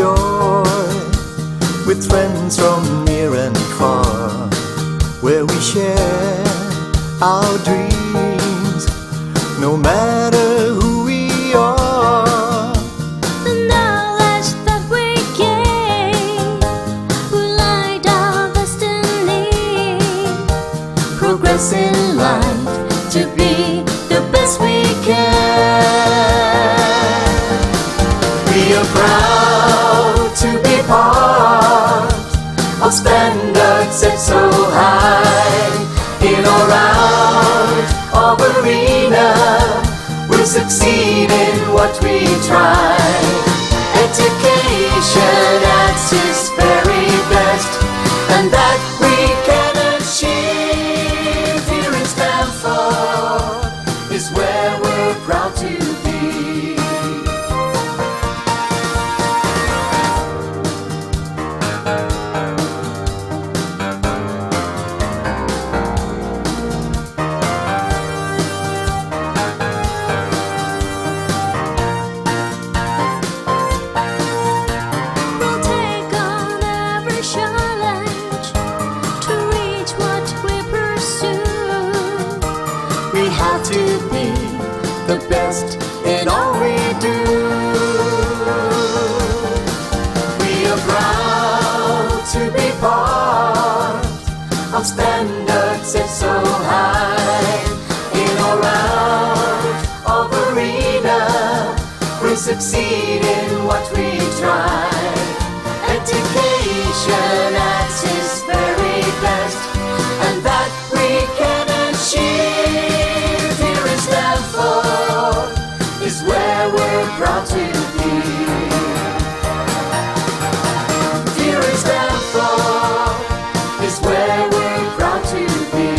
joy with friends from near and far, where we share our dreams, no matter who we are. The knowledge that we gain will light our destiny, progress in life to be the best we can. We are proud to be part of standards set so high. In or out of arena, we'll succeed in what we try. Education at its very best, and that we can achieve here in Stanford is where we're proud to be. We'll take on every challenge to reach what we pursue. We have to be the best in all we do. We are proud to be part of standards set so high. In or out of arena, we'll succeed in what we try. Education at its very best, and that we can achieve here in Stanford is where we're proud to be. Here in Stanford is where we're proud to be.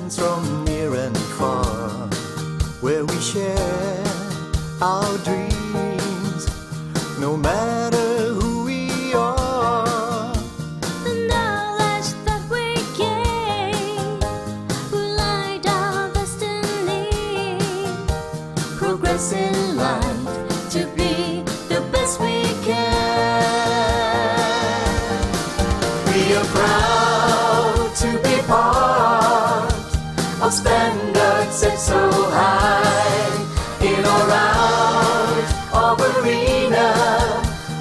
friends from near and far, where we share our dreams, no matter who we are. The knowledge that we gain will light our destiny. Progress in life to be the best we can. We are proud to be part of standards set so high. In or out of arena,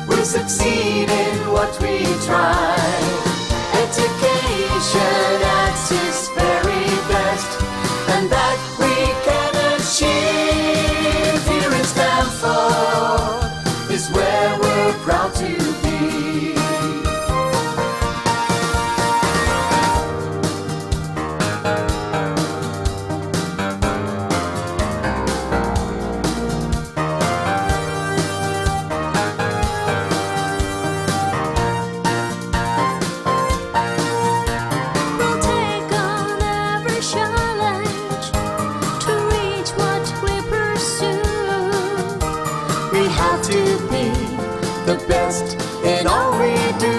we'll succeed in what we try. Education at its very best, and that we can achieve here in Stanford is where we're proud to be. We'll take on every challenge to reach what we pursue. We have to be the best in all we do.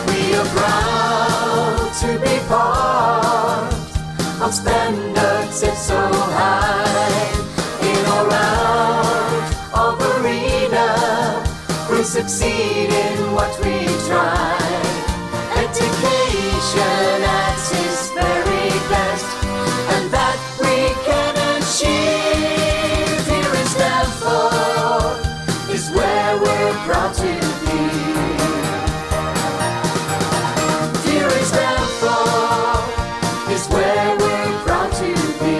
We are proud to be part of standards set so high. In or out of arena, we'll succeed in what we try. Education at its very best, and that we can achieve here in Stanford is where we're proud to be. Here in Stanford is where we're proud to be.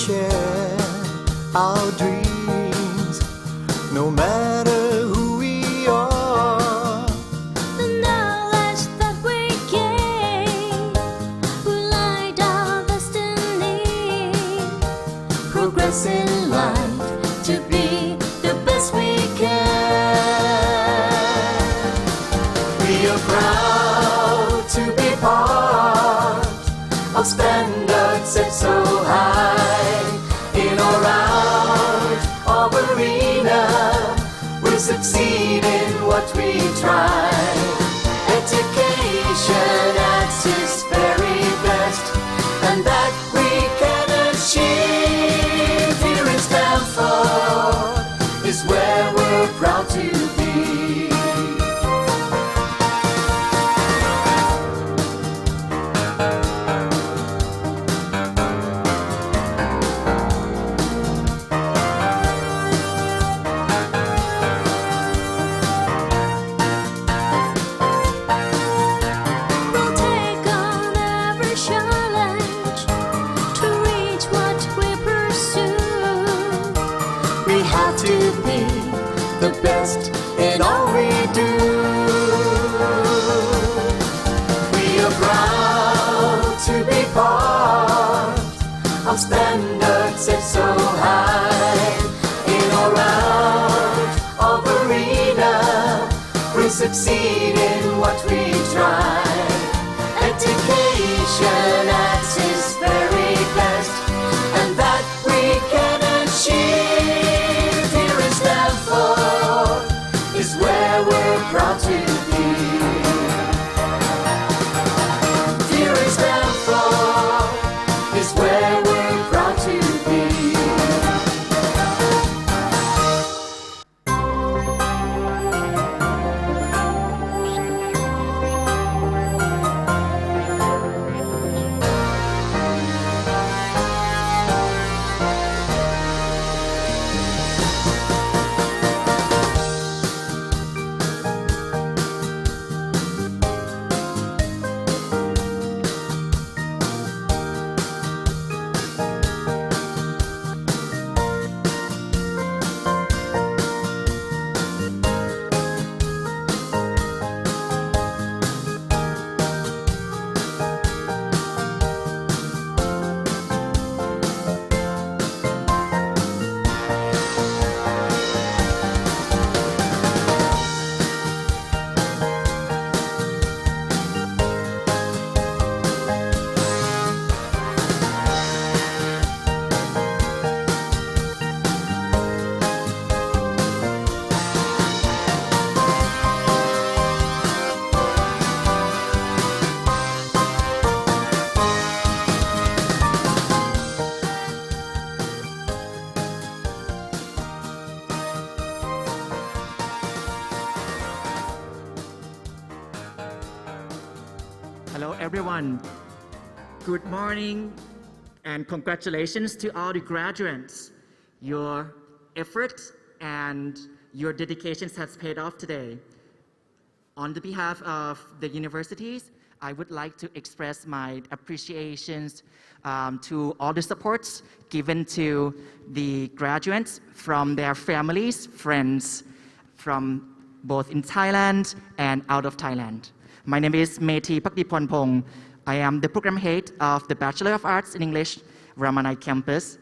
share our dreams, no matter who we are. The knowledge that we gain will light our destiny. Progress in life to be the best we can. We are proud to be part of standards set so high. In or out of arena, we'll succeed in what we try. Education at its very best, and that we can achieve here in Stanford is where we're proud to be. We'll take on every challenge to reach what we pursue. We have to be the best in all we do. We are proud to be part of standards set so high. In or out of arena, we succeed in what we try. Education at its very best, and that we can achieve here in Stanford is where we're proud to be. Here in Stanford is where we're proud to be. Hello, everyone. Good morning and congratulations to all the graduates. Your efforts and your dedications has paid off today. On the behalf of the universities, I would like to express my appreciations to all the supports given to the graduates from their families, friends, from both in Thailand and out of Thailand. My name is Methi Pakdipornpong. I am the program head of the Bachelor of Arts in English, Ramanai campus,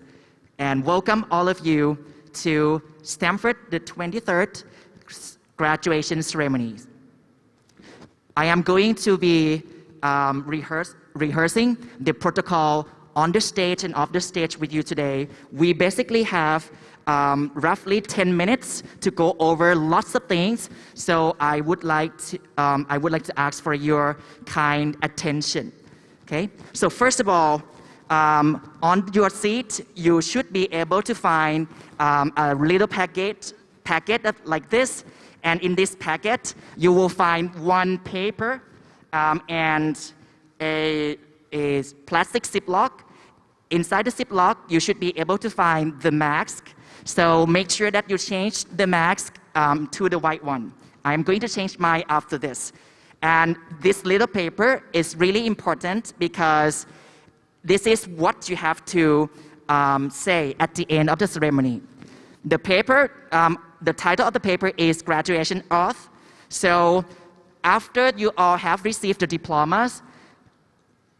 and welcome all of you to Stanford, the 23rd graduation ceremony. I am going to be rehearsing the protocol on the stage and off the stage with you today. We basically have roughly 10 minutes to go over lots of things. So I would like to ask for your kind attention. Okay. So first of all, on your seat, you should be able to find a little packet like this. And in this packet, you will find one paper and a plastic ziplock. Inside the ziplock, you should be able to find the mask. So make sure that you change the mask to the white one. I'm going to change mine after this. And this little paper is really important because this is what you have to say at the end of the ceremony. The paper, the title of the paper is Graduation Oath. So after you all have received the diplomas,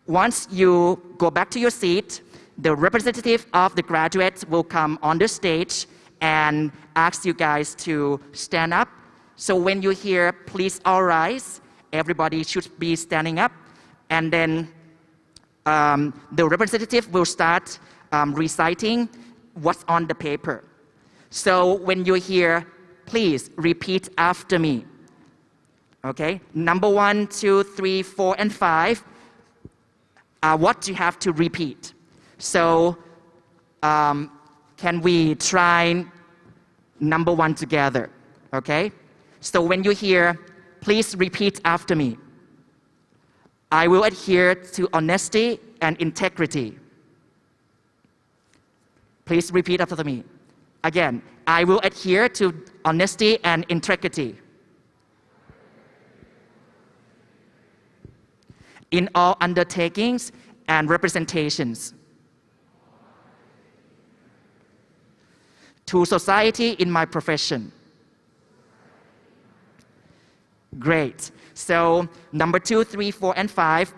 once you go back to your seat, the representative of the graduates will come on the stage and ask you guys to stand up. So when you hear, please all rise, everybody should be standing up. And then the representative will start reciting what's on the paper. So when you hear, please repeat after me. Okay, number 1, 2, 3, 4, and 5 are what you have to repeat. So can we try number 1 together? Okay, so when you hear, please repeat after me. I will adhere to honesty and integrity. Please repeat after me. Again, I will adhere to honesty and integrity. In all undertakings and representations. To society in my profession. Great. So number 2, 3, 4, and 5,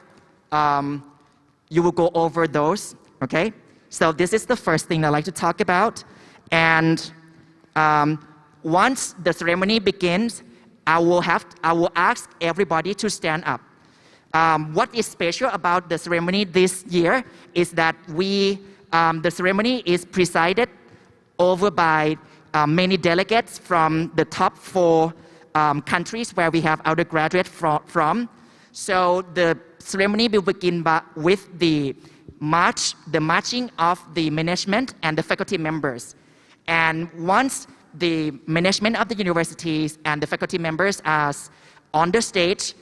you will go over those, okay? So this is the first thing I'd like to talk about. And once the ceremony begins, I will ask everybody to stand up. What is special about the ceremony this year is that the ceremony is presided over by many delegates from the top 4 countries where we have our graduates from. So the ceremony will begin with the marching of the management and the faculty members. And once the management of the universities and the faculty members are on the stage,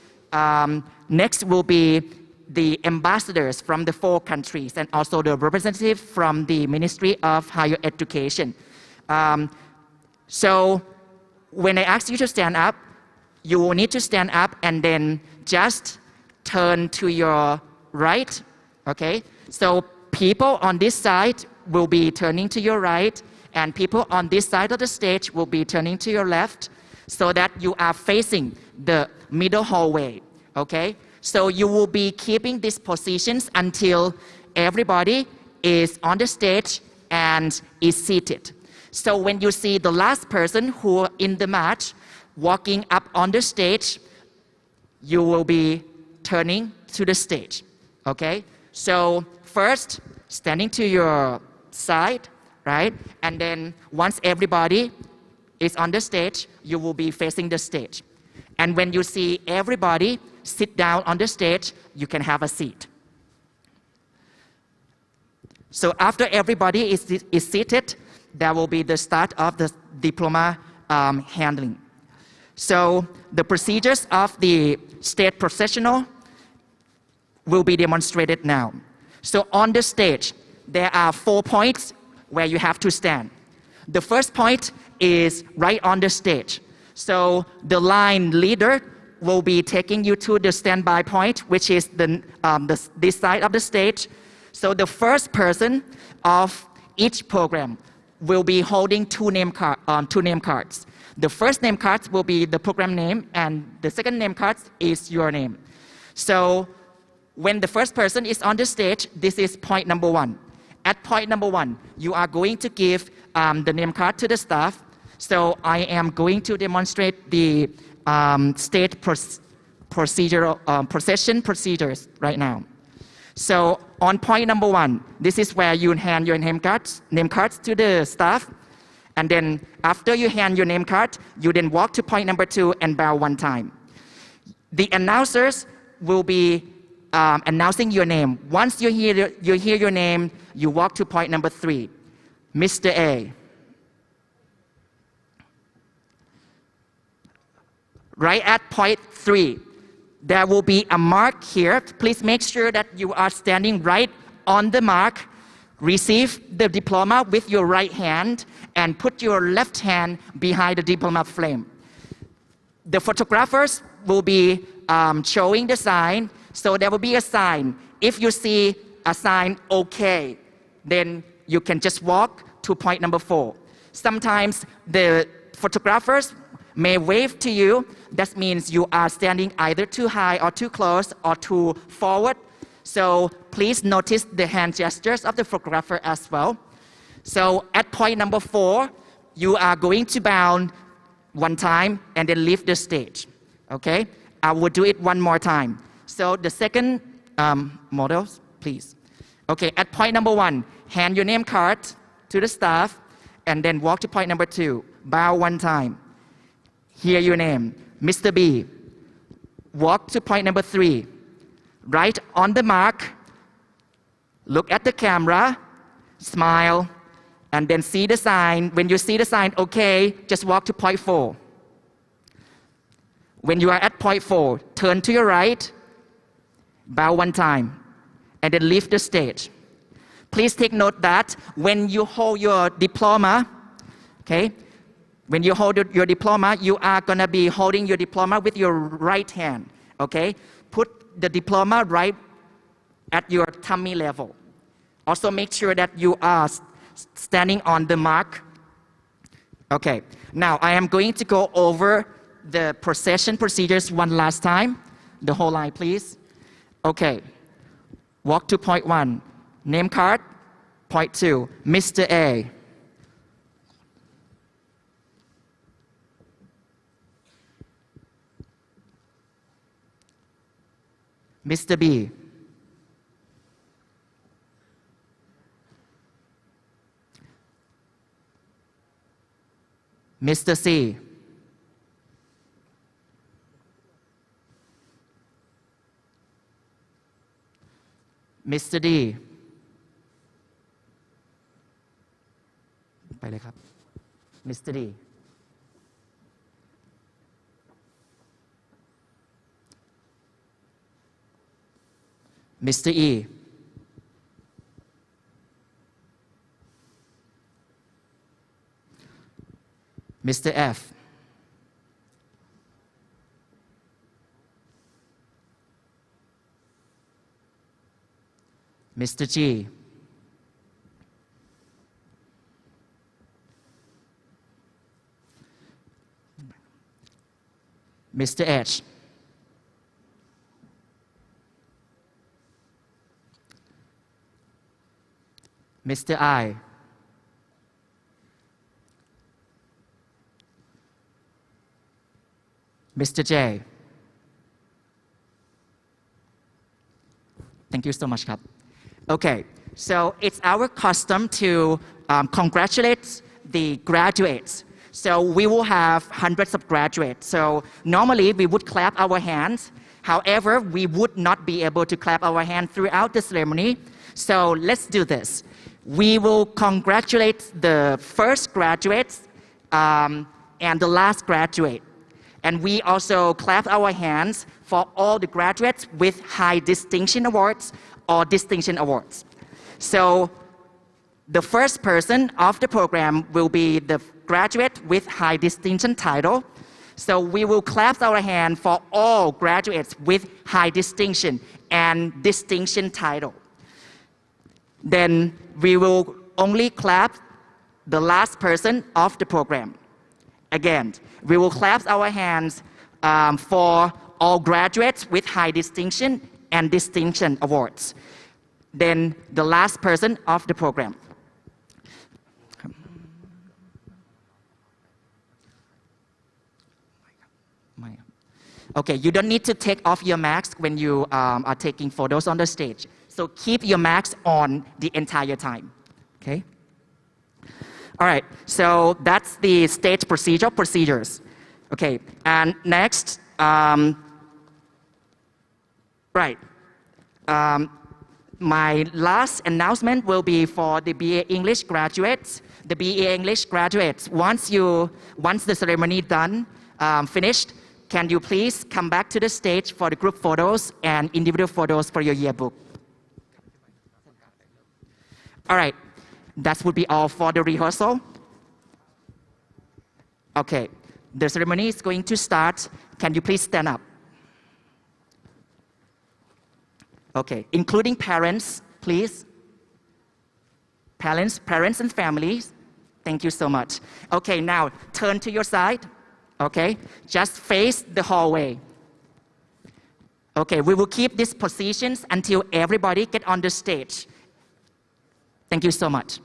next will be the ambassadors from the 4 countries and also the representative from the Ministry of Higher Education. So when I ask you to stand up, you will need to stand up and then just turn to your right, okay? So people on this side will be turning to your right, and people on this side of the stage will be turning to your left, so that you are facing the middle hallway, okay? So you will be keeping these positions until everybody is on the stage and is seated. So when you see the last person who in the march walking up on the stage, you will be turning to the stage, okay? So first, standing to your side, right? And then once everybody is on the stage, you will be facing the stage. And when you see everybody sit down on the stage, you can have a seat. So after everybody is seated, that will be the start of the diploma handling. So the procedures of the state processional will be demonstrated now. So on the stage, there are 4 points where you have to stand. The first point is right on the stage. So the line leader will be taking you to the standby point, which is this side of the stage. So the first person of each program will be holding 2 name cards. The first name card will be the program name, and the second name card is your name. So when the first person is on the stage, this is point number 1. At point number 1, you are going to give the name card to the staff. So I am going to demonstrate the state procession procedures right now. So on point number 1, this is where you hand your name cards to the staff. And then after you hand your name card, you then walk to point number 2 and bow 1 time. The announcers will be announcing your name. Once you hear your name, you walk to point number 3. Mr. A. Right at point 3, there will be a mark here. Please make sure that you are standing right on the mark. Receive the diploma with your right hand and put your left hand behind the diploma frame. The photographers will be showing the sign. So there will be a sign. If you see a sign OK, then you can just walk to point number 4. Sometimes the photographers may wave to you. That means you are standing either too high or too close or too forward. So please notice the hand gestures of the photographer as well. So at point number 4, you are going to bow one time and then leave the stage. Okay? I will do it one more time. So the second models, please. Okay, at point number 1, hand your name card to the staff and then walk to point number 2. Bow one time. Hear your name, Mr. B. Walk to point number 3. Right on the mark, look at the camera, smile, and then see the sign. When you see the sign, okay, just walk to point 4. When you are at point 4, turn to your right, bow one time, and then leave the stage. Please take note that when you hold your diploma, okay, when you hold your diploma, you are going to be holding your diploma with your right hand, okay? Put the diploma right at your tummy level. Also make sure that you are standing on the mark. Okay, now I am going to go over the procession procedures one last time. The whole line, please. Okay, walk to point 1. Name card, point 2. Mr. A. Mr. B. Mr. C. Mr. D. ไปเลยครับ Mr. D. Mr. E. Mr. F. Mr. G. Mr. H. Mr. I. Mr. J. Thank you so much, Kap. Okay, so it's our custom to congratulate the graduates. So we will have hundreds of graduates. So normally we would clap our hands. However, we would not be able to clap our hands throughout the ceremony. So let's do this. We will congratulate the first graduates and the last graduate. And we also clap our hands for all the graduates with high distinction awards or distinction awards. So the first person of the program will be the graduate with high distinction title. So we will clap our hand for all graduates with high distinction and distinction title. Then we will only clap the last person of the program. Again, we will clap our hands for all graduates with high distinction and distinction awards. Then the last person of the program. Okay, you don't need to take off your mask when you are taking photos on the stage. So keep your mask on the entire time, okay? All right, so that's the stage procedures. Okay, and next, my last announcement will be for the BA English graduates. The BA English graduates, once the ceremony done, finished, can you please come back to the stage for the group photos and individual photos for your yearbook? All right, that would be all for the rehearsal. Okay, the ceremony is going to start. Can you please stand up? Okay, including parents, please. Parents and families, thank you so much. Okay, now turn to your side. Okay, just face the hallway. Okay, we will keep these positions until everybody get on the stage. Thank you so much.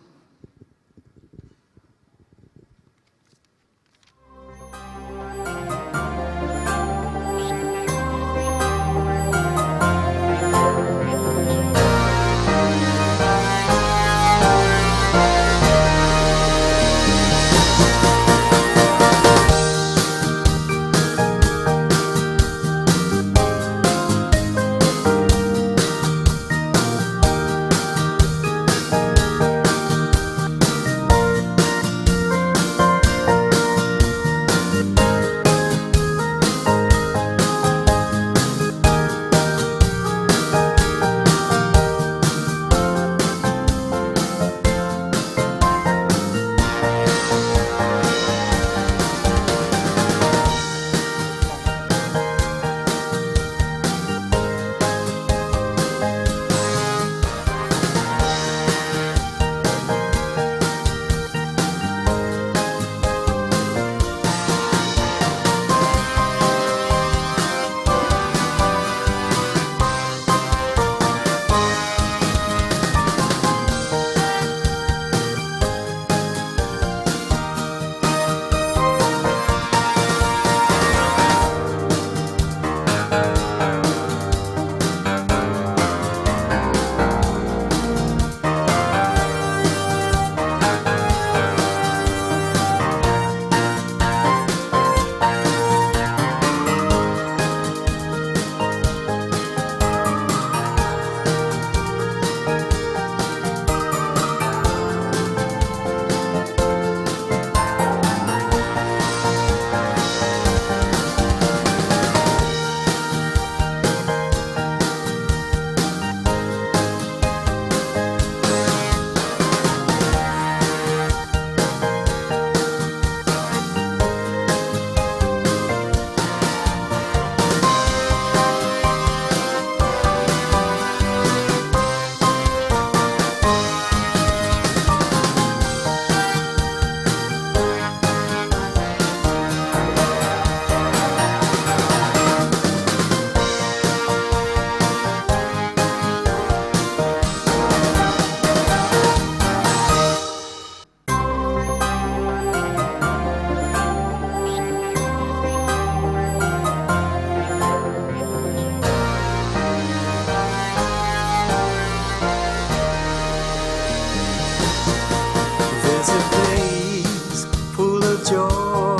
There's a place full of joy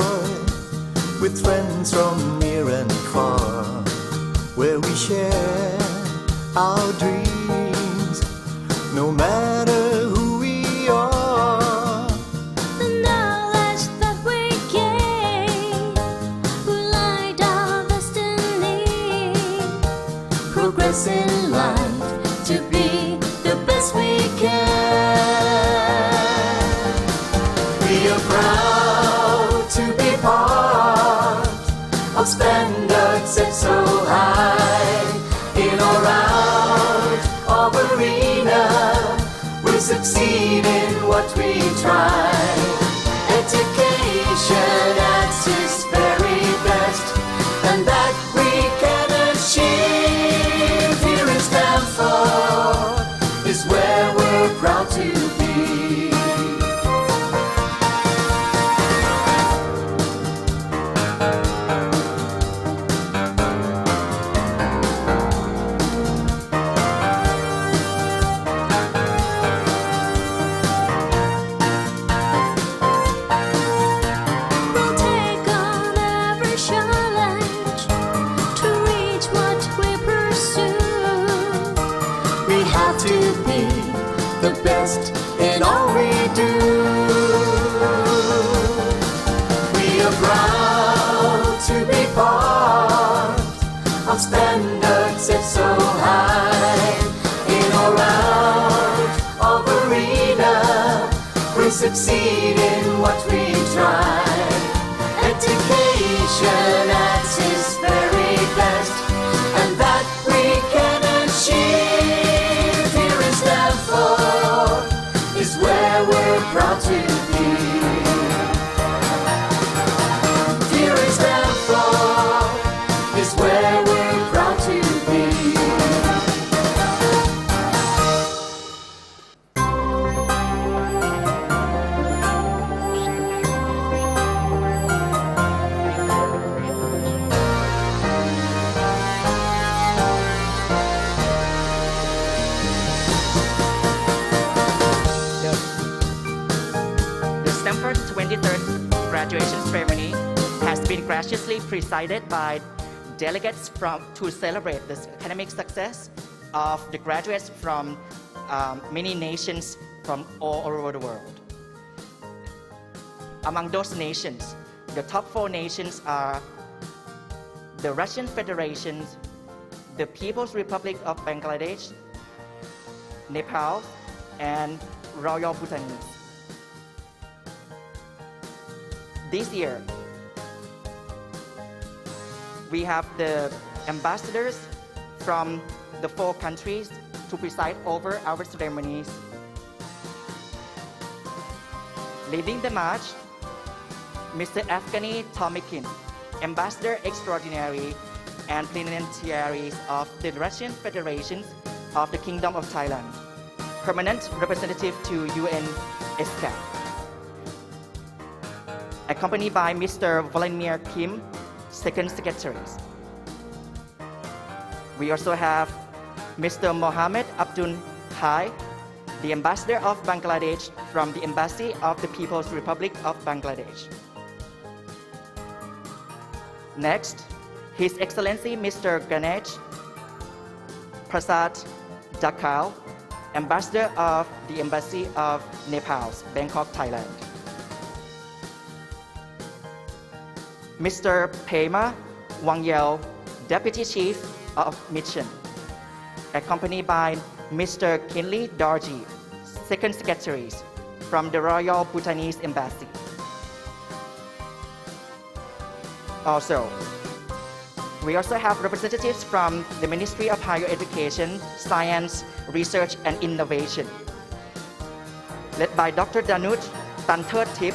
with friends from near and far, where we share our dreams, no matter who we are. The knowledge that we gain will light our destiny. Progress in life to be the best we can. We are proud to be part of standards set so high. In or out of arena, we succeed in what we try. Education at its very best, and that we can achieve here in Stanford is where we're proud to be. We'll take on every challenge to reach what we pursue. We have to be the best in all we do. We are proud to be part of standards set so high. In or out of arena, we succeed in what we try. Education at its very best, and that we can achieve here in Stanford is where Here in Stanford is where we're proud to be. The Stanford 23rd graduation ceremony has been graciously presided by delegates to celebrate the academic success of the graduates from many nations from all over the world. Among those nations, the top 4 nations are the Russian Federation, the People's Republic of Bangladesh, Nepal, and Royal Bhutanese. This year, we have the ambassadors from the 4 countries to preside over our ceremonies. Leading the march, Mr. Evgeny Tomikin, Ambassador Extraordinary and Plenipotentiary of the Russian Federation of the Kingdom of Thailand, Permanent Representative to UN ESCAP. Accompanied by Mr. Vladimir Kim, Second Secretary. We also have Mr. Mohammed Abdul Hai, the Ambassador of Bangladesh from the Embassy of the People's Republic of Bangladesh. Next, His Excellency Mr. Ganesh Prasad Dakal, Ambassador of the Embassy of Nepal, Bangkok, Thailand. Mr. Pema Wangyal, Deputy Chief of Mission, accompanied by Mr. Kinley Darji, Second Secretary from the Royal Bhutanese Embassy. We also have representatives from the Ministry of Higher Education, Science, Research and Innovation, led by Dr. Danut Tantertip,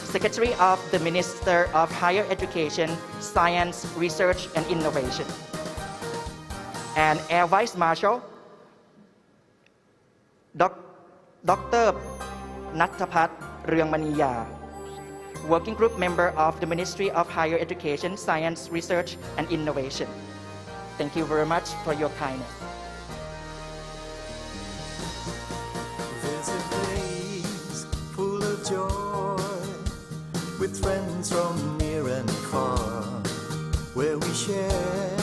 Secretary of the Minister of Higher Education, Science, Research and Innovation, and Air Vice Marshal Dr. Nattapat Ryangmaniya, Working Group Member of the Ministry of Higher Education, Science, Research and Innovation. Thank you very much for your kindness. There's a place full of joy, with friends from near and far, where we share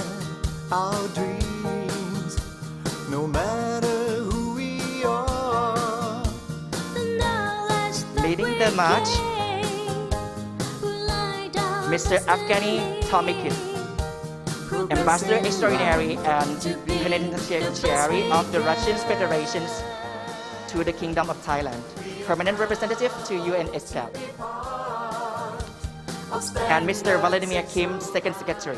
our dreams, no matter who we are. Leading the march, Mr. Evgeny Tomikin, Ambassador Extraordinary and Plenipotentiary of the Russian Federation to the Kingdom of Thailand, Permanent Representative to UN ESCAP, and Mr. Vladimir Kim, Second Secretary.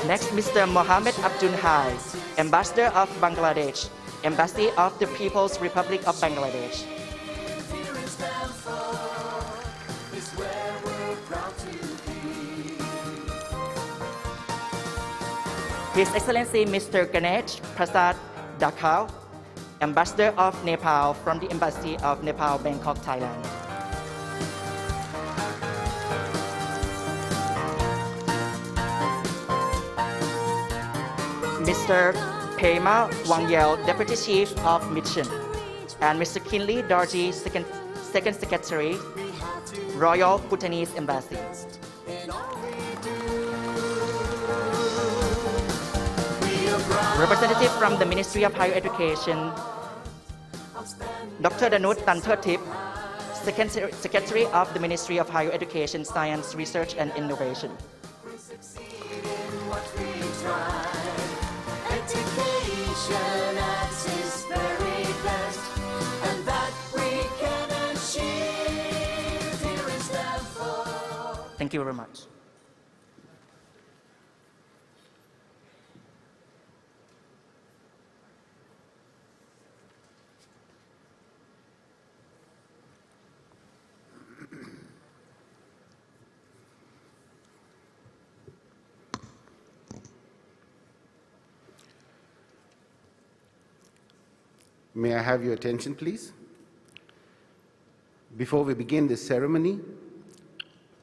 Next, Mr. Mohammed Abdul Hai, Ambassador of Bangladesh, Embassy of the People's Republic of Bangladesh. His Excellency Mr. Ganesh Prasad Dakal, Ambassador of Nepal from the Embassy of Nepal, Bangkok, Thailand. Mr. Pema Wangyal, Deputy Chief of Mission, and Mr. Kinley Darji, Second Secretary, Royal Bhutanese Embassy. Representative from the Ministry of Higher Education, Dr. Danut Tantertip, Second Secretary of the Ministry of Higher Education, Science, Research and Innovation. Education at its very best, and that we can achieve here in Stanford. Thank you very much. May I have your attention, please? Before we begin this ceremony,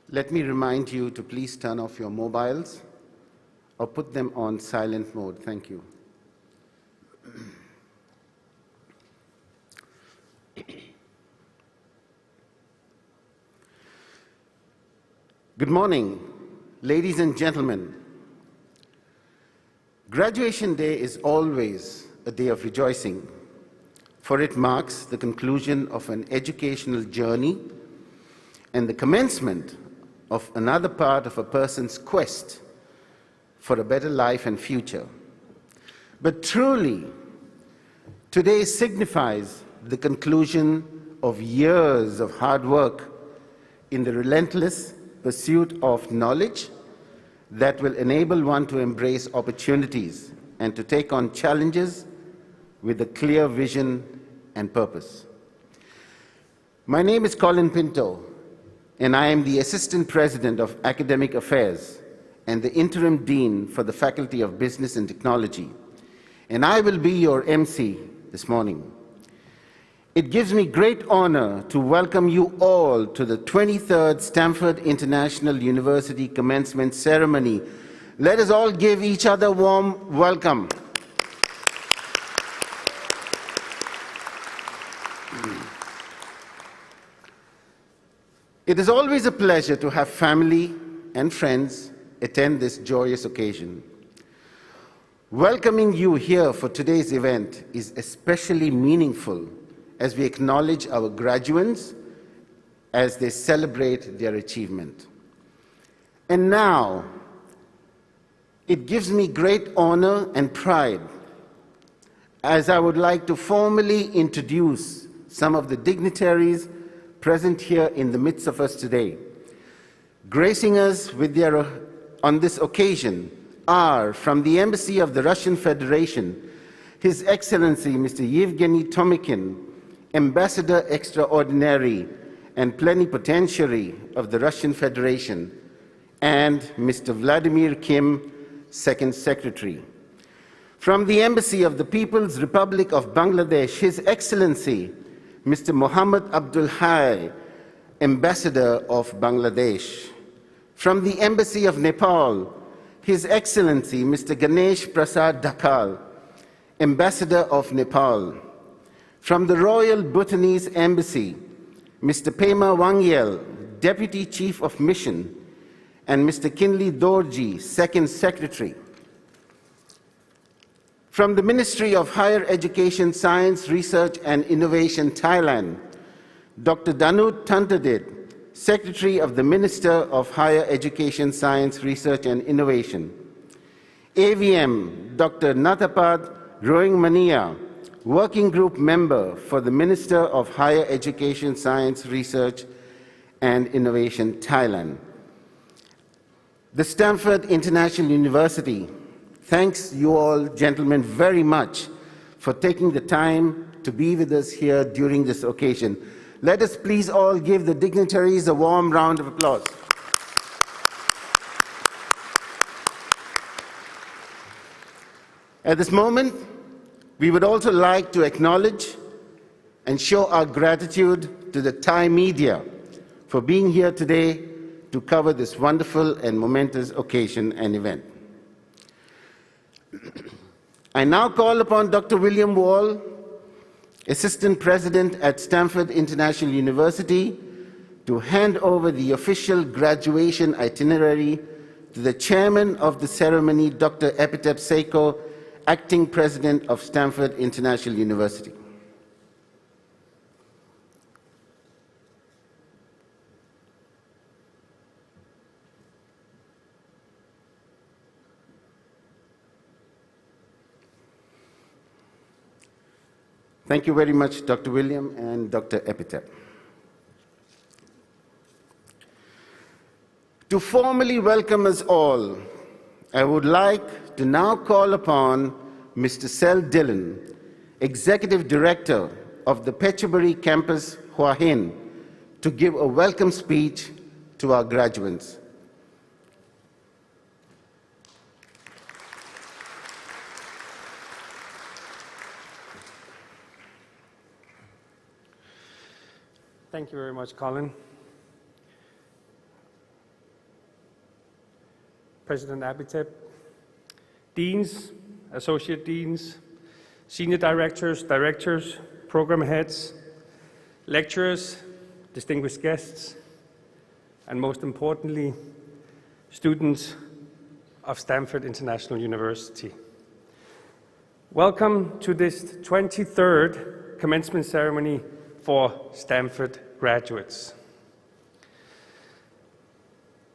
let me remind you to please turn off your mobiles or put them on silent mode. Thank you. Good morning, ladies and gentlemen. Graduation Day is always a day of rejoicing, for it marks the conclusion of an educational journey and the commencement of another part of a person's quest for a better life and future. But truly, today signifies the conclusion of years of hard work in the relentless pursuit of knowledge that will enable one to embrace opportunities and to take on challenges with a clear vision and purpose. My name is Colin Pinto, and I am the Assistant President of Academic Affairs and the Interim Dean for the Faculty of Business and Technology, and I will be your MC this morning. It gives me great honor to welcome you all to the 23rd Stanford International University Commencement Ceremony. Let us all give each other a warm welcome. It is always a pleasure to have family and friends attend this joyous occasion. Welcoming you here for today's event is especially meaningful as we acknowledge our graduates as they celebrate their achievement. And now, it gives me great honor and pride as I would like to formally introduce some of the dignitaries present here in the midst of us today. Gracing us with their, on this occasion are from the Embassy of the Russian Federation, His Excellency Mr. Yevgeny Tomikin, Ambassador Extraordinary and Plenipotentiary of the Russian Federation, and Mr. Vladimir Kim, Second Secretary. From the Embassy of the People's Republic of Bangladesh, His Excellency Mr. Mohammad Abdul Hai, Ambassador of Bangladesh. From the Embassy of Nepal, His Excellency Mr. Ganesh Prasad Dhakal, Ambassador of Nepal. From the Royal Bhutanese Embassy, Mr. Pema Wangyal, Deputy Chief of Mission, and Mr. Kinley Dorji, Second Secretary. From the Ministry of Higher Education, Science, Research and Innovation, Thailand, Dr. Danut Tantadit, Secretary of the Minister of Higher Education, Science, Research and Innovation. AVM, Dr. Natapad Roingmania, Working Group Member for the Minister of Higher Education, Science, Research and Innovation, Thailand. The Stanford International University thanks you all, gentlemen, very much for taking the time to be with us here during this occasion. Let us please all give the dignitaries a warm round of applause. At this moment, we would also like to acknowledge and show our gratitude to the Thai media for being here today to cover this wonderful and momentous occasion and event. I now call upon Dr. William Wall, Assistant President at Stanford International University, to hand over the official graduation itinerary to the Chairman of the ceremony, Dr. Epitep Seiko, Acting President of Stanford International University. Thank you very much, Dr. William and Dr. Epitep. To formally welcome us all, I would like to now call upon Mr. Sel Dillon, Executive Director of the Phetchaburi Campus, Hua Hin, to give a welcome speech to our graduates. Thank you very much, Colin. President Abiteb, deans, associate deans, senior directors, directors, program heads, lecturers, distinguished guests, and most importantly, students of Stanford International University. Welcome to this 23rd commencement ceremony for Stanford graduates.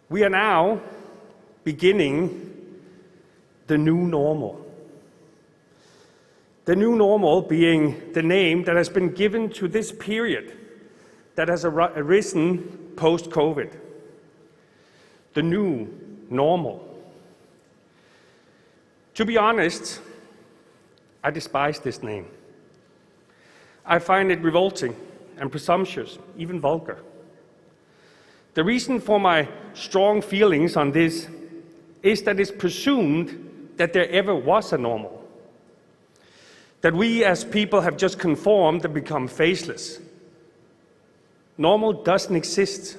We are now beginning the new normal. The new normal being the name that has been given to this period that has arisen post-COVID. The new normal. To be honest, I despise this name. I find it revolting and presumptuous, even vulgar. The reason for my strong feelings on this is that it's presumed that there ever was a normal. That we as people have just conformed and become faceless. Normal doesn't exist.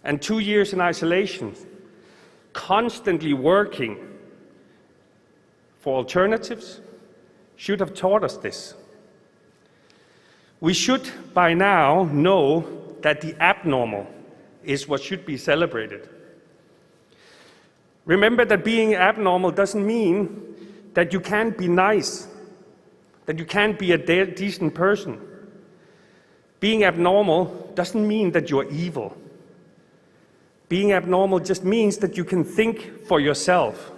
And 2 years in isolation, constantly working for alternatives, should have taught us this. We should by now know that the abnormal is what should be celebrated. Remember that being abnormal doesn't mean that you can't be nice, that you can't be a decent person. Being abnormal doesn't mean that you're evil. Being abnormal just means that you can think for yourself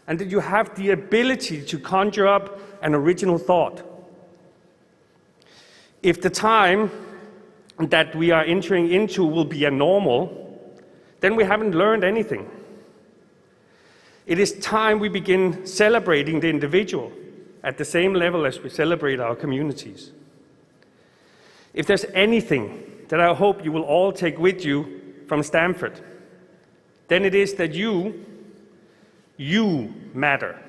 and that you have the ability to conjure up an original thought. If the time that we are entering into will be a normal, then we haven't learned anything. It is time we begin celebrating the individual at the same level as we celebrate our communities. If there's anything that I hope you will all take with you from Stanford, then it is that you matter,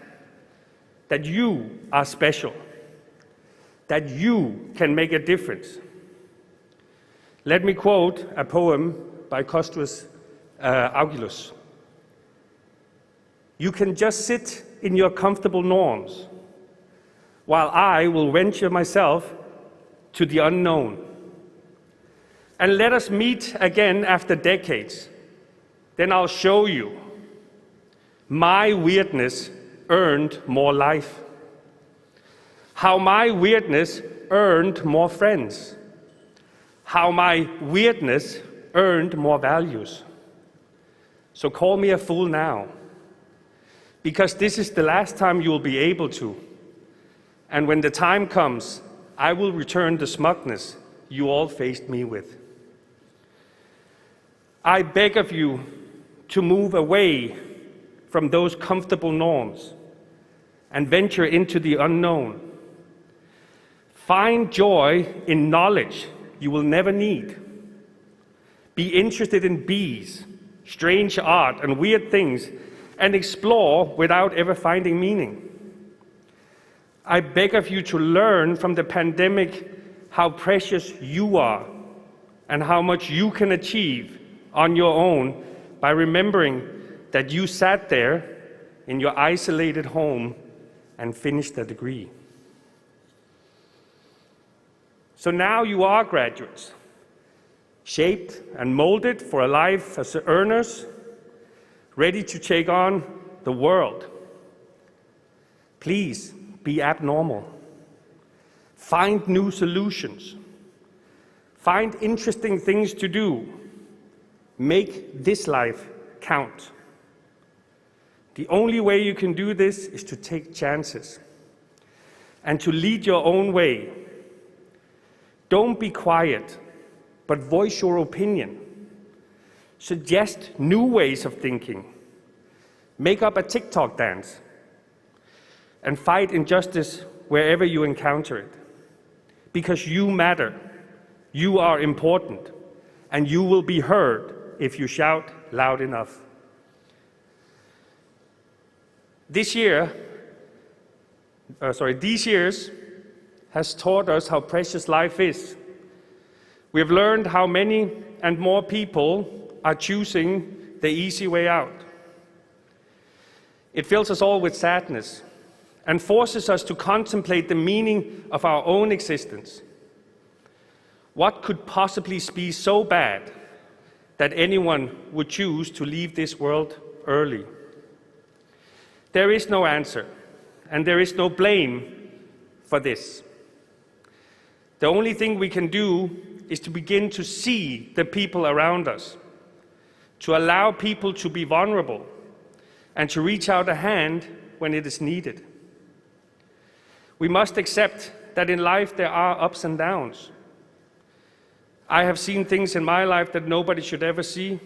that you are special, that you can make a difference. Let me quote a poem by Costus Augilus. You can just sit in your comfortable norms, while I will venture myself to the unknown. And let us meet again after decades. Then I'll show you my weirdness earned more life. How my weirdness earned more friends. How my weirdness earned more values. So call me a fool now, because this is the last time you will be able to. And when the time comes, I will return the smugness you all faced me with. I beg of you to move away from those comfortable norms and venture into the unknown. Find joy in knowledge you will never need. Be interested in bees, strange art, and weird things, and explore without ever finding meaning. I beg of you to learn from the pandemic how precious you are and how much you can achieve on your own by remembering that you sat there in your isolated home and finished a degree. So now you are graduates, shaped and molded for a life as earners, ready to take on the world. Please be abnormal. Find new solutions. Find interesting things to do. Make this life count. The only way you can do this is to take chances and to lead your own way. Don't be quiet, but voice your opinion. Suggest new ways of thinking. Make up a TikTok dance. And fight injustice wherever you encounter it. Because you matter. You are important. And you will be heard if you shout loud enough. These years has taught us how precious life is. We have learned how many and more people are choosing the easy way out. It fills us all with sadness and forces us to contemplate the meaning of our own existence. What could possibly be so bad that anyone would choose to leave this world early? There is no answer, and there is no blame for this. The only thing we can do is to begin to see the people around us, to allow people to be vulnerable, and to reach out a hand when it is needed. We must accept that in life there are ups and downs. I have seen things in my life that nobody should ever see.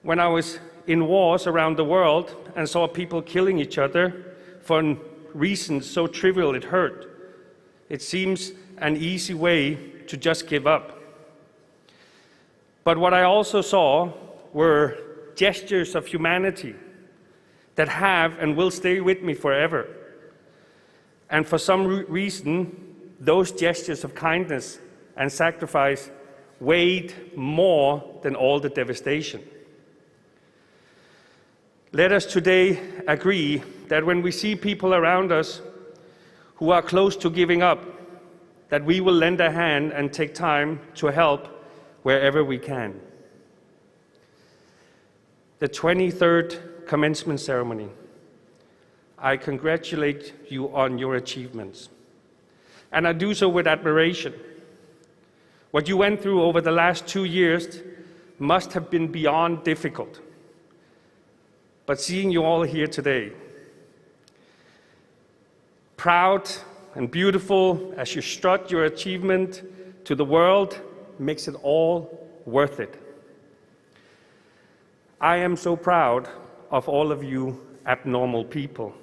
When I was in wars around the world and saw people killing each other for reasons so trivial it hurt, it seems an easy way to just give up. But what I also saw were gestures of humanity that have and will stay with me forever. And for some reason, those gestures of kindness and sacrifice weighed more than all the devastation. Let us today agree that when we see people around us who are close to giving up, that we will lend a hand and take time to help wherever we can. The 23rd Commencement Ceremony. I congratulate you on your achievements, and I do so with admiration. What you went through over the last 2 years must have been beyond difficult. But seeing you all here today, proud and beautiful as you strut your achievement to the world, makes it all worth it. I am so proud of all of you abnormal people,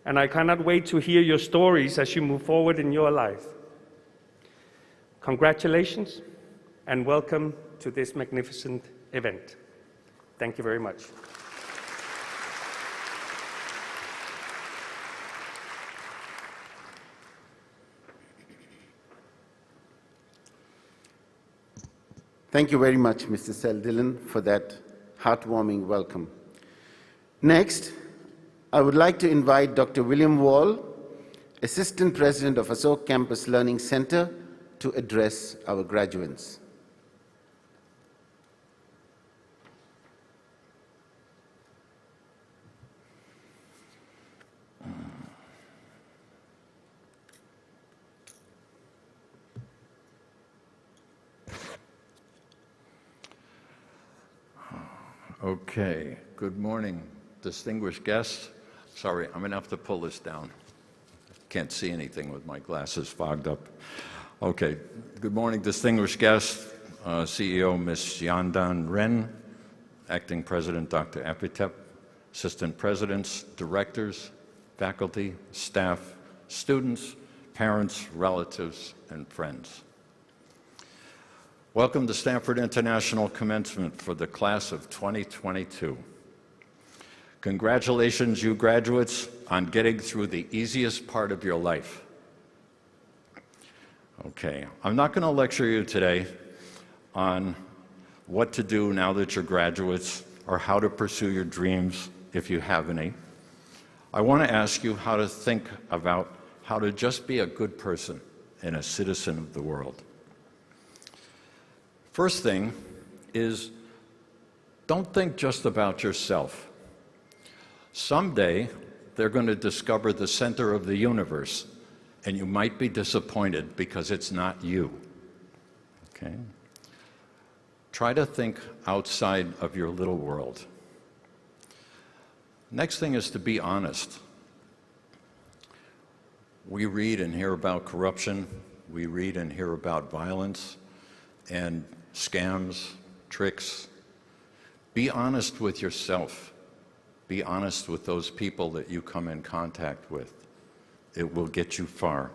and I cannot wait to hear your stories as you move forward in your life. Congratulations and welcome to this magnificent event. Thank you very much. Thank you very much, Mr. Seldillen, for that heartwarming welcome. Next, I would like to invite Dr. William Wall, Assistant President of Asok Campus Learning Center, to address our graduates. Okay, good morning, distinguished guests. Sorry, I'm gonna have to pull this down. Can't see anything with my glasses fogged up. Okay, good morning, distinguished guests, CEO Ms. Yandan Ren, Acting President Dr. Apitep, Assistant Presidents, Directors, Faculty, Staff, Students, Parents, Relatives, and Friends. Welcome to Stanford International Commencement for the class of 2022. Congratulations, you graduates, on getting through the easiest part of your life. Okay, I'm not going to lecture you today on what to do now that you're graduates or how to pursue your dreams if you have any. I want to ask you how to think about how to just be a good person and a citizen of the world. First thing is, don't think just about yourself. Someday, they're going to discover the center of the universe, and you might be disappointed because it's not you. Okay? Try to think outside of your little world. Next thing is to be honest. We read and hear about corruption. We read and hear about violence and scams, tricks. Be honest with yourself. Be honest with those people that you come in contact with. It will get you far.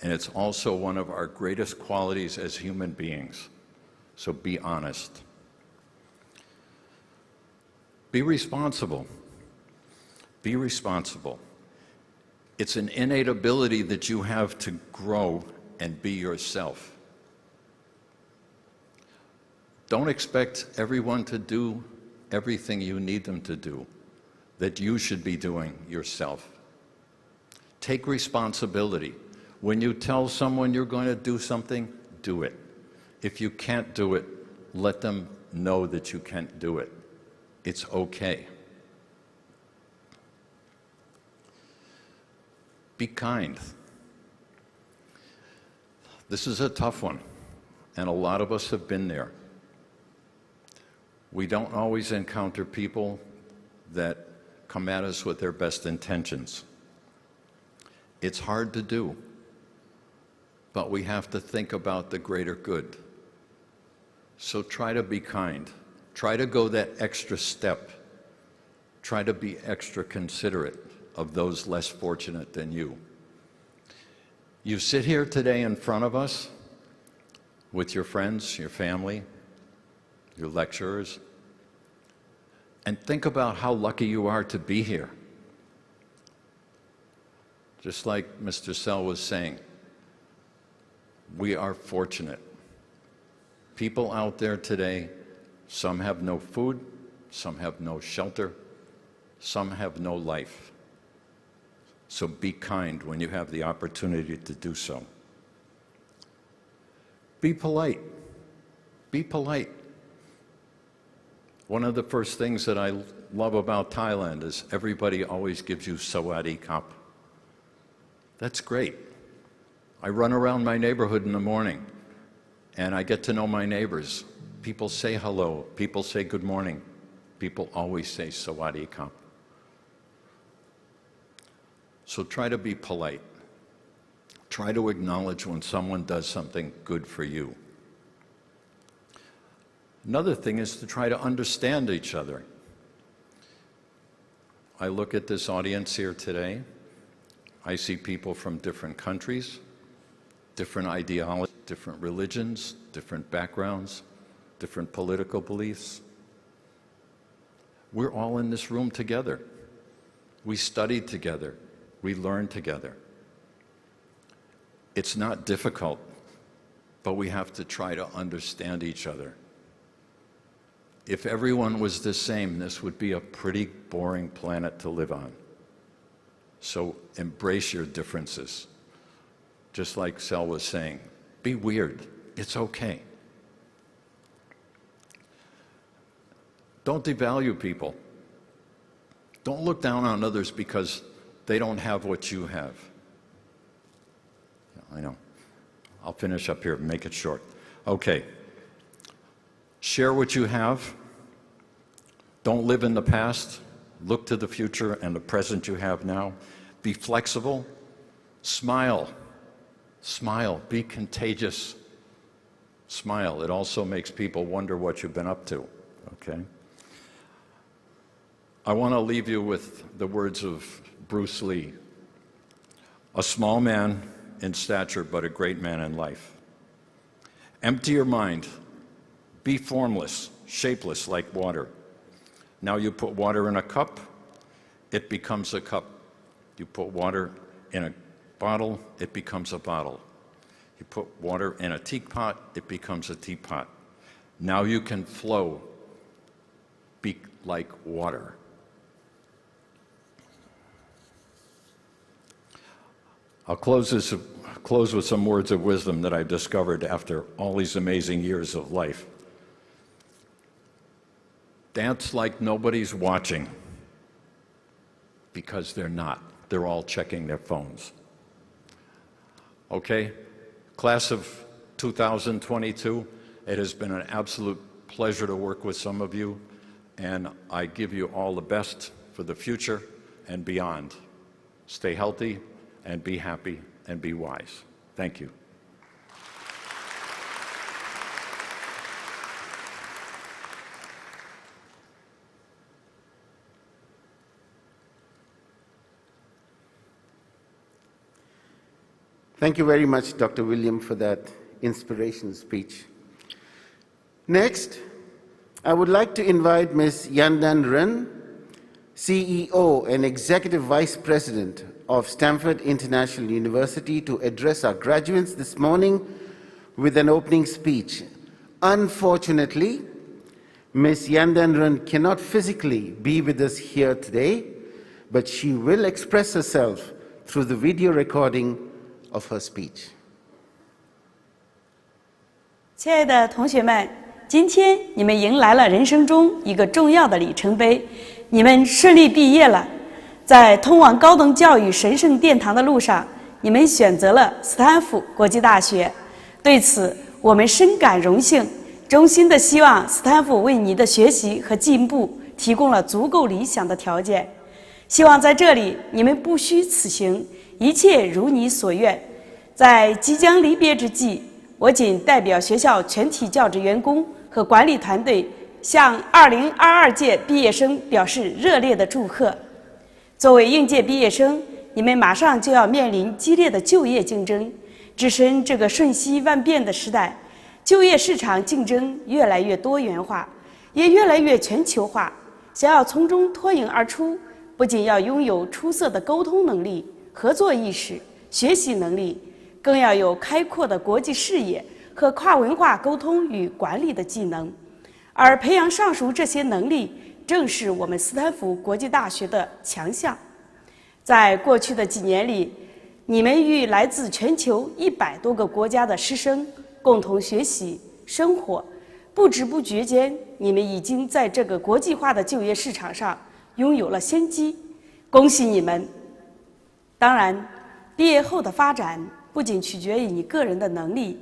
And it's also one of our greatest qualities as human beings. So be honest. Be responsible. Be responsible. It's an innate ability that you have to grow and be yourself. Don't expect everyone to do everything you need them to do, that you should be doing yourself. Take responsibility. When you tell someone you're going to do something, do it. If you can't do it, let them know that you can't do it. It's okay. Be kind. This is a tough one, and a lot of us have been there. We don't always encounter people that come at us with their best intentions. It's hard to do, but we have to think about the greater good. So try to be kind. Try to go that extra step. Try to be extra considerate of those less fortunate than you. You sit here today in front of us with your friends, your family, your lecturers, and think about how lucky you are to be here. Just like Mr. Sell was saying, we are fortunate. People out there today, some have no food, some have no shelter, some have no life. So be kind when you have the opportunity to do so. Be polite. Be polite. One of the first things that I love about Thailand is everybody always gives you Sawadi Kap. That's great. I run around my neighborhood in the morning and I get to know my neighbors. People say hello. People say good morning. People always say Sawadi Kap. So try to be polite. Try to acknowledge when someone does something good for you. Another thing is to try to understand each other. I look at this audience here today. I see people from different countries, different ideologies, different religions, different backgrounds, different political beliefs. We're all in this room together. We studied together. We learned together. It's not difficult, but we have to try to understand each other. If everyone was the same, this would be a pretty boring planet to live on. So embrace your differences. Just like Sel was saying, be weird. It's okay. Don't devalue people. Don't look down on others because they don't have what you have. Yeah, I know. I'll finish up here and make it short. Okay. Share what you have. Don't live in the past. Look to the future and the present you have now. Be flexible. Smile. Smile. Be contagious. Smile. It also makes people wonder what you've been up to. Okay? I want to leave you with the words of Bruce Lee. A small man in stature, but a great man in life. Empty your mind. Be formless, shapeless like water. Now you put water in a cup, it becomes a cup. You put water in a bottle, it becomes a bottle. You put water in a teapot, it becomes a teapot. Now you can flow, be like water. I'll close with some words of wisdom that I've discovered after all these amazing years of life. Dance like nobody's watching, because they're not. They're all checking their phones. Okay? Class of 2022, it has been an absolute pleasure to work with some of you, and I give you all the best for the future and beyond. Stay healthy, and be happy, and be wise. Thank you. Thank you very much, Dr. William, for that inspirational speech. Next, I would like to invite Ms. Yandan Ren, CEO and Executive Vice President of Stanford International University, to address our graduates this morning with an opening speech. Unfortunately, Ms. Yandanran cannot physically be with us here today, but she will express herself through the video recording of her speech. 亲爱的同学们，今天你们迎来了人生中一个重要的里程碑，你们顺利毕业了。在通往高等教育神圣殿堂的路上，你们选择了斯坦福国际大学。对此，我们深感荣幸，衷心的希望斯坦福为你的学习和进步提供了足够理想的条件。希望在这里你们不虚此行，一切如你所愿。在即将离别之际，我谨代表学校全体教职员工和管理团队，向2022届毕业生表示热烈的祝贺。作为应届毕业生，你们马上就要面临激烈的就业竞争。置身这个瞬息万变的时代，就业市场竞争越来越多元化，也越来越全球化。想要从中脱颖而出，不仅要拥有出色的沟通能力、合作意识、学习能力，更要有开阔的国际视野和跨文化沟通与管理的技能。而培养上述这些能力，正是我们斯坦福国际大学的强项。在过去的几年里，你们与来自全球100多个国家的师生共同学习、生活，不知不觉间，你们已经在这个国际化的就业市场上拥有了先机。恭喜你们！当然，毕业后的发展不仅取决于你个人的能力，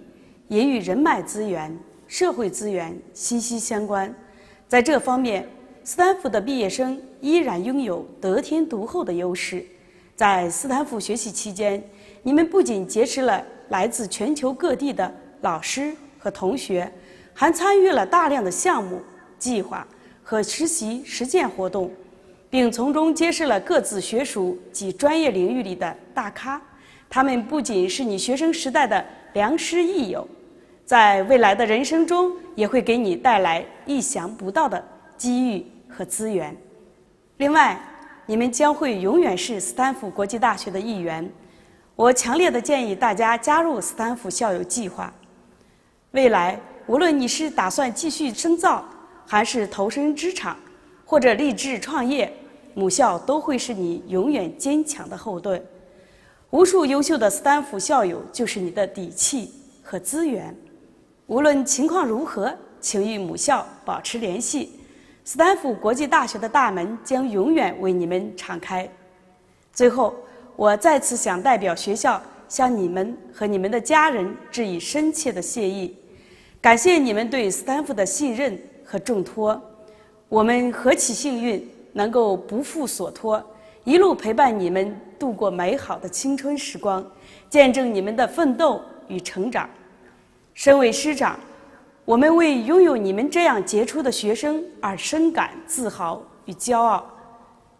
也与人脉资源、社会资源息息相关。在这方面，斯坦福的毕业生依然拥有得天独厚的优势。在斯坦福学习期间，你们不仅结识了来自全球各地的老师和同学，还参与了大量的项目、计划和实习实践活动，并从中结识了各自学属及专业领域里的大咖。他们不仅是你学生时代的良师益友，在未来的人生中也会给你带来意想不到的机遇和资源。另外，你们将会永远是斯坦福国际大学的一员。我强烈的建议大家加入斯坦福校友计划。未来，无论你是打算继续深造，还是投身职场，或者立志创业，母校都会是你永远坚强的后盾。无数优秀的斯坦福校友就是你的底气和资源。无论情况如何，请与母校保持联系。斯坦福国际大学的大门将永远为你们敞开。最后，我再次想代表学校向你们和你们的家人致以深切的谢意，感谢你们对斯坦福的信任和重托。我们何其幸运，能够不负所托，一路陪伴你们度过美好的青春时光，见证你们的奋斗与成长。身为师长，我们为拥有你们这样杰出的学生而深感自豪与骄傲。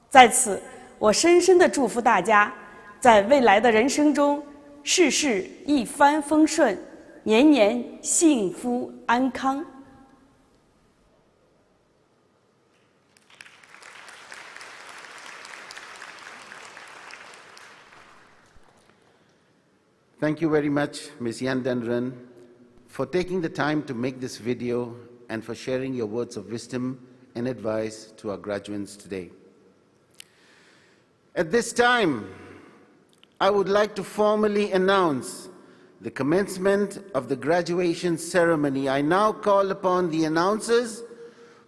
在此，我深深地祝福大家，在未来的人生中，事事一帆风顺，年年幸福安康。Thank you very much, Ms. Yandanran, for taking the time to make this video and for sharing your words of wisdom and advice to our graduates today. At this time, I would like to formally announce the commencement of the graduation ceremony. I now call upon the announcers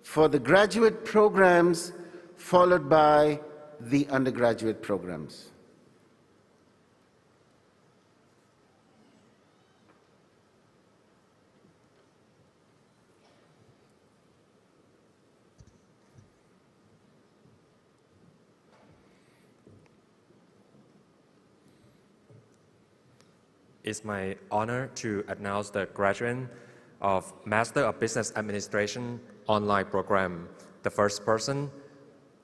for the graduate programs, followed by the undergraduate programs. It's my honor to announce the graduate of Master of Business Administration online program. The first person,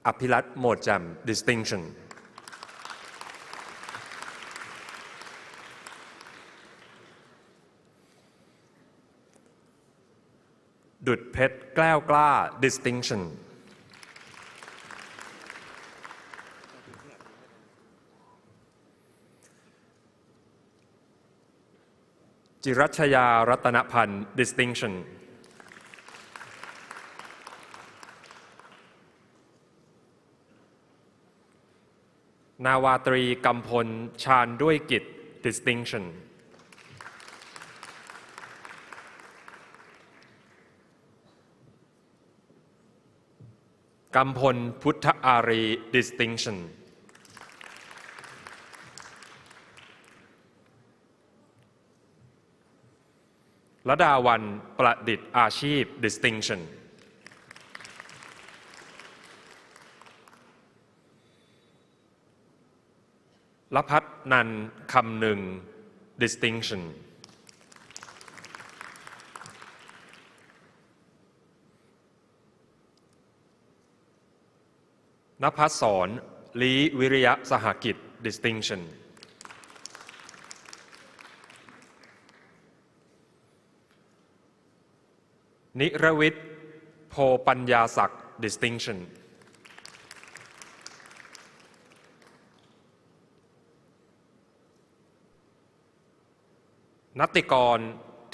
Apilat Mojam, distinction. ดุจเพชรแกล้วกล้า distinction. จิรัชยารัตนพันธ์ distinction นาวาตรีกำพลชาญด้วยกิจ distinction กำพลพุทธอารี distinction ระดาวันประดิษฐ์อาชีพ distinction ลพัฒนันท์คำหนึ่ง distinction ณภัสสรลีวิริยะสหกิจ distinction นิรวิทย์โพปัญญาศักดิ์ distinction นัตติกร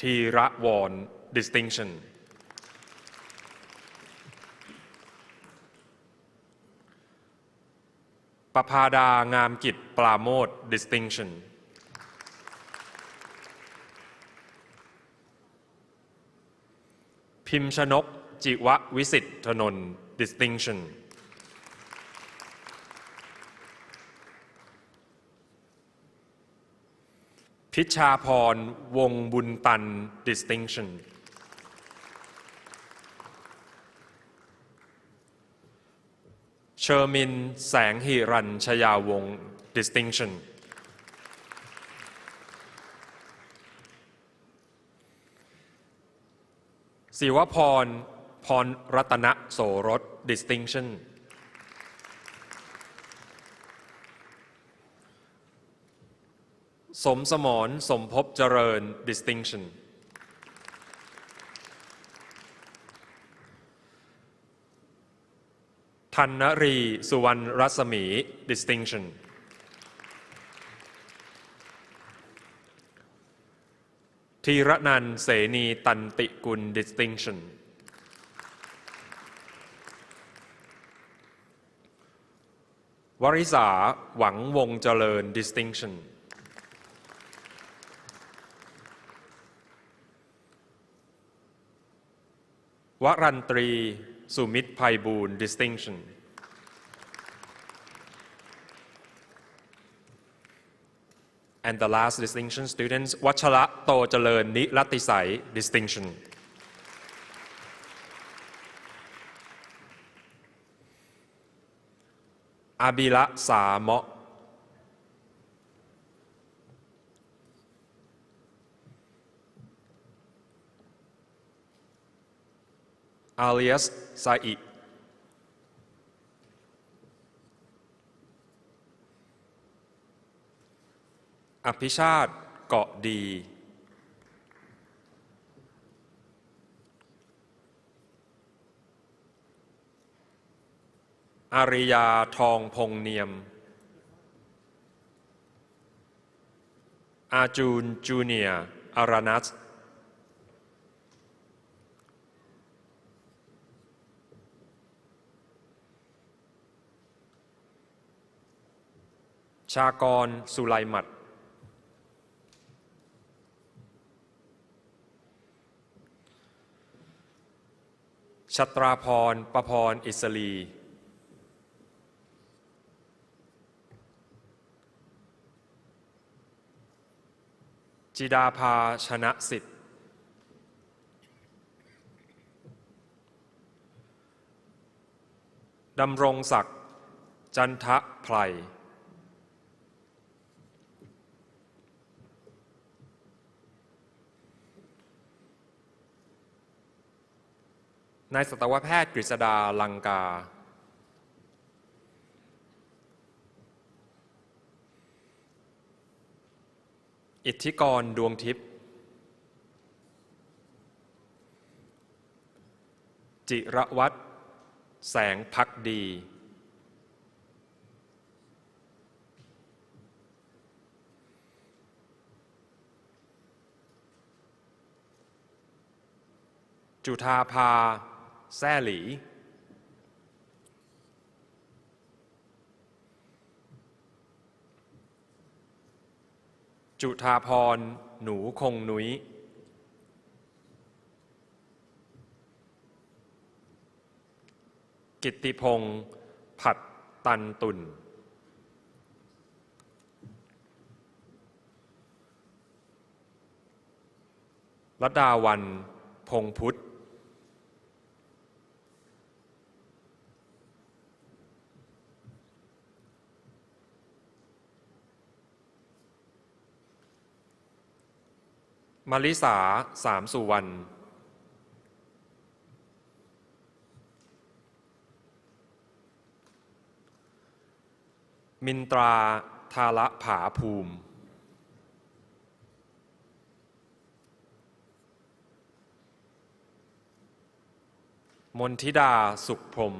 ธีระวร distinction ประภาดางามกิจปราโมท distinction พิมพ์ชนกจิวะวิสิทธนนท์ distinction พิชาพรวงบุญตัน distinction เชอร์มินแสงหิรัญชยาวงศ์ distinction ศิวพรพรรัตนโสรส distinction สมสมรสมภพเจริญ distinction ธนรีสุวรรณรัศมี distinction ธีรนันท์เสนีตันติกุล distinction วริษาหวังวงเจริญ distinction วรันตรีสุมิตรไพบูลย์ distinction and the last distinction students วัชระโตเจริญนิรติสัย distinction อาบิละสาเมาะอาเลียสซาอิอภิชาติเกาะดีอาริยาทองพงเนียมอาจูนจูเนียร์อารานัสชากรสุไลมัดชัตราพรประพรอิสรีจิดาภาชนะสิทธิ์ดำรงศักดิ์จันทะไพรนายสัตวแพทย์กฤษดาลังกาอิทธิกรดวงทิพย์จิรวัฒน์แสงพักดีจุฑาภาแซ่หลี จุฑาพรหนูคงนุ้ยกิตติพงษ์ผัดตันตุ่นรัตดาวันพงพุทธมาริสาสามสุวรรณมินตราธาระผาภูมิมนทิดาสุขพรหม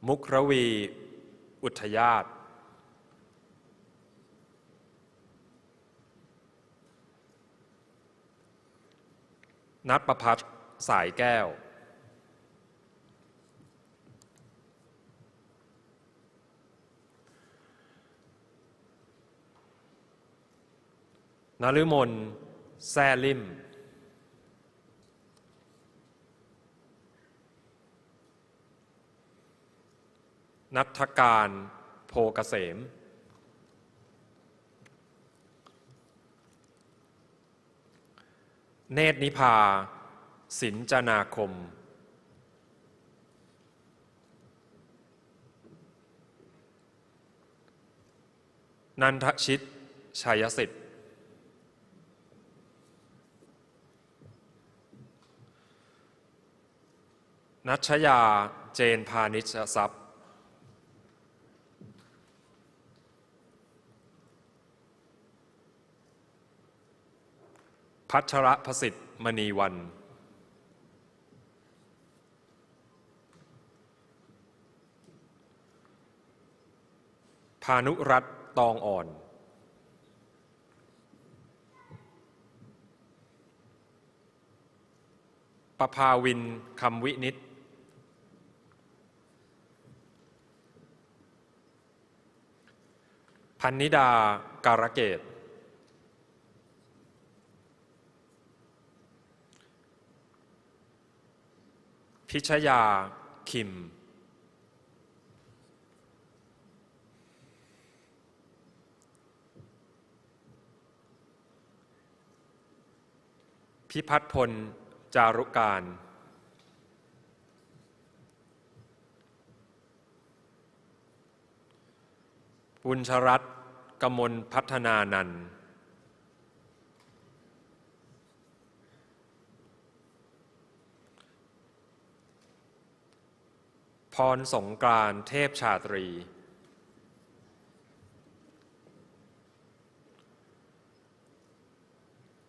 มุกรวีอุทยาตนัทประภัสสายแก้วนฤมลแซ่ลิมนัฐการโพเกษมเนตรนิพาสินจนาคมนันทชิตชัยสิทธิ์นัชยาเจนพานิชทรัพย์พัชรพสิทธิ์มณีวันพานุรัตน์ตองอ่อนประภาวินคำวินิจพันนิดาการะเกตพิชยาคิมพิพัฒน์พลจารุการบุญชรัตน์กมลพัฒนานันท์พรสงกรานต์เทพชาตรี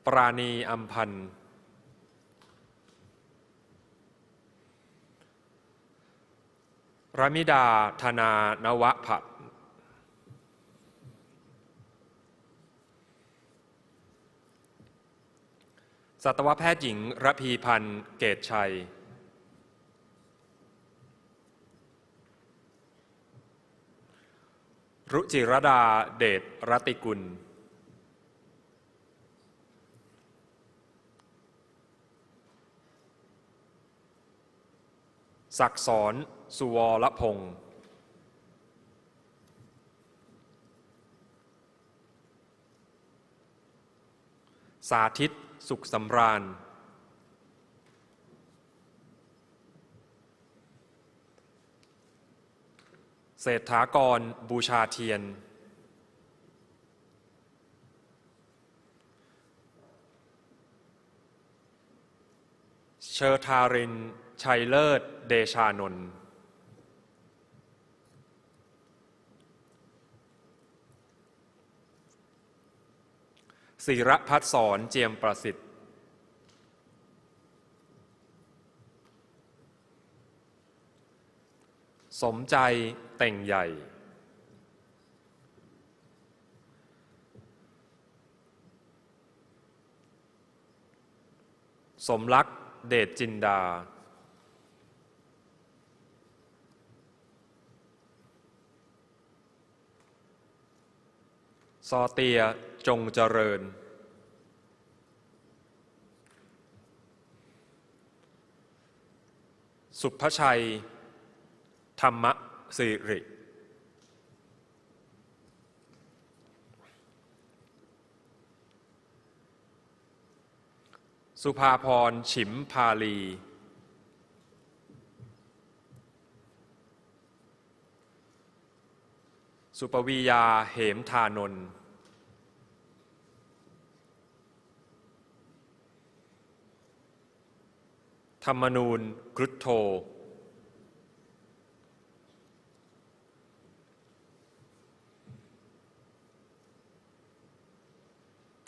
ปราณีอำพันธ์รมิดาธนานวผัดสัตวแพทย์หญิงระพีพันธ์เกตชัยรุจิรดาเดชรติกุลศักดิ์สอนสุวรพงษ์สาธิตสุขสำราญเศรษฐากรบูชาเทียนเชอทารินชัยเลิศเดชานนท์ศิรพัฒน์สอนเจียมประสิทธิ์สมใจเต่งใหญ่สมรักเดชจินดา ซอเตียจงเจริญสุภชัยธรรมสิริสุภาพรฉิมพาลีสุปวียาเหมธานนท์ธรรมนูญกรุฑโธ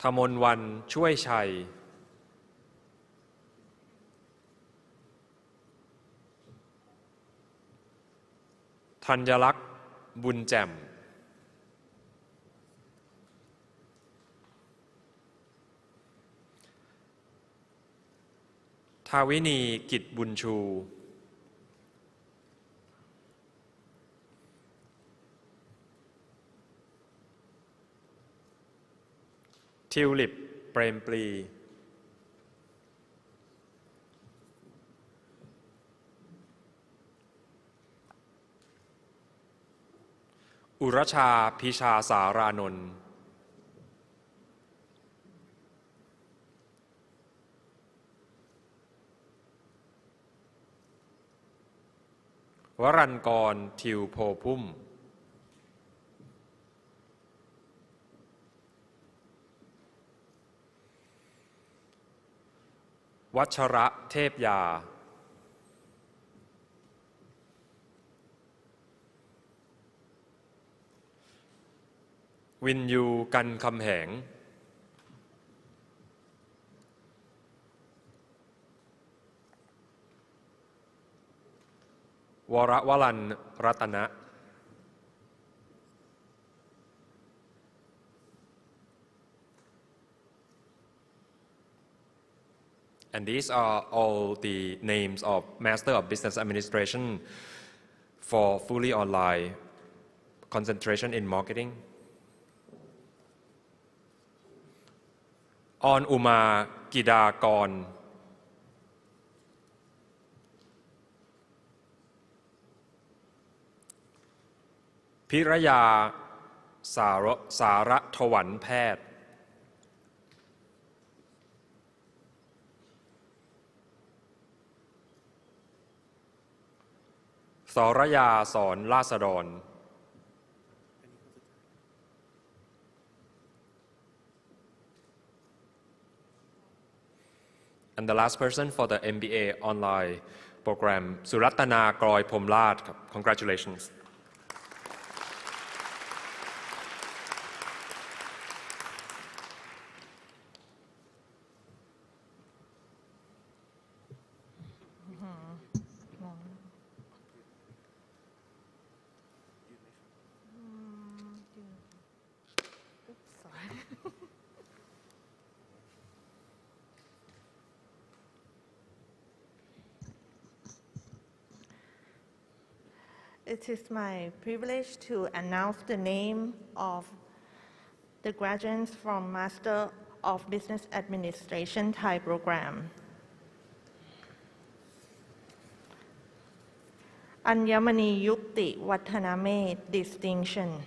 ธมนวันช่วยชัยธัญลักษณ์บุญแจ่มทาวินีกิจบุญชูทิวลิปเปรมปรีอุรชาพิชาสารานนท์วรัญกรทิวโพพุ่มวัชระเทพยาวินยูกันคำแหงวรวลันรัตนะ And these are all the names of Master of Business Administration for fully online concentration in marketing. ออนอุมากิดากรพิรยาสารถวันแพทย์สรยาสอนราษฎรAnd the last person for the MBA online program สุรัตนากรอยพรหมราชครับ Congratulations It is my privilege to announce the name of the graduates from Master of Business Administration Thai program. Anyamani Yukti Wattaname distinction.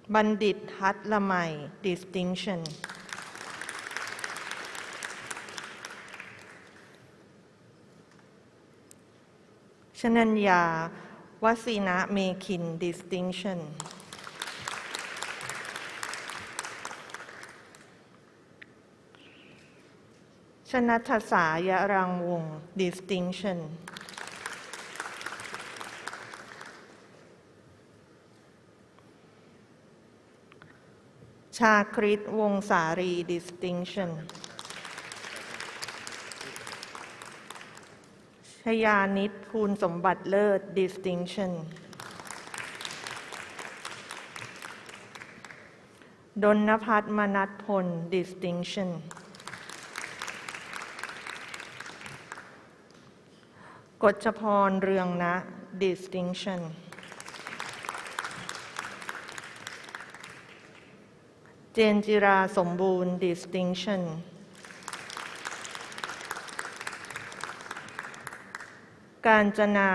Bandit Hat Lamai distinction. Shananya Wasina Mekin distinction. Shanathasa Yarangwong distinction. Chakrit Wongsari distinction. Shayanit Poon Sombat Lerth distinction. Donnapat Manat Pon distinction. กฎชพรเรืองนะ distinction เจนจิราสมบูรณ์ distinction กาญจนา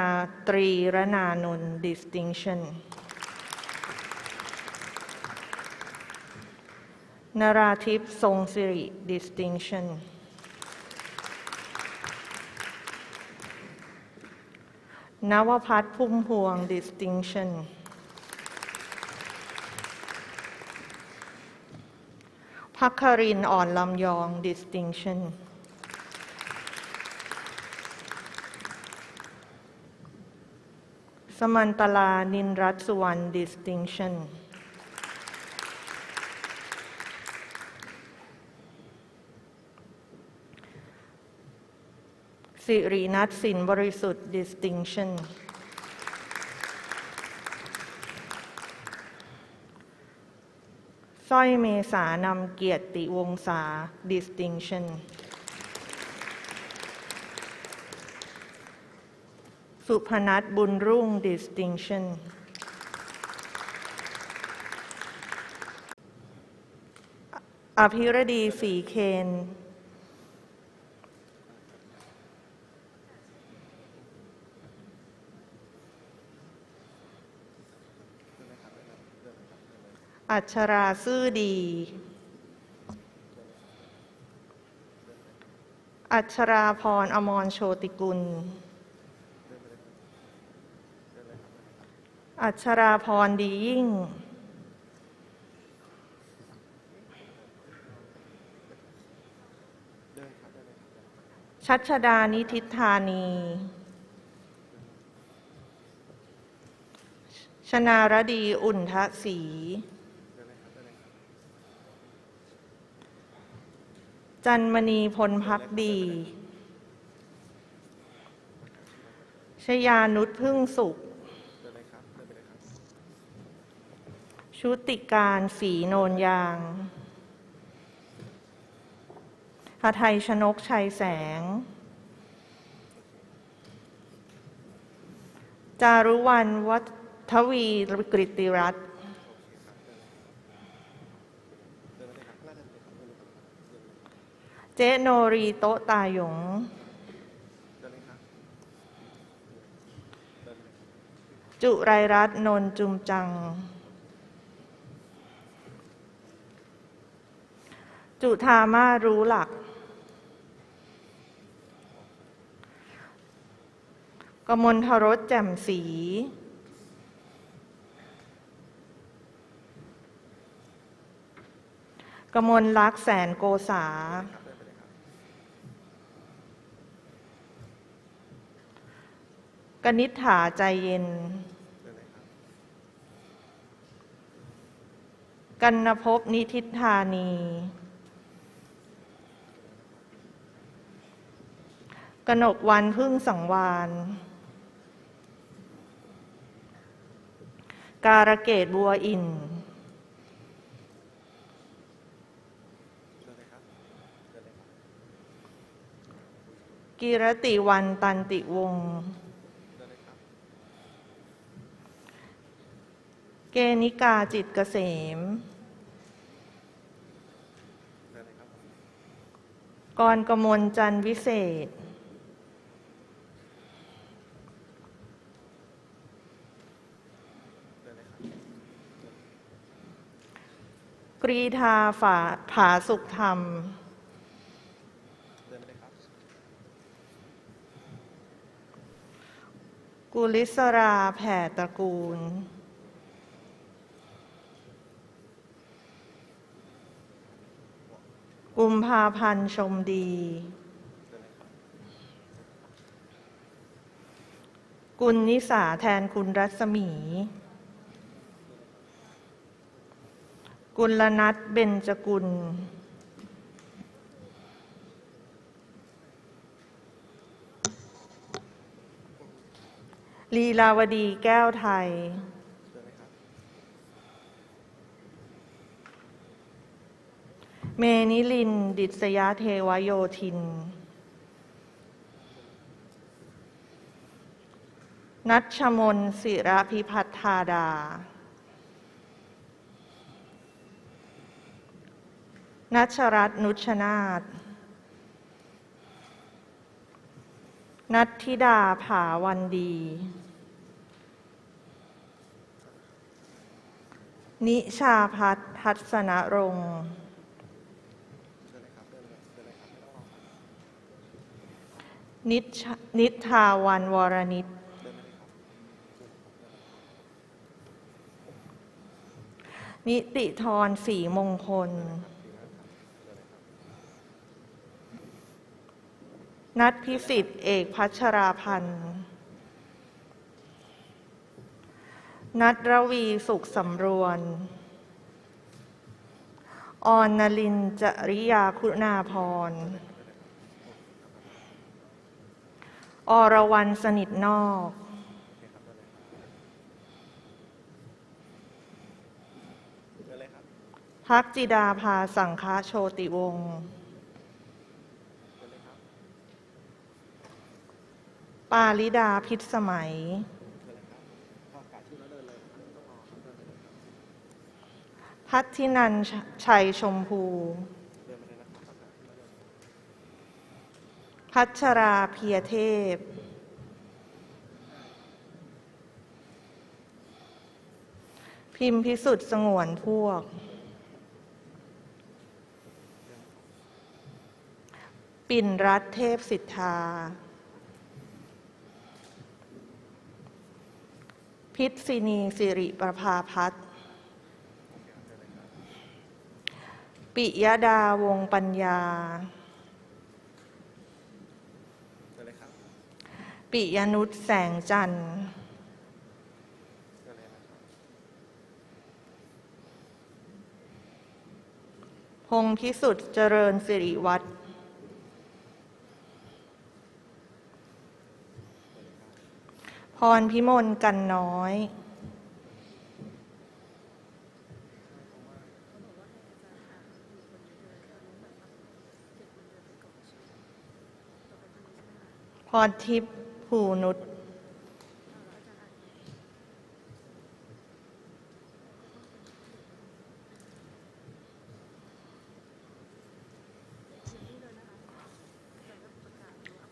ตรีรนานนท์ distinction นราทิพย์ทรงสิริ distinction นวพัฒน์พุ่มพวง distinction ภัคครินทร์อ่อนลำยอง distinction สมันตลานินรัตน์สุวรรณ distinction สิรินัทสินบริสุทธิ์ distinction สร้อยเมษานำเกียรติวงศา distinction สุพนัทบุญรุ่ง distinction อภิรดีศรีเคนอัชราซื่อดีอัชราพรอมรโชติกุลอัชราพรดียิ่งชัชดานิทิธานีชนารดีอุ่นทศรีจันมณีพลภักดีชยานุชพึ่งสุขชุติการศรีโนนยางหทัยชนกชัยแสงจารุวรรณวัฒวีกฤติรัตน์เจโนรีโตะตาหยงจุไรรัตน์นนท์จุมจังจุธามารู้หลักกมลทรสแจ่มศรีกมลลักษณ์แสนโกษากนิษฐาใจเย็นกันนภพนิทิธานีกนกวันพึ่งสังวานการเกตบัวอินกิรติวันตันติวงศ์เกณิกาจิตเกษมกรกมลจันทร์วิเศษกรีธาผาสุขธรรมกุลิศราแผ่ตระกูลกุมภาพันธ์ชมดีกุลนิสาแทนคุณรัศมีกุลนัทเบญจกุลลีลาวดีแก้วไทยเมนิลินดิษยเทวโยธิน นัชมนศิระพิพัฒธาดา นัชรัตน์นุชนาถ นัทธิดาผาวันดี นิชาพัฒน์ทัศนรงค์ นิทาวันวรนิต นิติธรศรีมงคล นัทพิสิทธิ์เอกพัชราพันธ์ นัทรวีสุขสำรวน ออนนลินจริยาคุณาพร อรวรรณสนิทนอก พักจิดาภาสังฆโชติวงศ์ ปาลิดาพิษสมัย พัทธินันชัยชมพู พัชราเพียเทพ พิมพิสุทธิ์สงวนพวก ปิ่นรัตน์เทพสิทธา พิษศินีสิริประภาพัฒน์ ปิยดาวงปัญญา ปิยนุชแสงจันทร์ พงษ์พิสุทธิ์เจริญสิริวัฒน์ พรพิมลกันน้อย พรทิพย์ภูนุช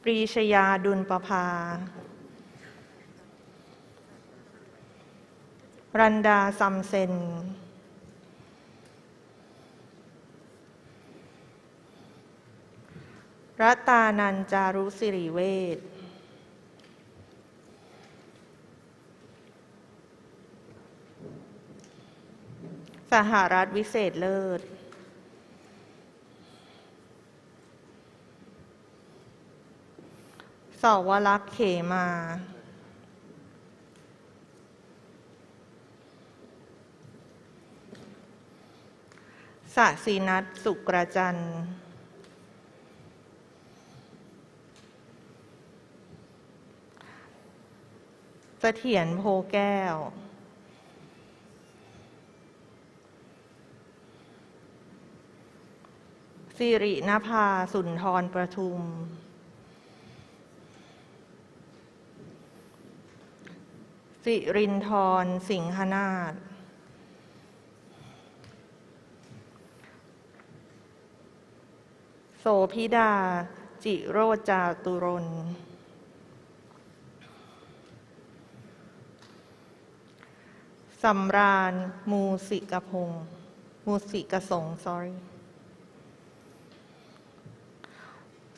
ปรีชยาดุลประภา รันดาซัมเซน รัตานันจารุสิริเวช สหรัฐวิเศษเลิศ สวรักษ์เขมา สศินัทสุกระจันทร์ เสถียรโพแก้ว สิรินภาสุนทรประทุม สิรินทรสิงหนาถ โสภิดาจิโรจาตุรน สำราญมูสิกพงศ์มูสิกสงฆ์ sorry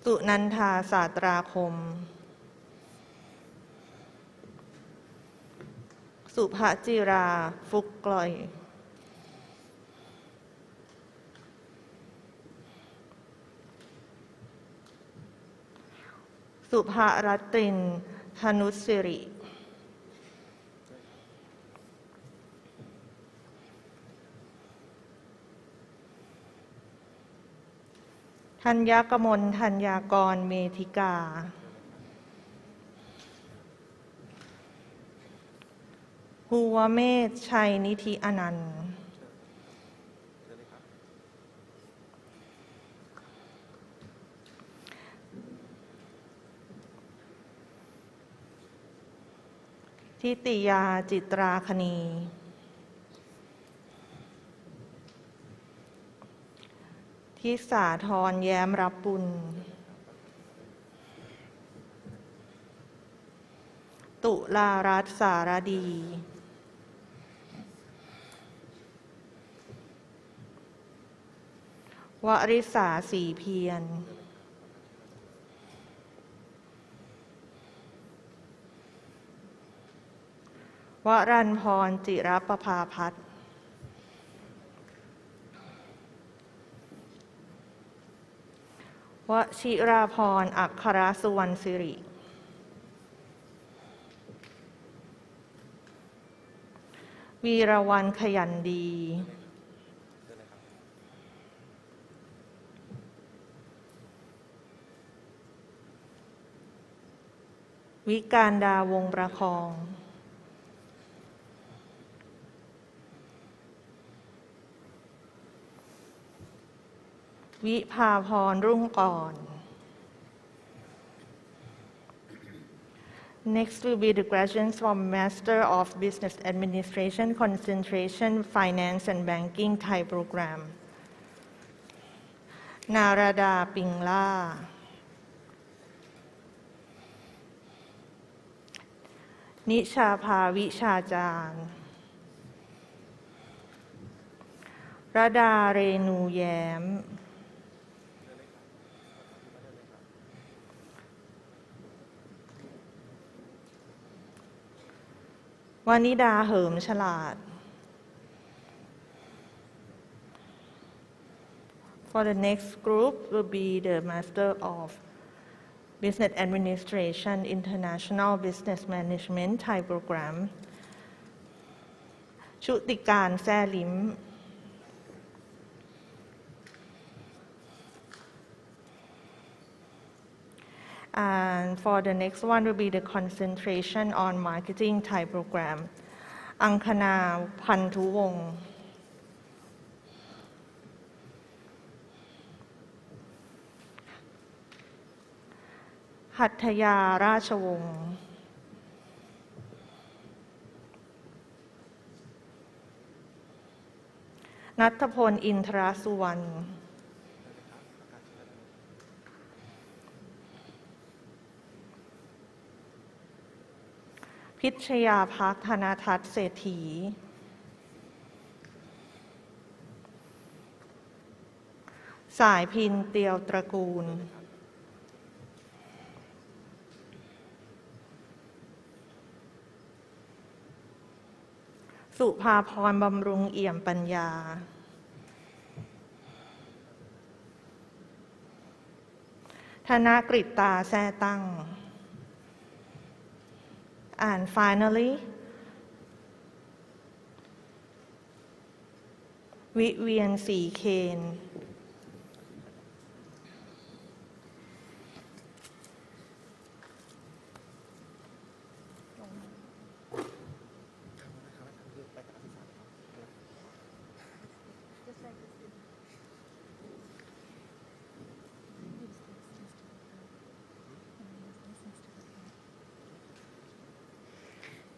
สุนันทาศาสตราคม สุภจิราฟุกกลอย สุภรัตรินธนุสิริ ธัญกมลธัญญากรเมธิกา ภูวเมธชัยนิธิอนันต์ พ ทิติยาจิตราคณี ทิสาธรแย้มรับบุญ ตุลารัตน์สารดี วริษาศรีเพียร วรัญพรจิรประภาพัฒน์ วชิราพรอัครสุวรรณสิริ วีรวรรณขยันดี วิการดาวงประคอง วิภาพรรุ่งก่อน Next will be the graduates from Master of Business Administration, Concentration, Finance and Banking Thai Program. นาราดาปิงล่า นิชาภาวิชาจารย์ ระดาเรนูแย้ม วนิดาเหิมฉลาด For the next group will be the Master of Business Administration International Business Management Thai Program ชุติการแซ่ลิ้ม And for the next one will be the concentration on marketing Thai program อังคณาพันธุวงศ์ หัตถยาราชวงศ์ ณัฐพลอินทรสุวรรณ พิชยาภักธนทัศน์เศรษฐี สายพินเตียวตระกูล สุภาพรบำรุงเอี่ยมปัญญา ธนกฤตตาแซ่ตั้ง And finally, Vivian C. Kane.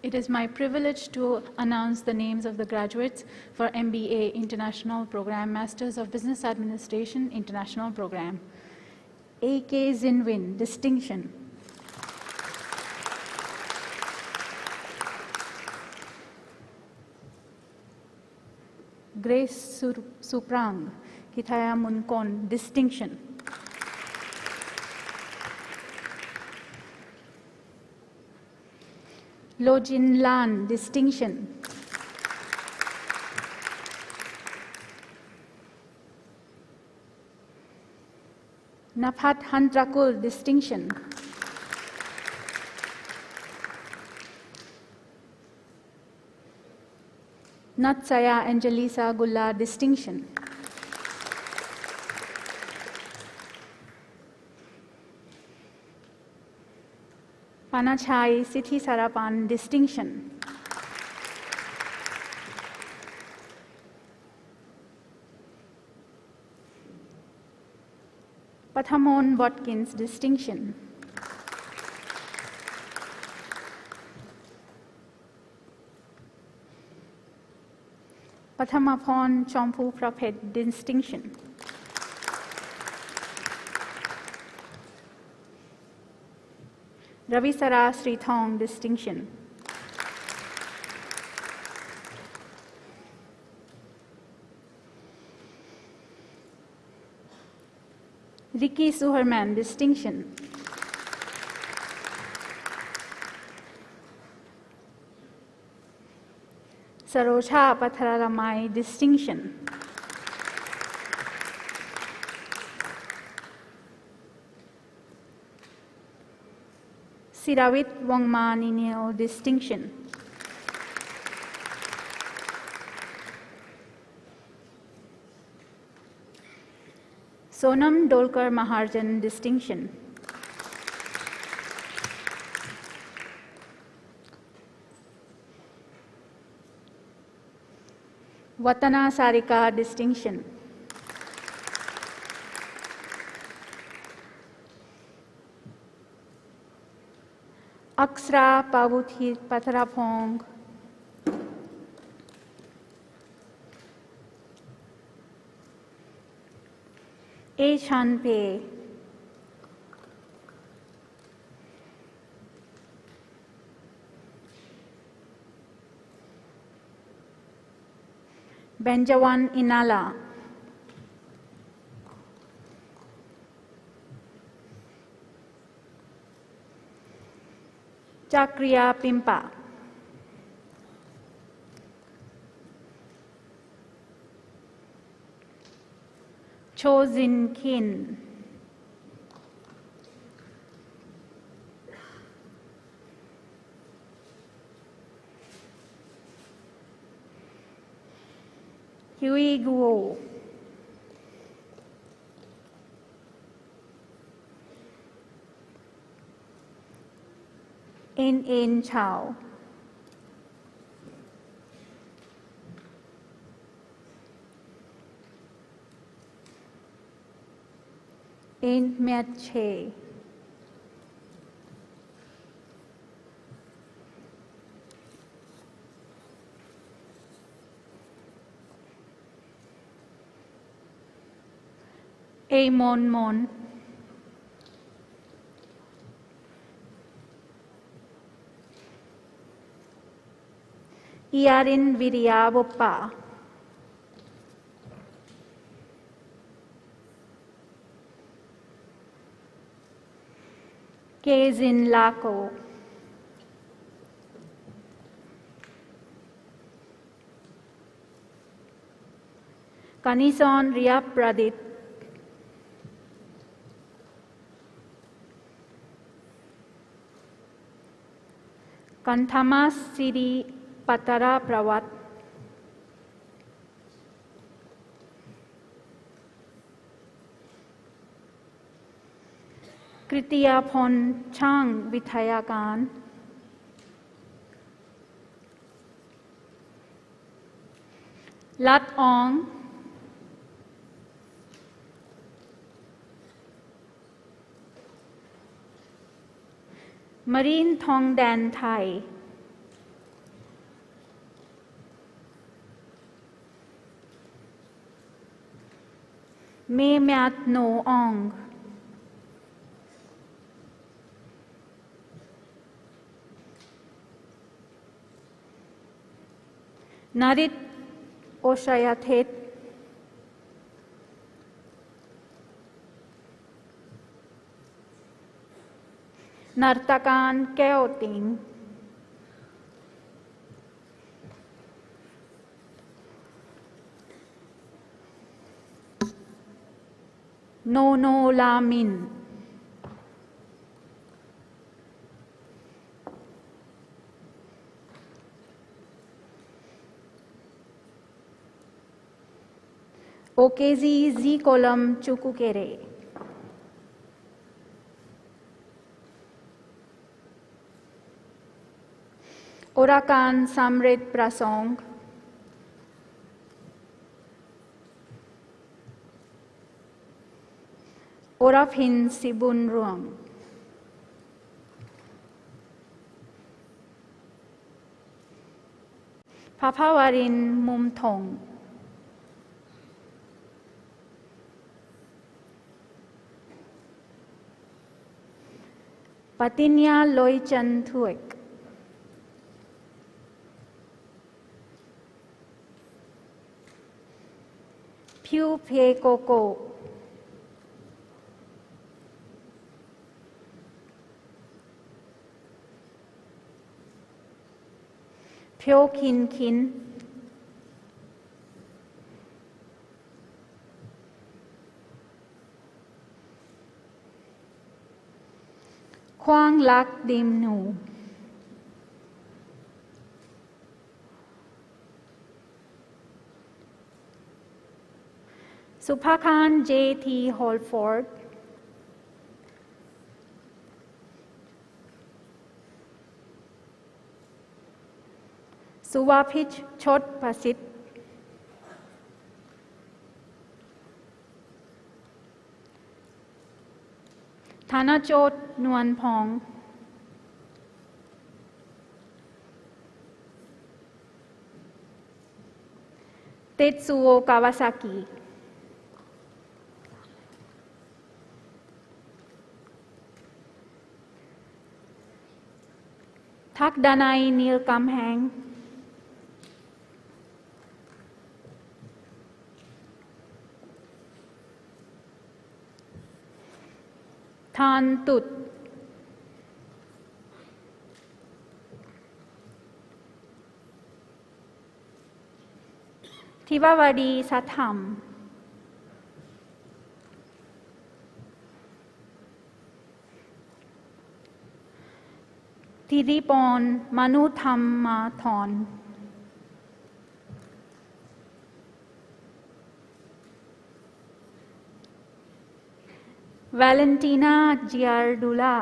It is my privilege to announce the names of the graduates for MBA International Program, Masters of Business Administration International Program. A.K. Zinwin, distinction. Grace Suprang, Kitaya Munkon, distinction. Lojin Lan, distinction. Napat Handrakul, distinction. Natsaya Angelisa Gullar, distinction. Panachai Siti Sarapan, distinction. Pathamon Watkins, distinction. Pathamapon Chompu Praphet distinction. Ravisara Srithong distinction. Ricky Suherman distinction. Sarocha Pathararamai distinction. Siravit Wangmanineo distinction. Sonam Dolkar Maharjan distinction. Vatana Sarika distinction. Aksra Pavuthi Patharapong. A Chanpe. Benjawan Inala. Chakriya Pimpa. Cho Zin Kin. Hui Guo. En Chao. En Met Che. A Mon Mon. Iarin Viryaboppa. Kezin Lako. Kanison Ria Pradit. Kanthamas Siri Patara Prawat. Kritiya Phon Chang Vithayakan. Lat Ong. Marine Thong Dan Thai. Me Myat No Ong. Narit Oshayathet. Nartakan Keoting. No Lamin. Okezi Z Kolam Chukukere. Orakan Samrit Prasong. Oraphin Sibun Ruang. พภวรินทร์มุมถงปฏิญญาลอยจันทวกพิวเพโกโกเพียวคินคินควางลักดิมหนูสุภาคารเจทีฮอลฟอร์ดสุวาพิชชดประสิทธิ์ธนโจทย์นวลพองเตซูโอกาวาซากิทักดนัยนีลกำแหงทานตุดทิวาวดีสัทธรรมทิริปอนมนุธรรมมาธรวาเลนตินาจิอาร์ดูลา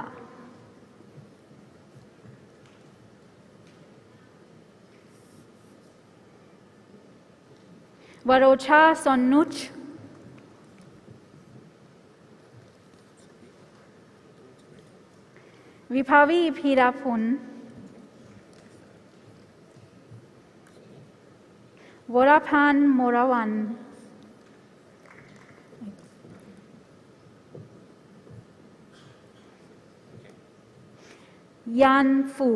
วโรชาซอนนุชวิภาวีพีราพลวรพันธ์โมรวันยันฟู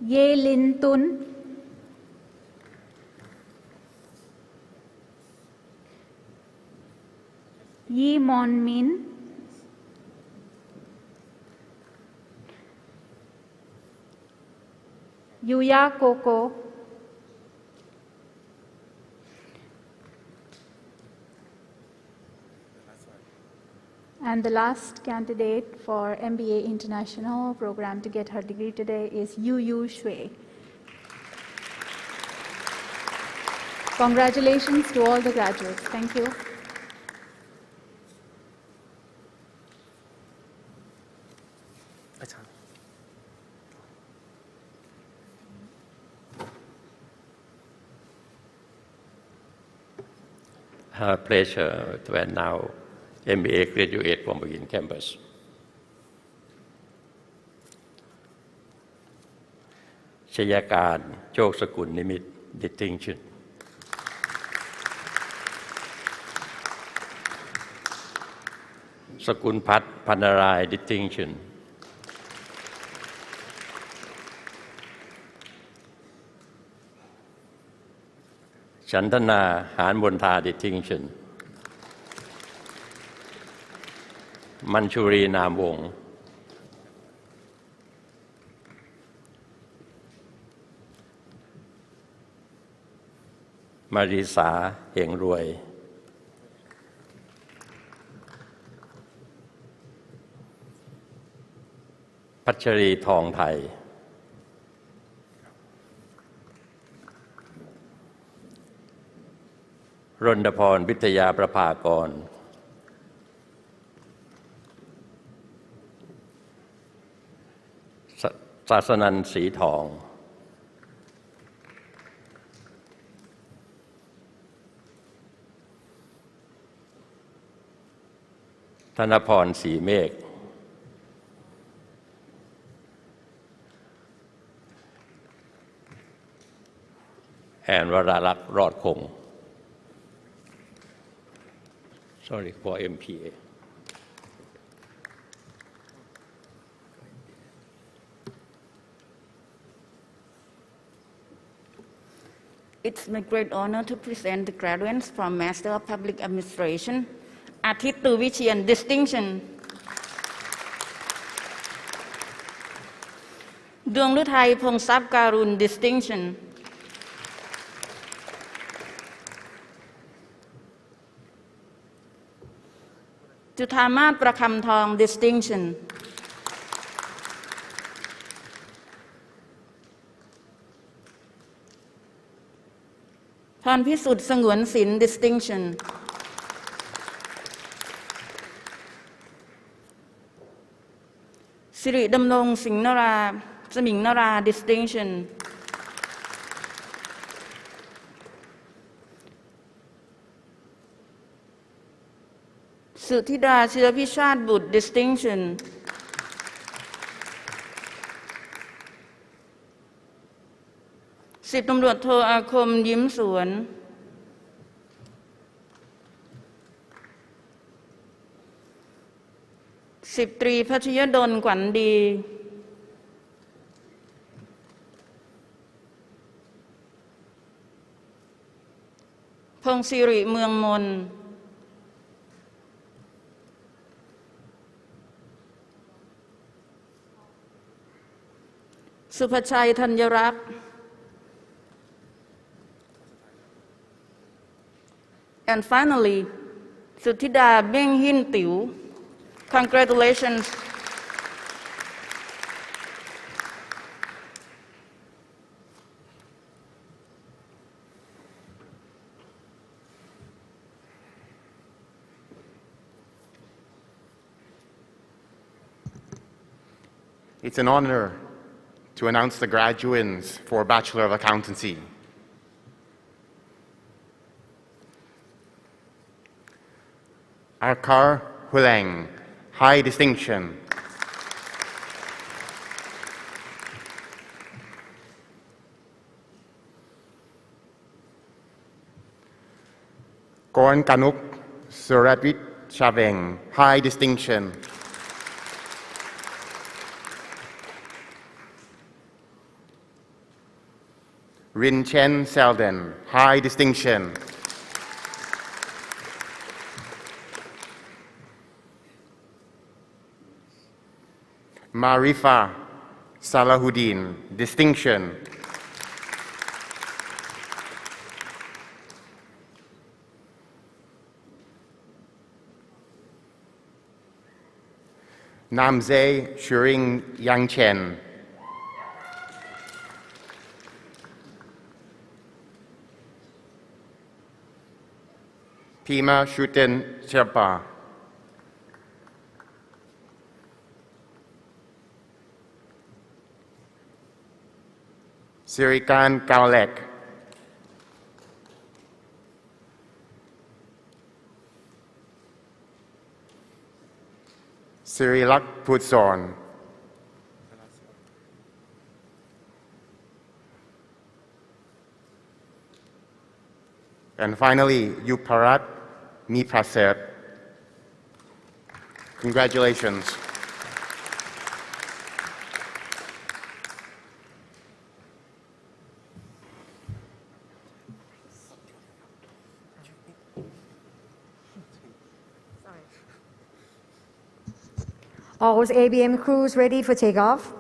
เยลินตุนยีมอนมินยูยาโกโกAnd the last candidate for MBA International program to get her degree today is Yu Yu Shui. Congratulations to all the graduates. Thank you. Pleasure to announce MBA graduate from within campus. Shayakan Chok Sakul Nimit distinction. Sakul Pat Panarai distinction. Chandana Han Bontha distinction. Manchuri Nam Wong. Marisa Heng Rui. Pachari Thong Thai. Rondapon Vitaya Prapakon. Sasanan Sĩ Thong. ธนพรศรีเมฆแอนวราลักษณ์รอดคง sorry for MPA It's my great honor to present the graduates from Master of Public Administration, อาทิตย์ตุวิเชียน Distinction ดวงฤทัยพงษ์ทรัพย์การุณ Distinction จุฑามาศประคำทอง Distinction พรพิสุทธิ์สงวนศิลป์ Distinction สิริดำรงสิงห์นราสมิงนรา Distinction สุธิดาเชื้อพิชาติบุตร Distinction สิบตำรวจโทอาคมยิ้มสวนสิบตรีพัชยดลขวัญดีพงศิริเมืองมนสุภชัยธัญรักษ์ And finally, Suthida Beng Hin Tiu, congratulations. It's an honor to announce the graduates for Bachelor of Accountancy. Arkar Huleng, High Distinction. Korn Kanuk Suratwit Chaveng, High Distinction. Rin Chen Selden, High Distinction. Marifa Salahuddin, Distinction. Namze Shuring Yangchen. Pima Shuten Sherpa. Sirikan Kaulek. Sirilak Putsorn. And finally, Yuparat Mipraset. Congratulations. All ABM crews ready for takeoff.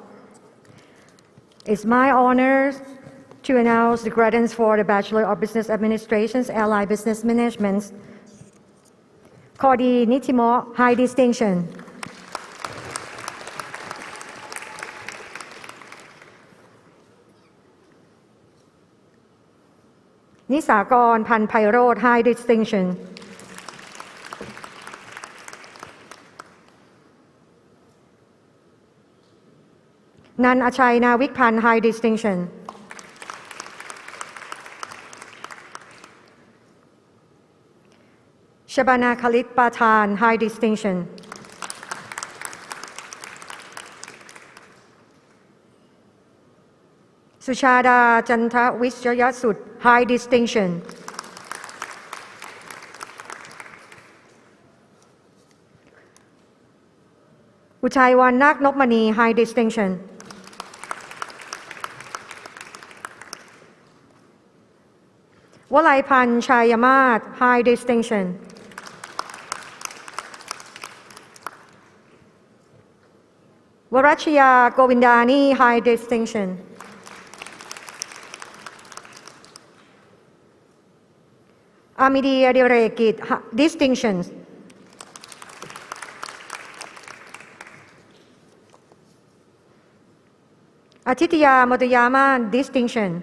It's my honor to announce the graduates for the Bachelor of Business Administration's Allied Business Management. Cordy Nitimo, High Distinction. Nisakon Panpairod, High Distinction. Nan Achayna Wikpan, High Distinction. Shabana Khalid Patan, High Distinction. Suchada Janta Wishyasud, high distinction. Uchaiwan Nak Nokmani, high distinction. Walaipan Chayamat, high distinction. Warachia Govindani, high distinction. Amidia Direkit, distinctions. Atitya Madhuyama, distinction.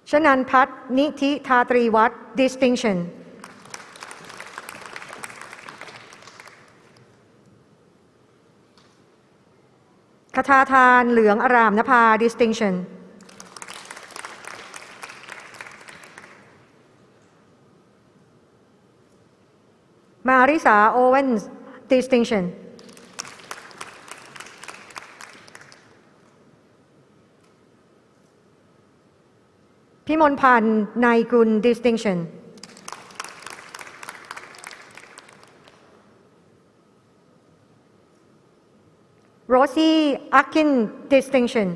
Shanan Pat Niti Tatri Wat, distinction. Katatan Leung Aram Napa, distinction. Marisa Owens, distinction. Pimonpan Naikun, distinction. Rosie Akin, distinction.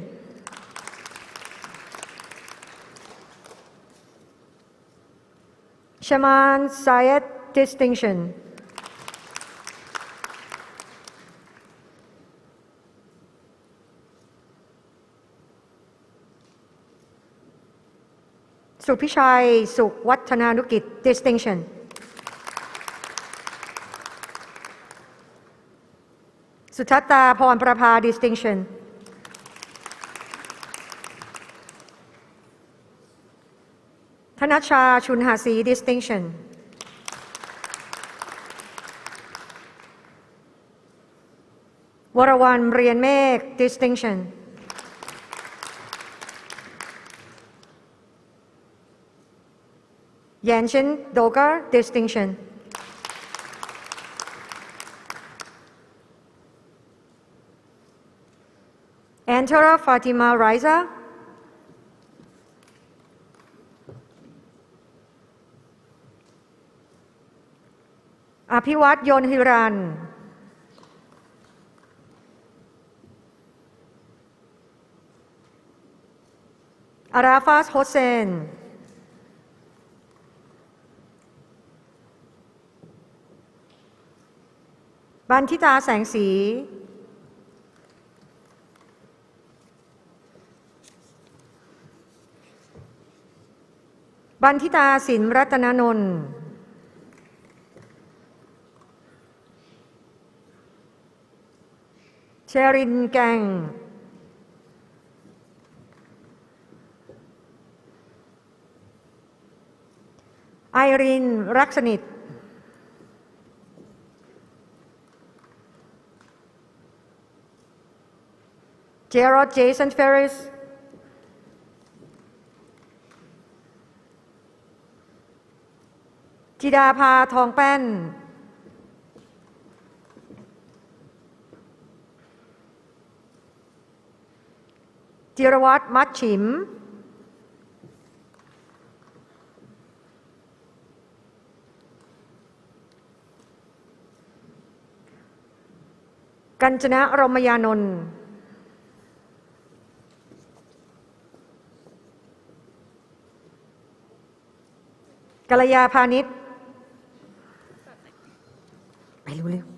Shaman Syed, distinction. Supichai Sukwatananukit, distinction. Sutatta Pornprapha, distinction. Thanacha Chunhasi, distinction. Warawan Rian Mek, distinction. Yanshin Dogar, distinction. Antara Fatima Raiza. Apiwat Yonhiran. Arafat Hossein. Bantita แสงสี บันทิตาสินรัตนนนท์เชรินแกงไอรินรักสนิทเจรอดเจสันเฟริสจิดาภาทองแป้นจิรวัตรมัดฉิมกัญจนะรมยานนท์กัลยาพานิชไปเร็วๆ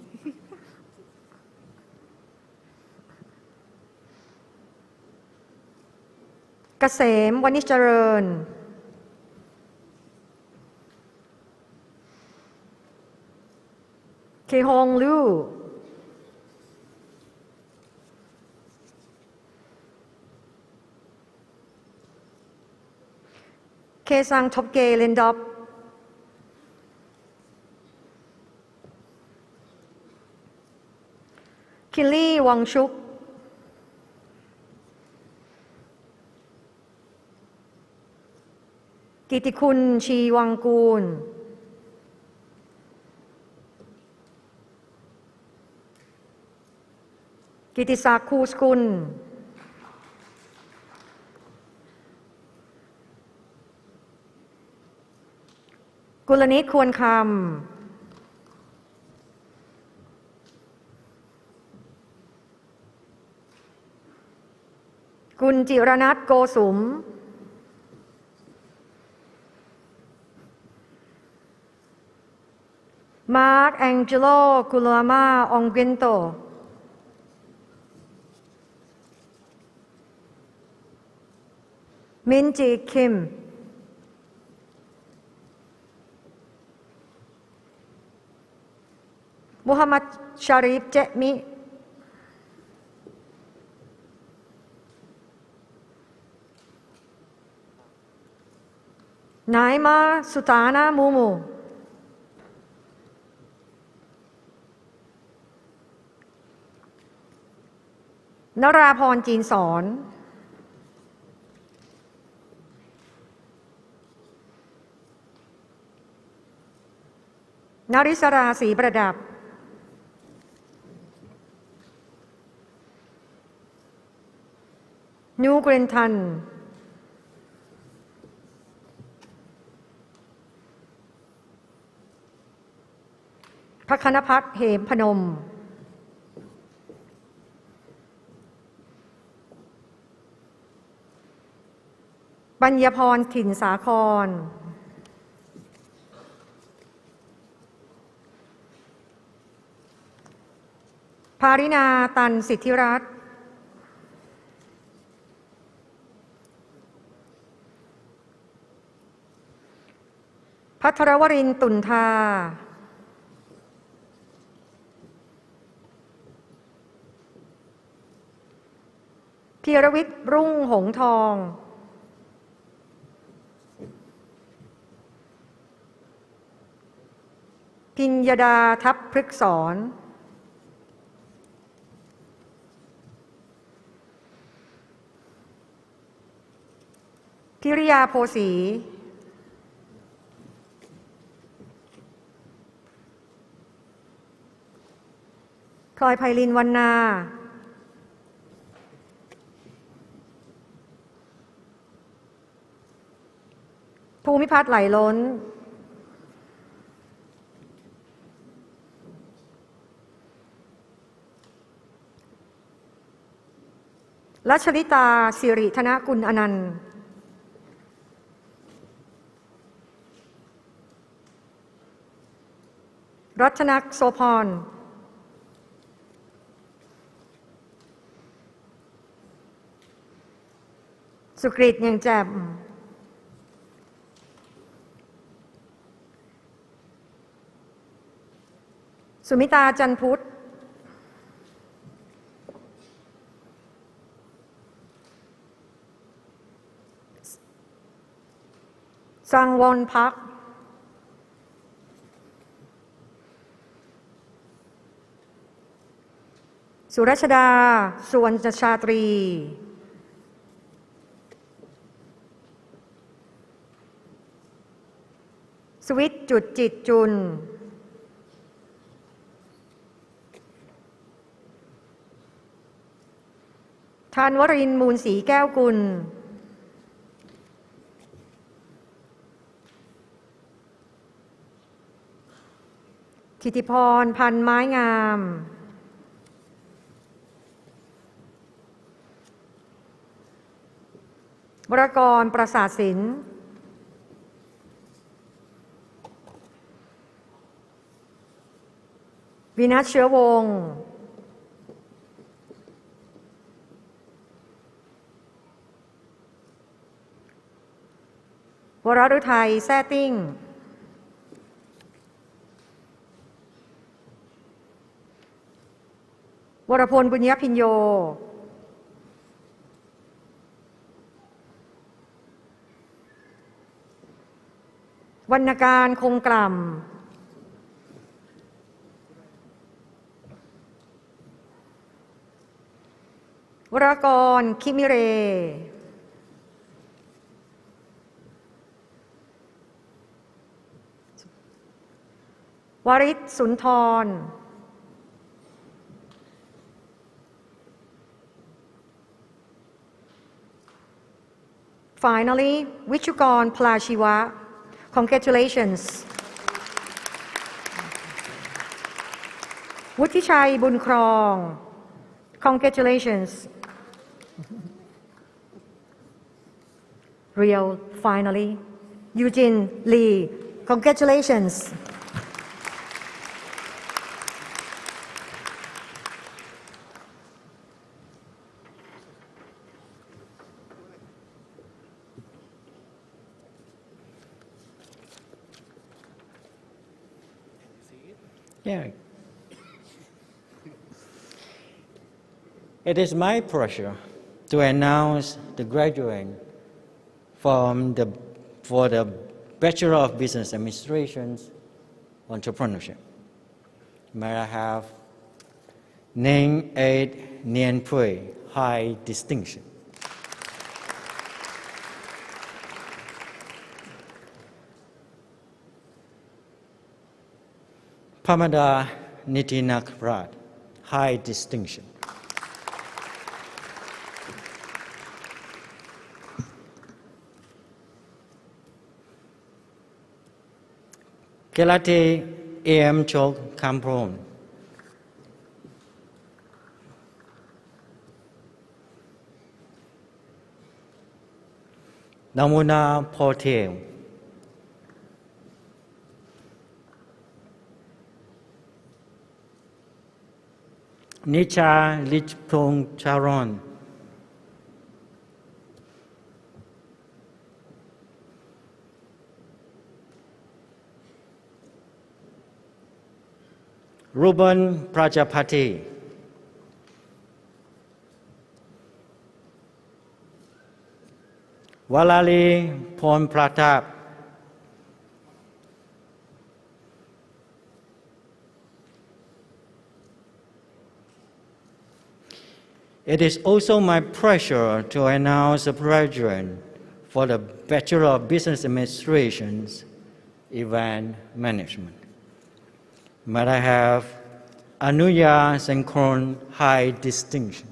เกษมวณิชเจริญเคฮงลู่เคซังทบเกเลนดอปคิลลี่วังชุกกิติคุณชีวังกูล กิติศักดิ์คูสกุลกุลนิตควรคำกุลจิรนัทโกสุมมาร์คแองเจโลกุลามาองเกนโตมินจีคิมมุฮัมมัดชารีฟเจมินายมาสุตานามูมูนราพรจีนสอนนริศราศรีประดับนูเกรนทันพระคณพัฒน์เหมพนมปัญญพรถิ่นสาครภารินาตันสิทธิรัตน์พัทรวรินทร์ตุนทาพีรวิทย์รุ่งหงทองพิญญดาทัพพฤกษรพิริยาโพสีพลอยไพลินวรรณาภูมิพัฒน์ไหลล้นรัชลิตาสิริธนกุลอนันต์รัชนักโสพรสุกฤตยังแจ่มสุมิตาจันพุทธสังวรพักสุรัชดาสุวรรณชาตรีสวิทย์จุดจิตจุลธานวรินทร์มูลศรีแก้วกุลธิติพรพันไม้งามวรกรประสาทศิลป์วินัทเชื้อวงศ์วรฤทัยแซ่ติ้งวรพลบุญญพิญโยวรรณการคงกล่ำวรกรคิมิเรวริศสุนทร finally, Vichukorn Plachiwa. Congratulations. Wuttichai Bunkrong. Congratulations. Real, finally. Eugene Lee. Congratulations. Yeah. It is my pleasure to announce the graduate for the Bachelor of Business Administration Entrepreneurship. May I have Name Aid Nien Pui, high distinction. Pamada Nitinakrat, high distinction. Kelate AM Chok Kampron. Namuna Portier. Nicha Lichpong Charon. Ruben Prajapati. Walali Pon Pratap. It is also my pleasure to announce the graduate for the Bachelor of Business Administration, Event Management. May I have Anuya Senkron, high distinction.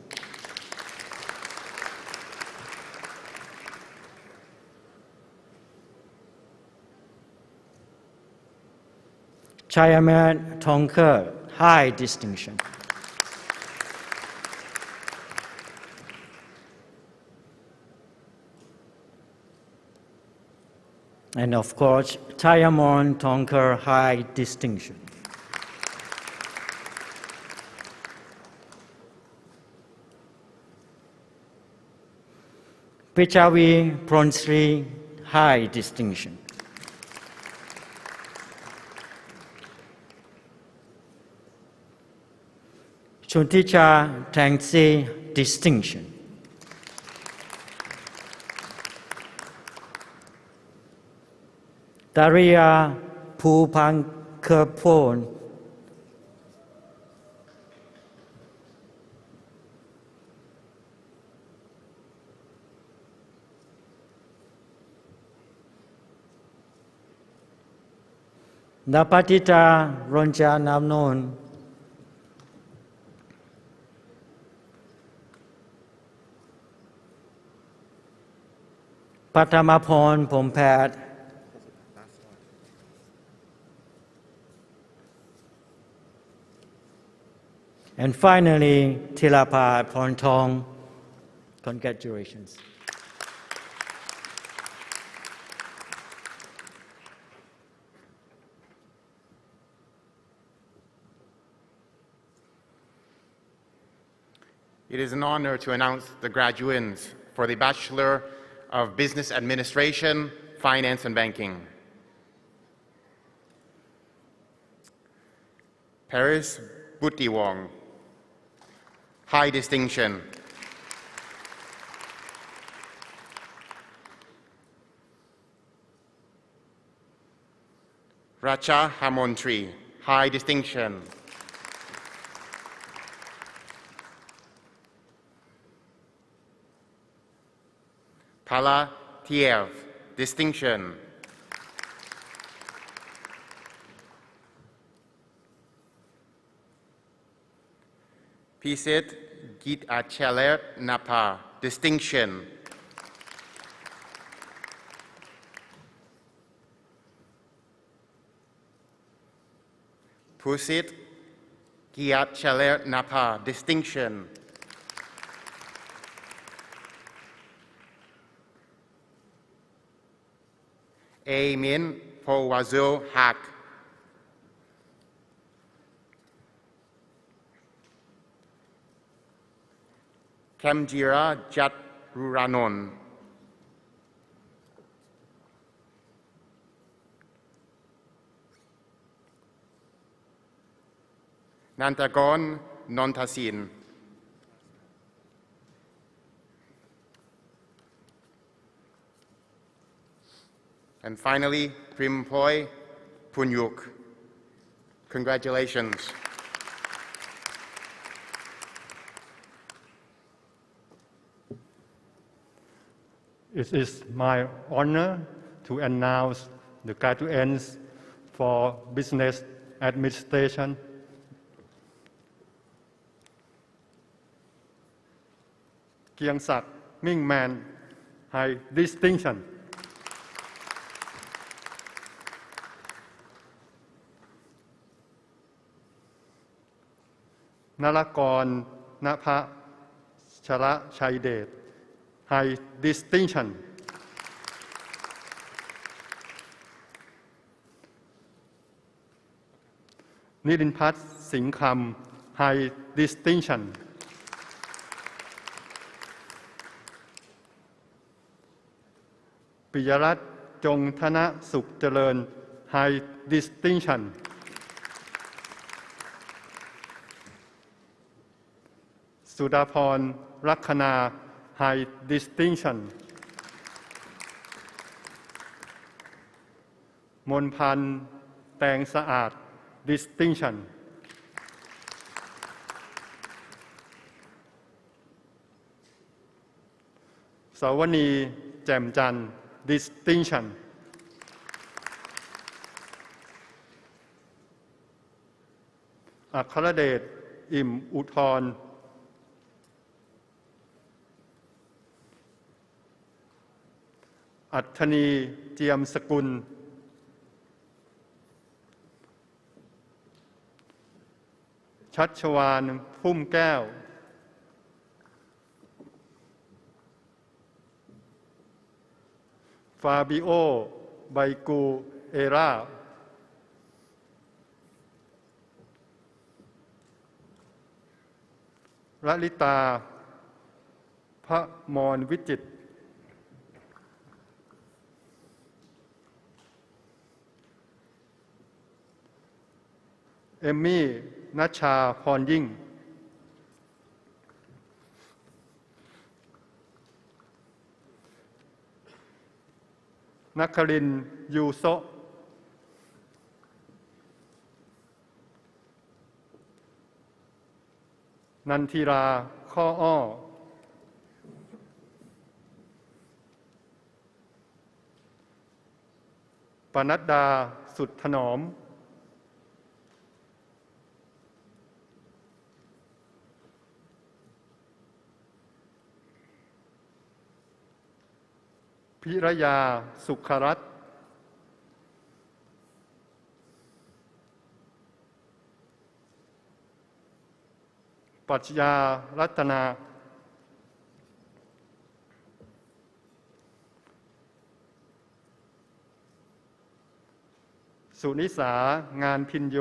Chayamat Tongker, high distinction. And of course, Chayamon Tongker, high distinction. Pichavi Pronsri, high distinction. Chunticha Tangsi, distinction. Daria Pupankapon. Napatita Ronja Namnon. Patamapon Pompat. And finally, Tilapa Pontong, congratulations. It is an honor to announce the graduates for the Bachelor of Business Administration, Finance and Banking. Paris Butiwong, high distinction. Racha Hamontri, high distinction. Pala Tiev, distinction. Pisit Git Acheler Napa, distinction. Pusit Kiat Chaler Napa distinction. Amin Powazil Hak. Kamjira Jat Ruranon. Nantagon Nontasin. And finally, Primploy Punyuk. Congratulations. It is my honor to announce the graduates for Business Administration. Kiang Sak Ming Man High Distinction. Nalakon Napa Chala Chaidet High Distinction. Nidinpat Singh Kam High Distinction.ปิยรัตน์จงธนสุขเจริญ High Distinction สุดาพรลัคนา High Distinction มนพันธ์แตงสะอาด Distinction สาวนีแจ่มจันทร์ Distinction อัครเดชอิ่มอุทธรอัธนีเจียมสกุลชัชวาลพุ่มแก้วฟาบิโอไบกูเอราลลิตาพระมรวิจิตรเอมมี่นัชชาพรยิ่งนักครินทร์ยูโซะนันทิราข้ออ้อปนัดดาสุดถนอมพิรยาสุขรัตน์ปัชญารัตนาสุนิสางานพินโย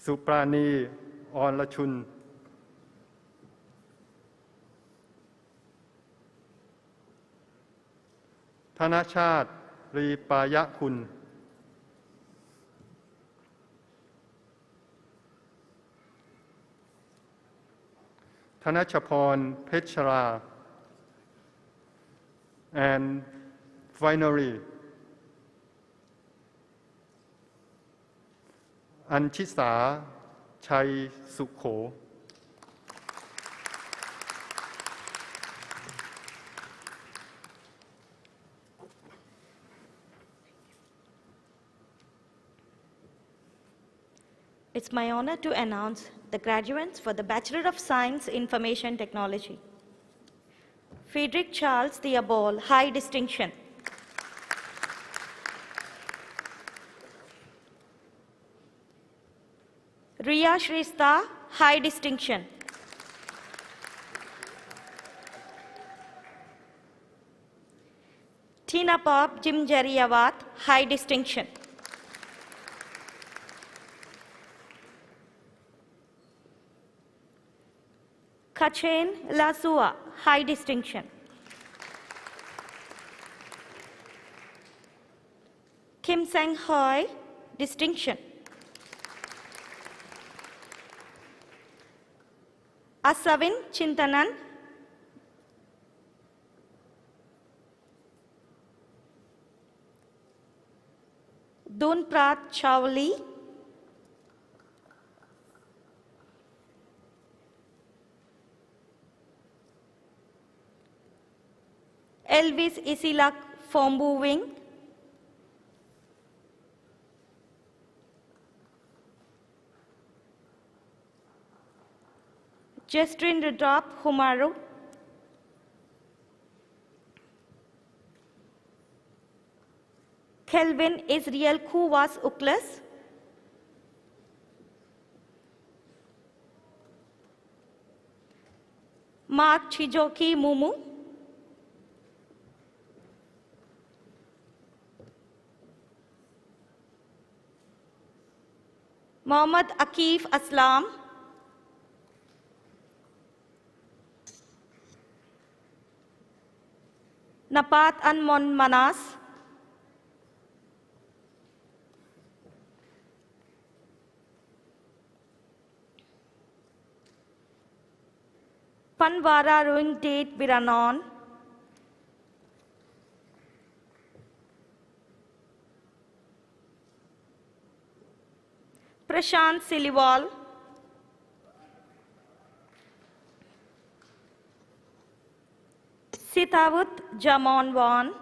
สุปราณีอรชุนธนชาติรีปายะคุณธนชพรเพชรา and finally อัญชิสาชัยสุโขIt's my honor to announce the graduates for the Bachelor of Science Information Technology. Friedrich Charles Theobald, high distinction. Ria Shrestha, high distinction. Tina Pop Jim Jariawat, high distinction. Kachen Lasua, high distinction. Kim Sang Hoi, distinction. Asavin Chintanan, Dunprat Chawli, Elvis Isilak Fombu Wing, Jestrin Redrop Humaru, Kelvin Israel Kuwas Uklas, Mark Chijoki Mumu, Mohammad Akif Aslam, Napat Anmon Manas, Panwara Ruing Date Biranon, Prashant Siliwal, Sitawut Jamon Wan,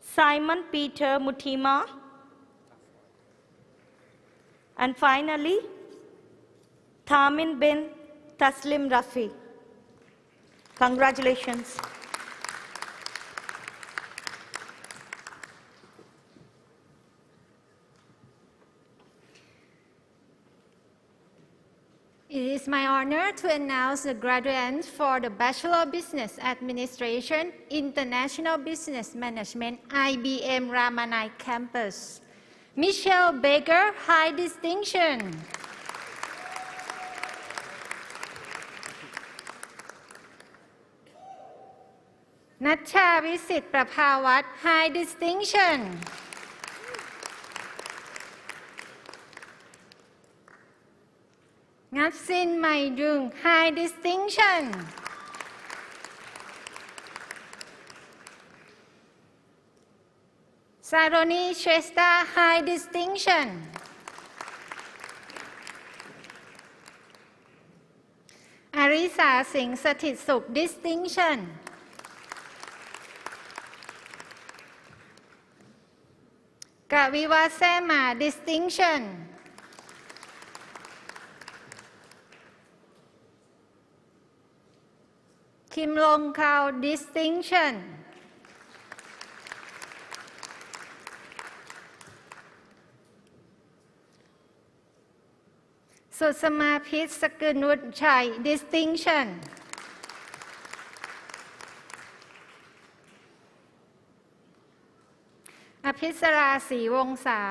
Simon Peter Mutima, and finally, Thamin bin Taslim Rafi. Congratulations. It is my honor to announce the graduates for the Bachelor of Business Administration, International Business Management, IBM Ramanai Campus. Michelle Baker, high distinction. Natcha Visit Prabhawat, high distinction. Ngatsin Maidung, high distinction. Saroni Shrestha, high distinction. Arisa Singh Sathit Sukh, distinction. Kaviwa Sema, distinction. Kim Long Kao, distinction. Susamapit Sakunut Chai, distinction. Apisaraศรีวงศา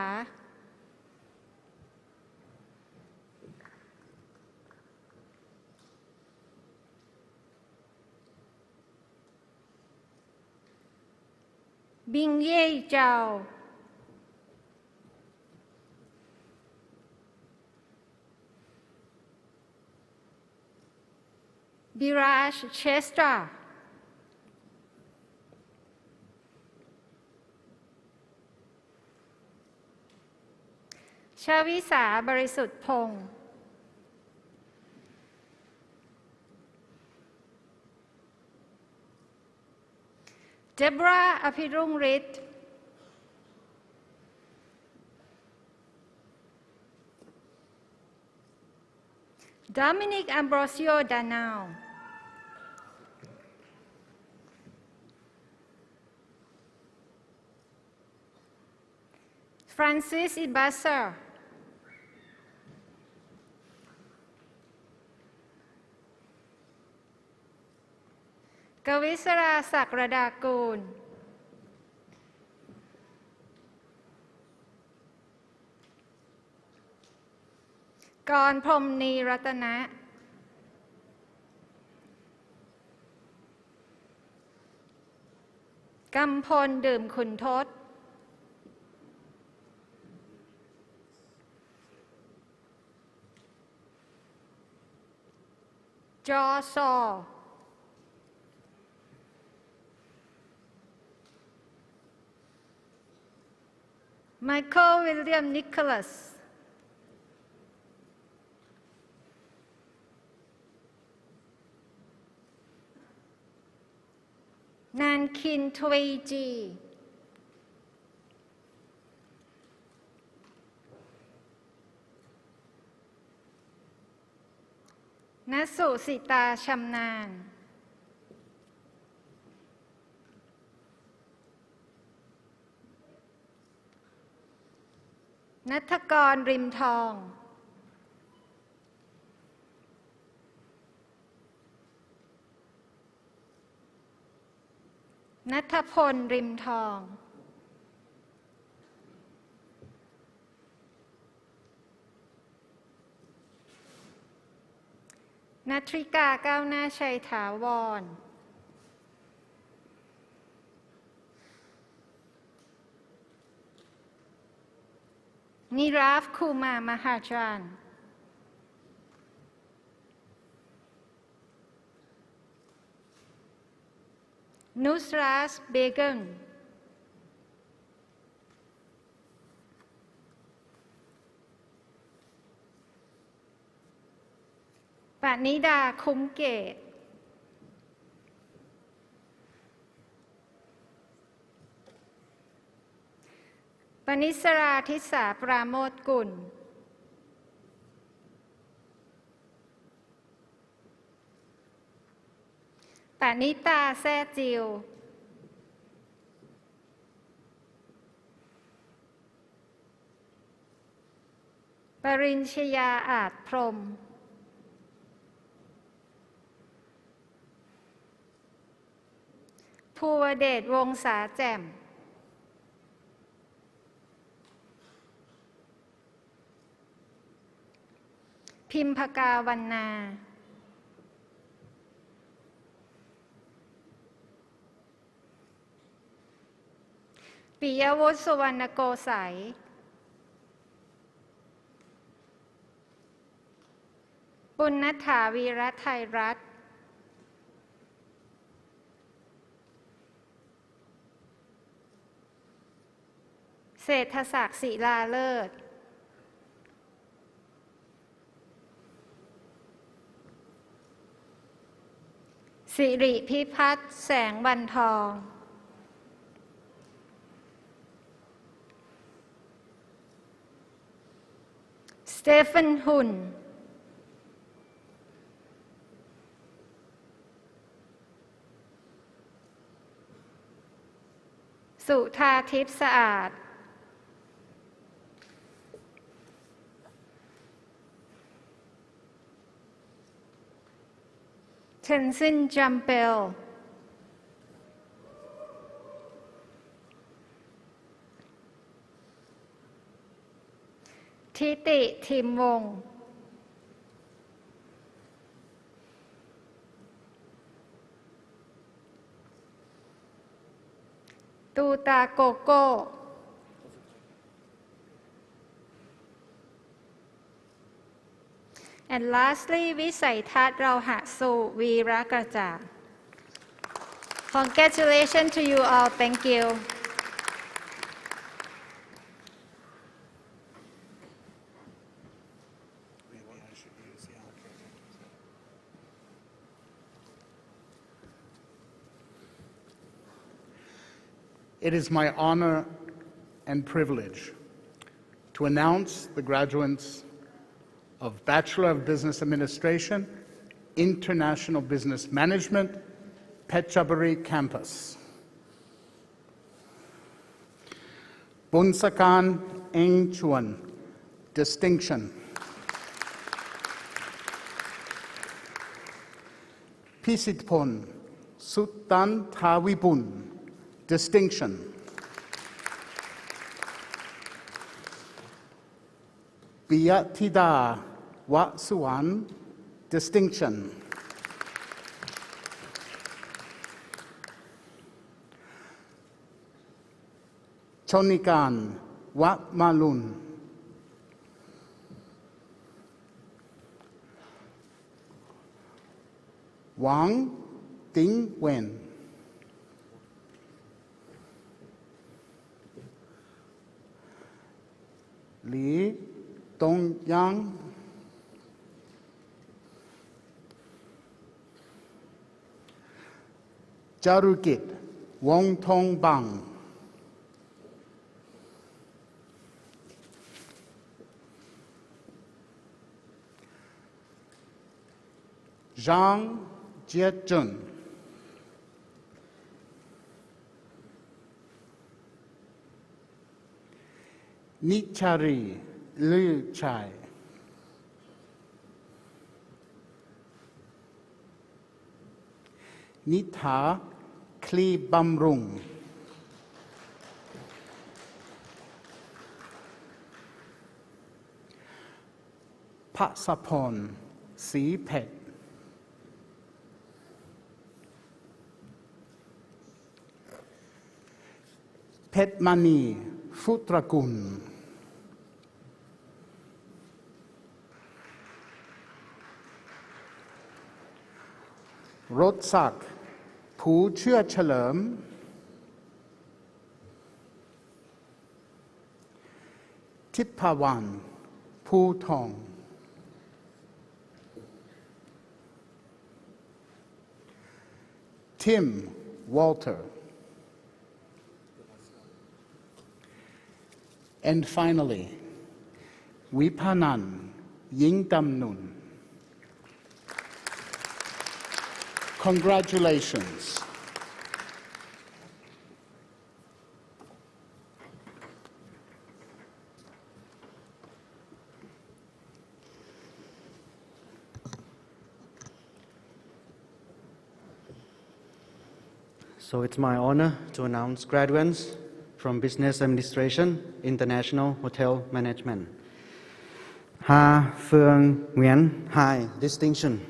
บิงเย่เจ้า บิราชเชสตรา ชวิสาบริสุทธิ์พงษ์ เดบราอภิรุ่งฤทธิ์ Dominic Ambrosio Danao. Francis Ibasser. Kawisara Sakradakul. Gòn Phom Ni Ratana. Kamponดื่มขุนทศ จอซอ Michael William Nicholas. Nankin Tweiji. Nasu Sita Shamnan.นัฐกรริมทองณัฐพลริมทองณัฐริกาก้าวหน้าชัยถาวรนิราฟคูมามหาจารย์นุสราสเบเกนปณิดาคุ้มเกตปณิสราทิสาปราโมทกุลปณิตาแซ่จิวปริญชยาอาจพรหมภูวเดชวงศาแจ่มพิมพกาวันนาปิยวุฒิสุวรรณโกสัยปุณณฐาวีรไทยรัตน์เศรษฐศักดิ์ศิลาเลิศสิริพิพัฒน์แสงวันทองสเตฟานหุ่นสุธาทิพย์สะอาดเทนซินจัมเปลทิติทิมวงศ์ตูตาโกโก้ and lastly วิสัยทัศน์เราหะสุวีระกระจ่าง Congratulations to you all. Thank you. It is my honor and privilege to announce the graduates of Bachelor of Business Administration, International Business Management, Phetchaburi Campus. Bunsakan Eng Chuan, distinction. Pisitpon Sutan Tawibun, distinction. Biyatida Wasuan, distinction. Chonikan Wapmalun, Wang Ding Wen, Li Dongyang, Jarugit Wong Tong Bang, Zhang Jiejun, Nichari Liu Chai, Nitha Kli Bamrung, Pasapon Si Pet, Petmani Futrakun, Rotsak Pu Chua Chalerm, Tipawan Pu Tong, Tim Walter, and finally, Wipanan Ying Dam Nun. Congratulations. So it's my honor to announce graduates from Business Administration, International Hotel Management. Ha Phương Nguyen, high distinction.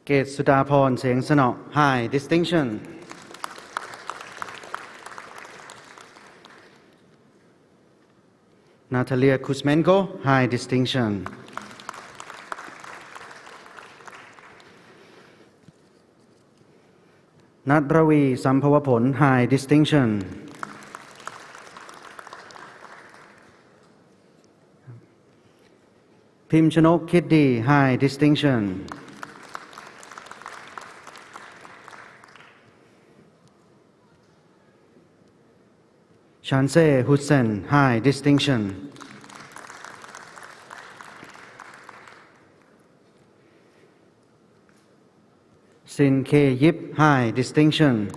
Kate Sudaporn Seng Sano, high distinction. Natalia Kuzmenko, high distinction. Nadrawi Sampawapon, high distinction. Pimchanok Kiddi, high distinction. Shanse Hussain, high distinction. Sin K. Yip, high distinction.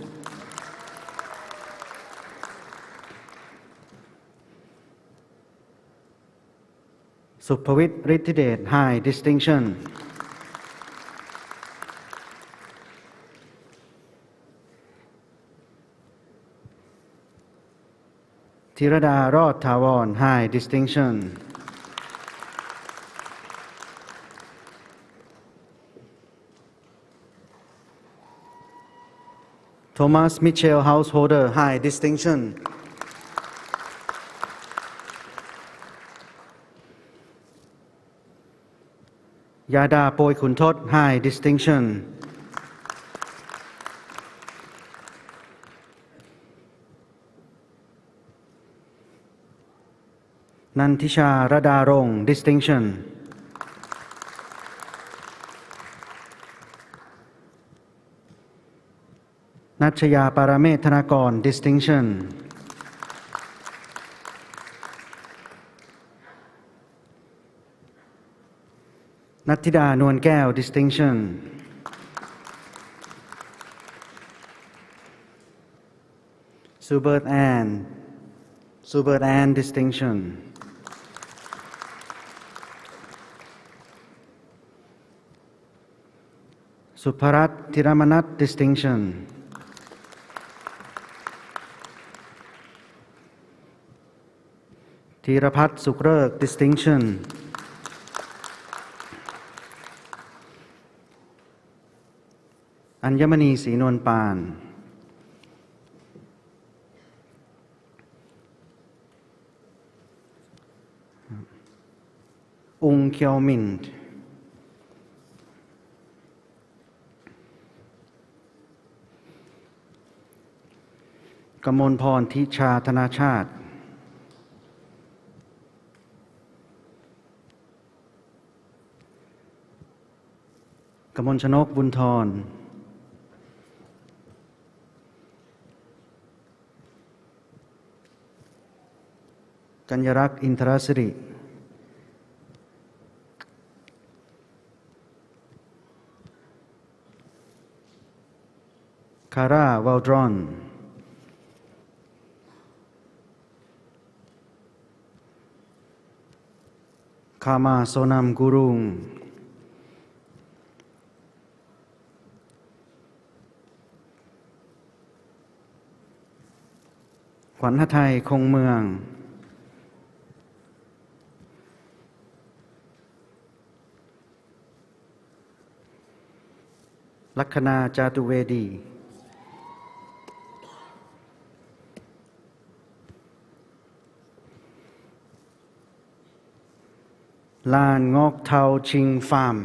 Supavit Rittidet, high distinction. Tirada Rod Tawon, high distinction. Thomas Mitchell Householder, high distinction. Yada Poi Kuntot, high distinction. Nantisha Radarong, distinction. Nachaya Paramethanakon, distinction. นัทธิดานวลแก้ว distinction Subert Ann distinction Suparat Thiramanat distinction Thirapat Sukrak distinctionอัญมณีศรีนวลปานองค์เคียวมินกมลพรทิชาธนาชาติกมลชนกบุญทรกัญญรักษ์อินทรสิริคาร่าวาลดรอนคามาโซนัมกุรุงขวัญหไทยคงเมืองลัคนาจาตุเวดีลานงอกเทาชิงฟาร์ม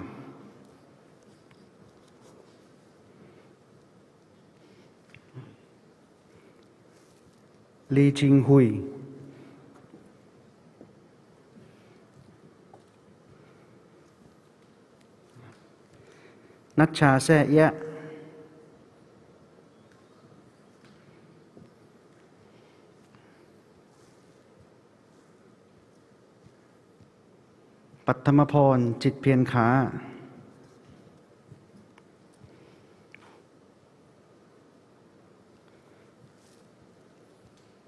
ลีชิงหุยนัชชาแซ่เอียะปัทมพรจิตเพียรขา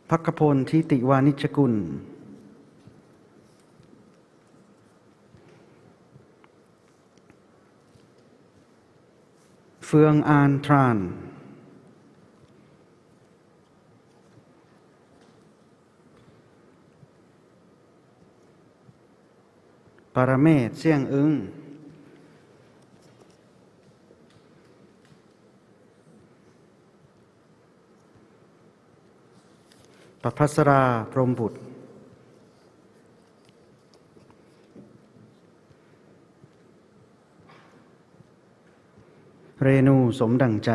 ภักพลทิติวานิชกุลเฟืองอานทรานปรเมศเสี่ยงอึ้งประภัสราพรหมบุตรเรนูสมดั่งใจ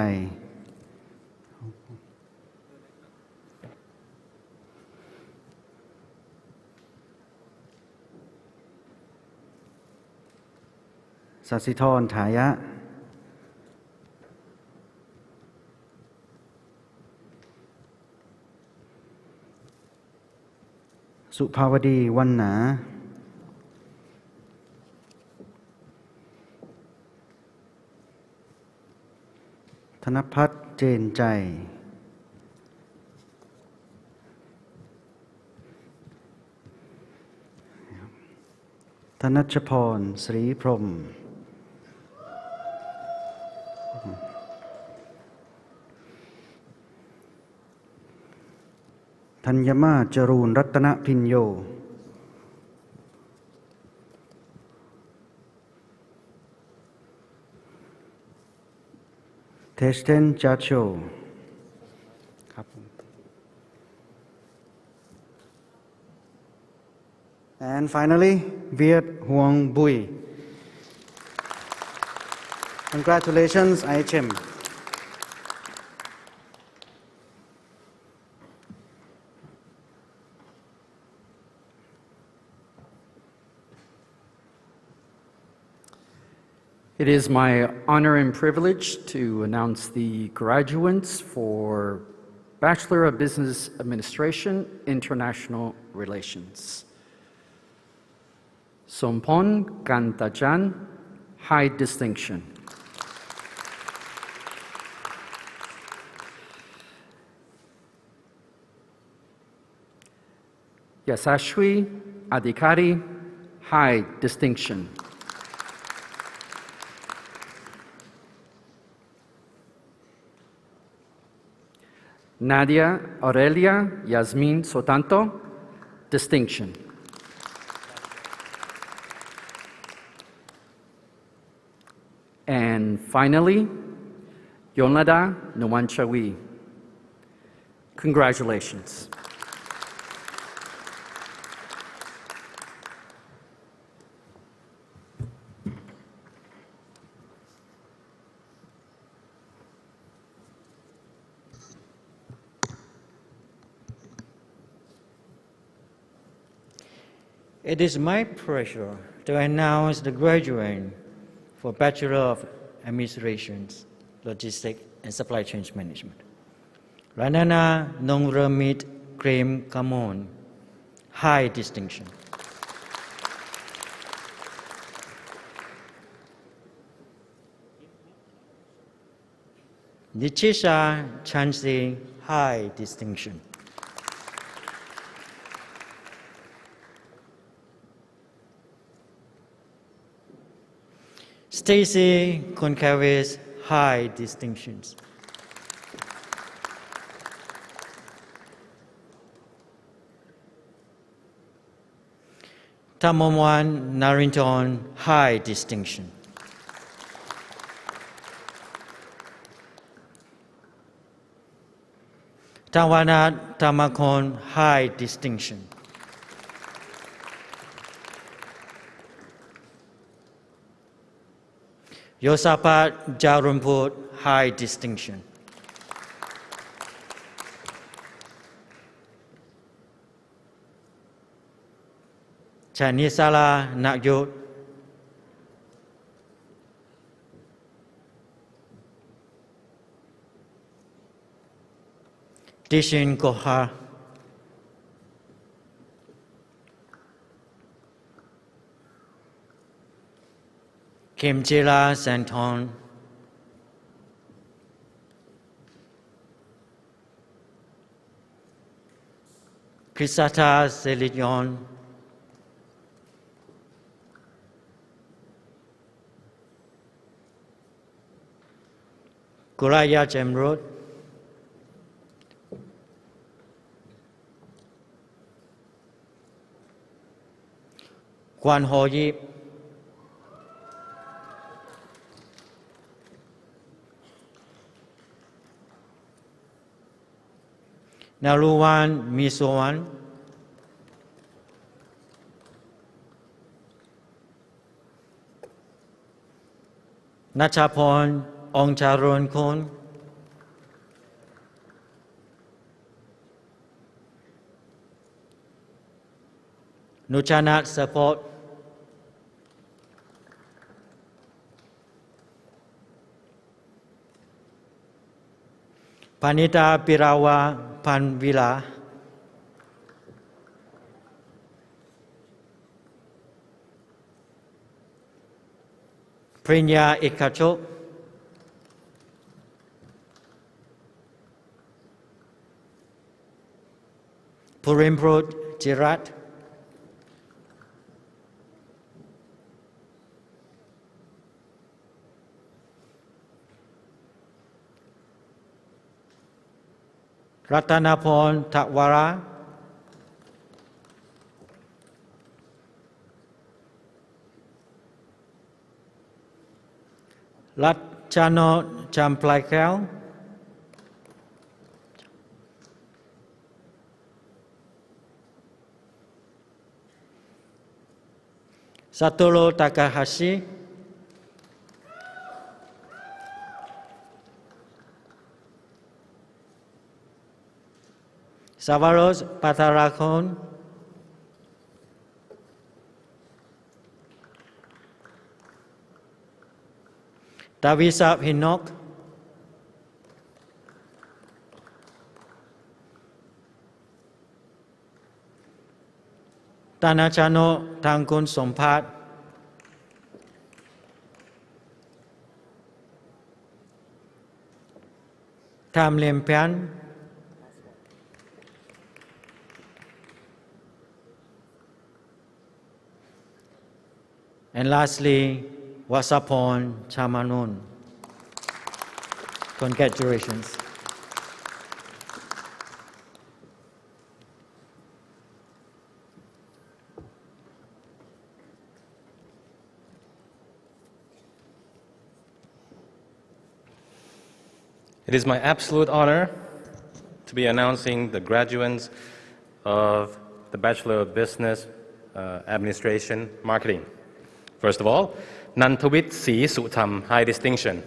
สัสิธรถายะสุภาวดีวันหนาธนพัฒน์เจนใจธนัชพรศรีพรหมธัญมาศจรูนรัตนพิญโยเทสเทนจัดโชครับ and finally Viet Huong Bui congratulations IHM It is my honor and privilege to announce the graduates for Bachelor of Business Administration, International Relations. Sompon Kantachan, high distinction. Yasashwi Adhikari, high distinction. Nadia Aurelia Yasmin Sotanto, distinction. And finally, Yolanda Nwanchawi. Congratulations. It is my pleasure to announce the graduate for Bachelor of Administration, Logistics and Supply Chain Management. Ranana Nongramit Krem Kamon, high distinction. Nichisha Chansi, high distinction. Stacy Concaves, high distinctions. Tamomwan Narinton, high distinction. Tawanat Tamakon, high distinction. Yosapat Jarumput, high distinction. Chanisala Nagyot, Tishin Koha, Kimjila Santon, Krisata Selion, Guraya Jemrut, Kwan Ho Yip, Naluwan Misowan, Nachapon Ongcharon Kun, Nuchanat Support, Panita Pirawa Panvila, Prinya Ikachok, Purimprut Jirat, Ratanapon Takwara, Latchano Champlaikel, Satoru Takahashi, Savaros Patarakon, Davisa Hinok, Tanachano Tangkun Sompat, Tham Liêm Pian, and lastly, Wasapon Chamanun. Congratulations. It is my absolute honor to be announcing the graduates of the Bachelor of Business Administration Marketing. First of all, Nantawit Si Sutham, high distinction.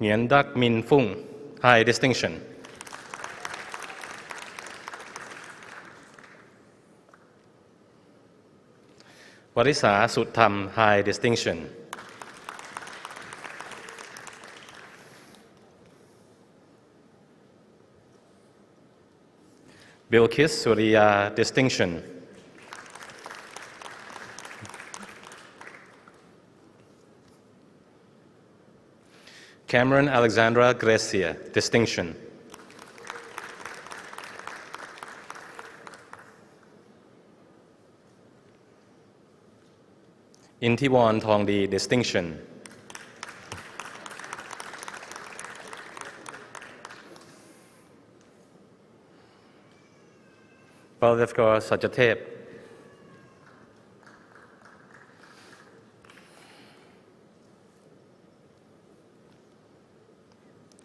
Nguyen Dak Min Phung, high distinction. Warisa Sutham, high distinction. Bilkis Surya, distinction. Cameron Alexandra Grecia, distinction. Intiwan Thongdi, distinction. Baldevkar Sajatep.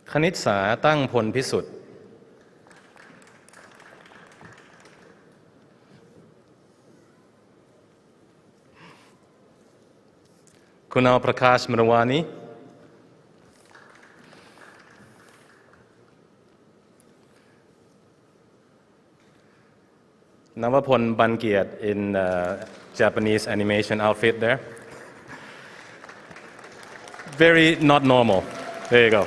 Khanit Sa Tang Phol Pisut. Kunal Prakash Mrawani. Navapon Bankiat in Japanese animation outfit there. Very not normal. There you go.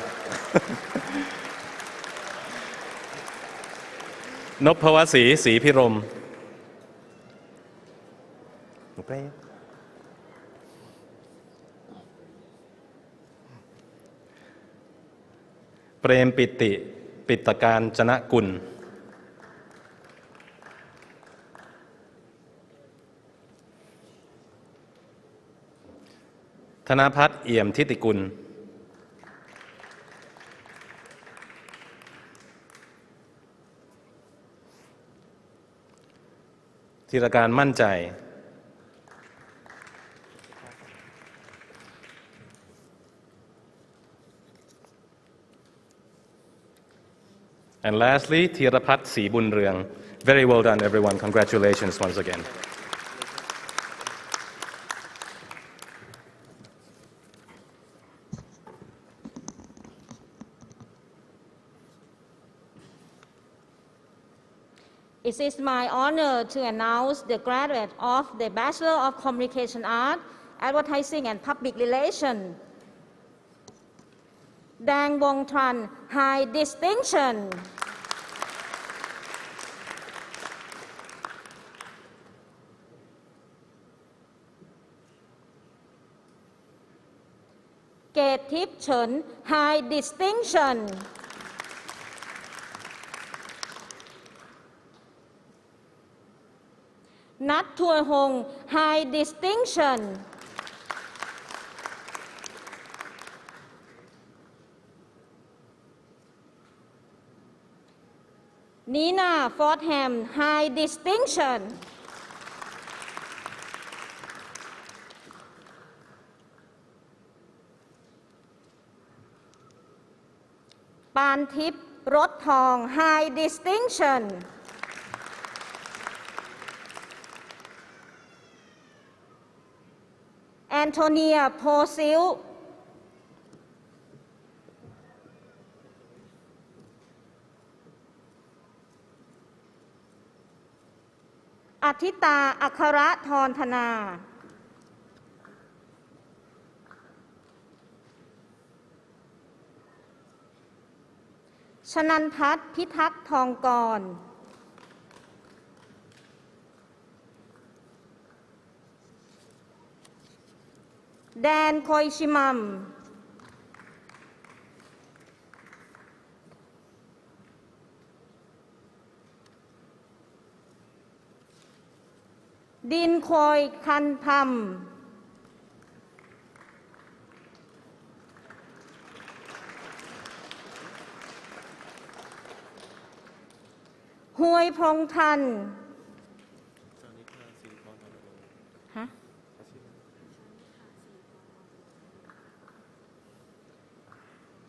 Nopawasi Si Pirom. Prem Piti Pitakan Chanakun. Thanapat Iem Titikun. Thirakan Manchai. And lastly, Thirapat Si Bunryang. Very well done, everyone. Congratulations once again. It is my honor to announce the graduate of the Bachelor of Communication Art, Advertising and Public Relations, Dang Wong Tran, high distinction. Kate Tip Chen, high distinction. Nat Thua Hong, high distinction. Nina Fordham, high distinction. Pan Thip Rot Thong, high distinction. Antonia Posil. Atita Akara Thornthana. Chananpat Pitak Thongkorn. แดนคอยชิมัมดินคอยคันธรรมหวยพงทัน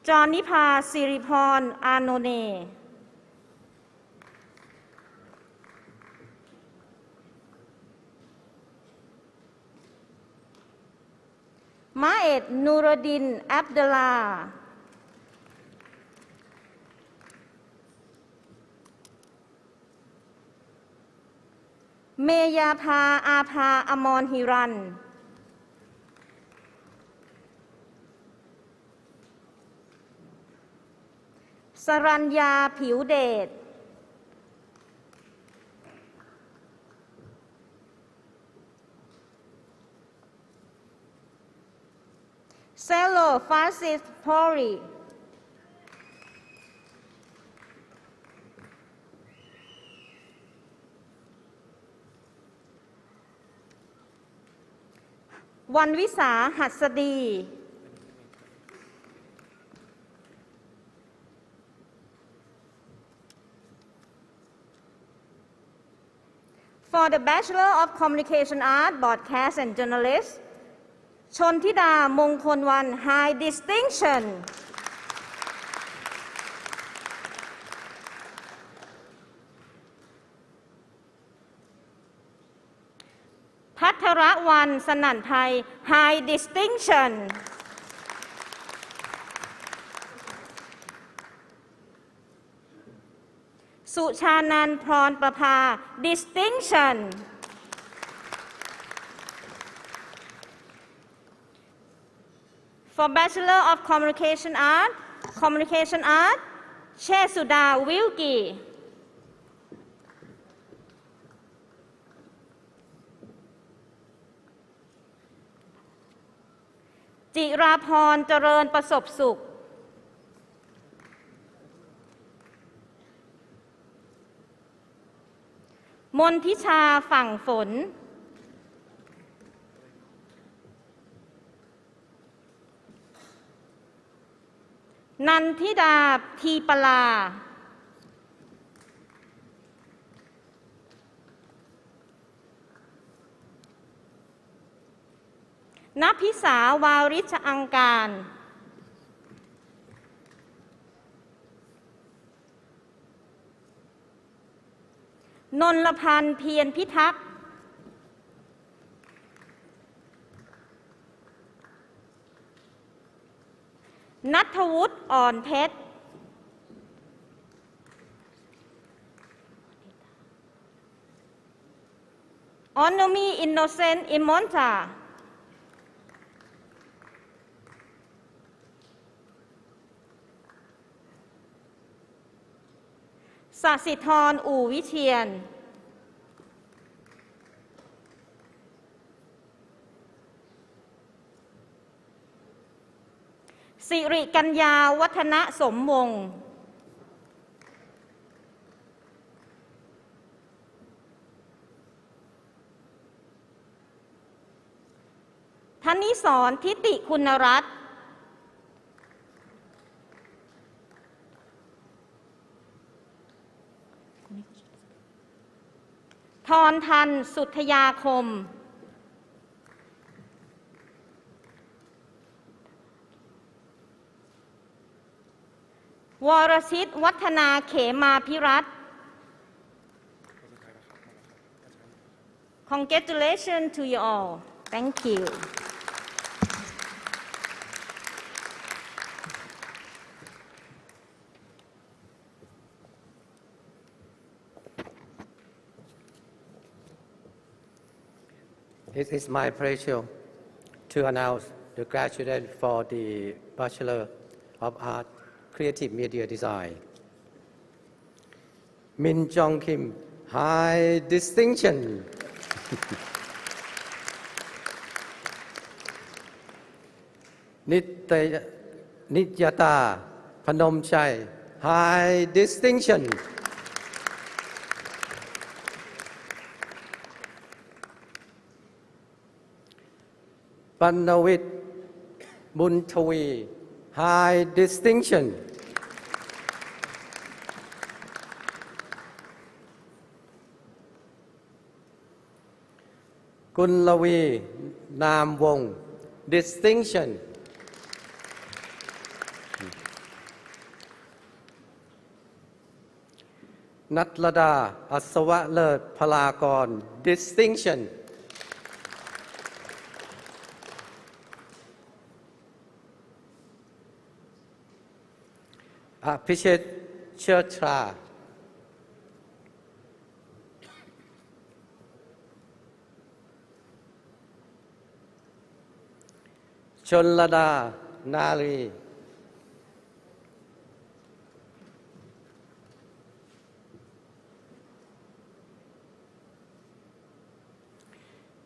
จอนิพาสิริพรอานนเนมาเอ็ดนูรดินอับดุลลาเมยาภาอาภาอมรหิรันสรัญญาผิวเดชเซโลฟาซิสพอรีวันวิสาหัสดี For the Bachelor of Communication Art, Broadcast and Journalist ชนธิดามงคลวัน High Distinction พัทรวันสนั่นไทย High Distinctionสุชานันท์พรประภา Distinction For Bachelor of Communication Art เชษสุดาวิลกีจิราพรเจริญประสบสุขมนทิชาฝั่งฝนนันทิดาทีปลาณพิสาวาริชอังการนนลพันธ์เพียรพิทักษ์ณัฐวุฒิอ่อนเพชรออนโนมีอินโนเซนต์อิมมอนตาสสิธรอู่วิเชียรสิริกัญญาวัฒนสมวงศ์ธนิสรทิติคุณรัตน์ทรทันสุทยาคมวรชิตวัฒนาเขมาพิรัตน์ Congratulations to you all. Thank you. It is my pleasure to announce the graduate for the Bachelor of Art, Creative Media Design. Min Jong Kim, High Distinction. Nityata Phanom Chai, high distinction. Pannavit Bunthavi, high distinction. Kunlavi Nam Wong, distinction. Natlada Aswa Lerth Phalakon, distinction. Apichet Chertra, Chonlada Nari,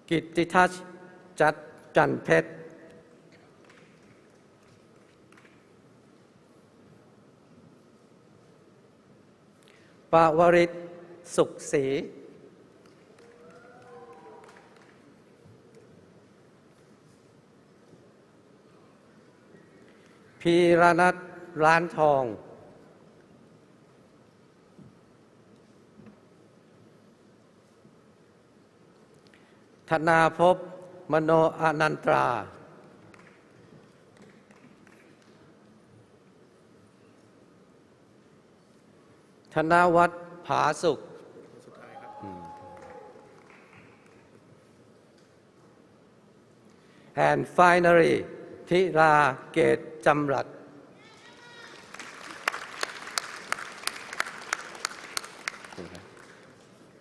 Kittitach Chat Janpet, Pavarit Sukศรี พีรนัทร้านทองธนาภพมโนอนันตราธนาวัฒน์ผาสุขand finally ธิราเกตจำรัด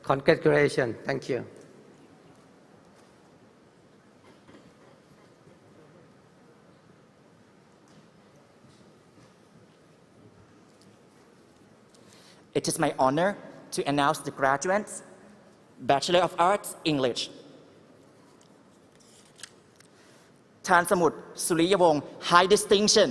Congratulations. Thank you. It is my honor to announce the graduates, Bachelor of Arts, English. ชาญสมุทรสุริยวงศ์ High Distinction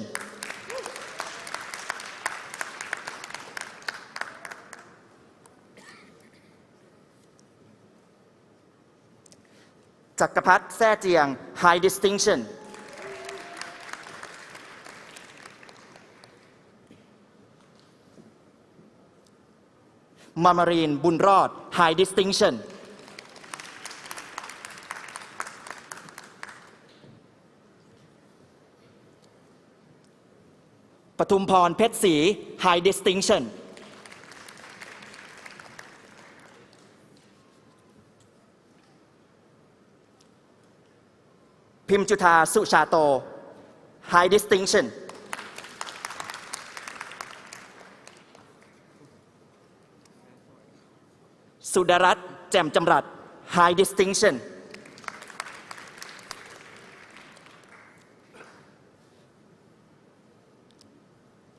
จักรพัฒน์แซ่เจียง High Distinction มารีนบุญรอด High Distinction ปทุมพรเพชรศรี High Distinction พิมจุธาสุชาโต High Distinction สุดารัตน์แจ่มจำรัด High Distinction